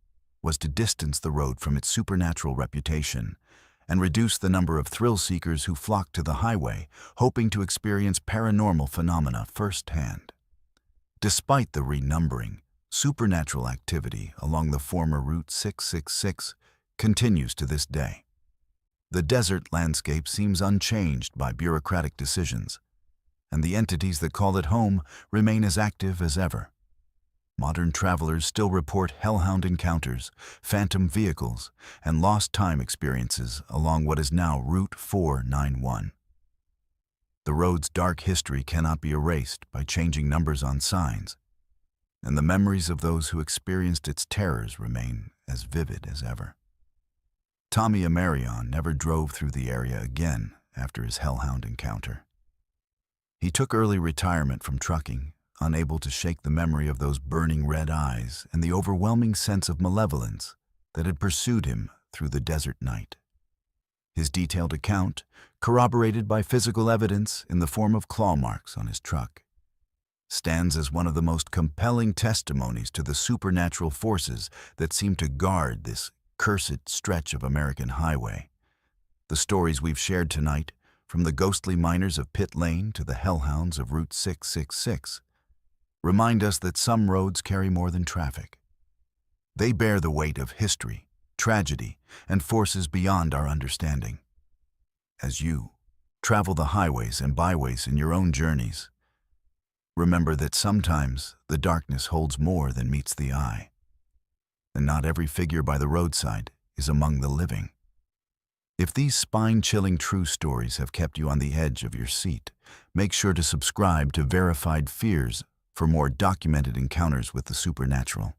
Speaker 1: was to distance the road from its supernatural reputation and reduce the number of thrill-seekers who flocked to the highway, hoping to experience paranormal phenomena firsthand. Despite the renumbering, supernatural activity along the former Route 666 continues to this day. The desert landscape seems unchanged by bureaucratic decisions, and the entities that call it home remain as active as ever. Modern travelers still report hellhound encounters, phantom vehicles, and lost time experiences along what is now Route 491. The road's dark history cannot be erased by changing numbers on signs, and the memories of those who experienced its terrors remain as vivid as ever. Tommy Amarion never drove through the area again after his hellhound encounter. He took early retirement from trucking, unable to shake the memory of those burning red eyes and the overwhelming sense of malevolence that had pursued him through the desert night. His detailed account, corroborated by physical evidence in the form of claw marks on his truck, stands as one of the most compelling testimonies to the supernatural forces that seem to guard this cursed stretch of American highway. The stories we've shared tonight, from the ghostly miners of Pit Lane to the hellhounds of Route 666, remind us that some roads carry more than traffic. They bear the weight of history, tragedy, and forces beyond our understanding. As you travel the highways and byways in your own journeys, remember that sometimes the darkness holds more than meets the eye, and not every figure by the roadside is among the living. If these spine-chilling true stories have kept you on the edge of your seat, make sure to subscribe to Verified Fears for more documented encounters with the supernatural.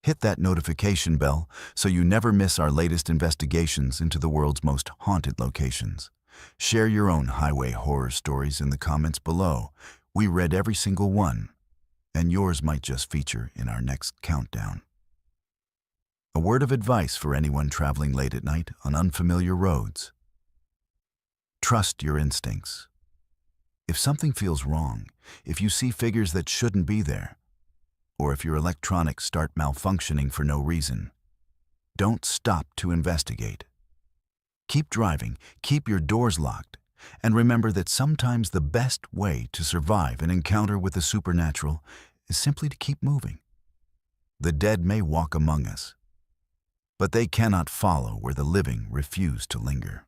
Speaker 1: Hit that notification bell so you never miss our latest investigations into the world's most haunted locations. Share your own highway horror stories in the comments below. We read every single one, and yours might just feature in our next countdown. A word of advice for anyone traveling late at night on unfamiliar roads. Trust your instincts. If something feels wrong, if you see figures that shouldn't be there, or if your electronics start malfunctioning for no reason, don't stop to investigate. Keep driving, keep your doors locked, and remember that sometimes the best way to survive an encounter with the supernatural is simply to keep moving. The dead may walk among us, but they cannot follow where the living refuse to linger.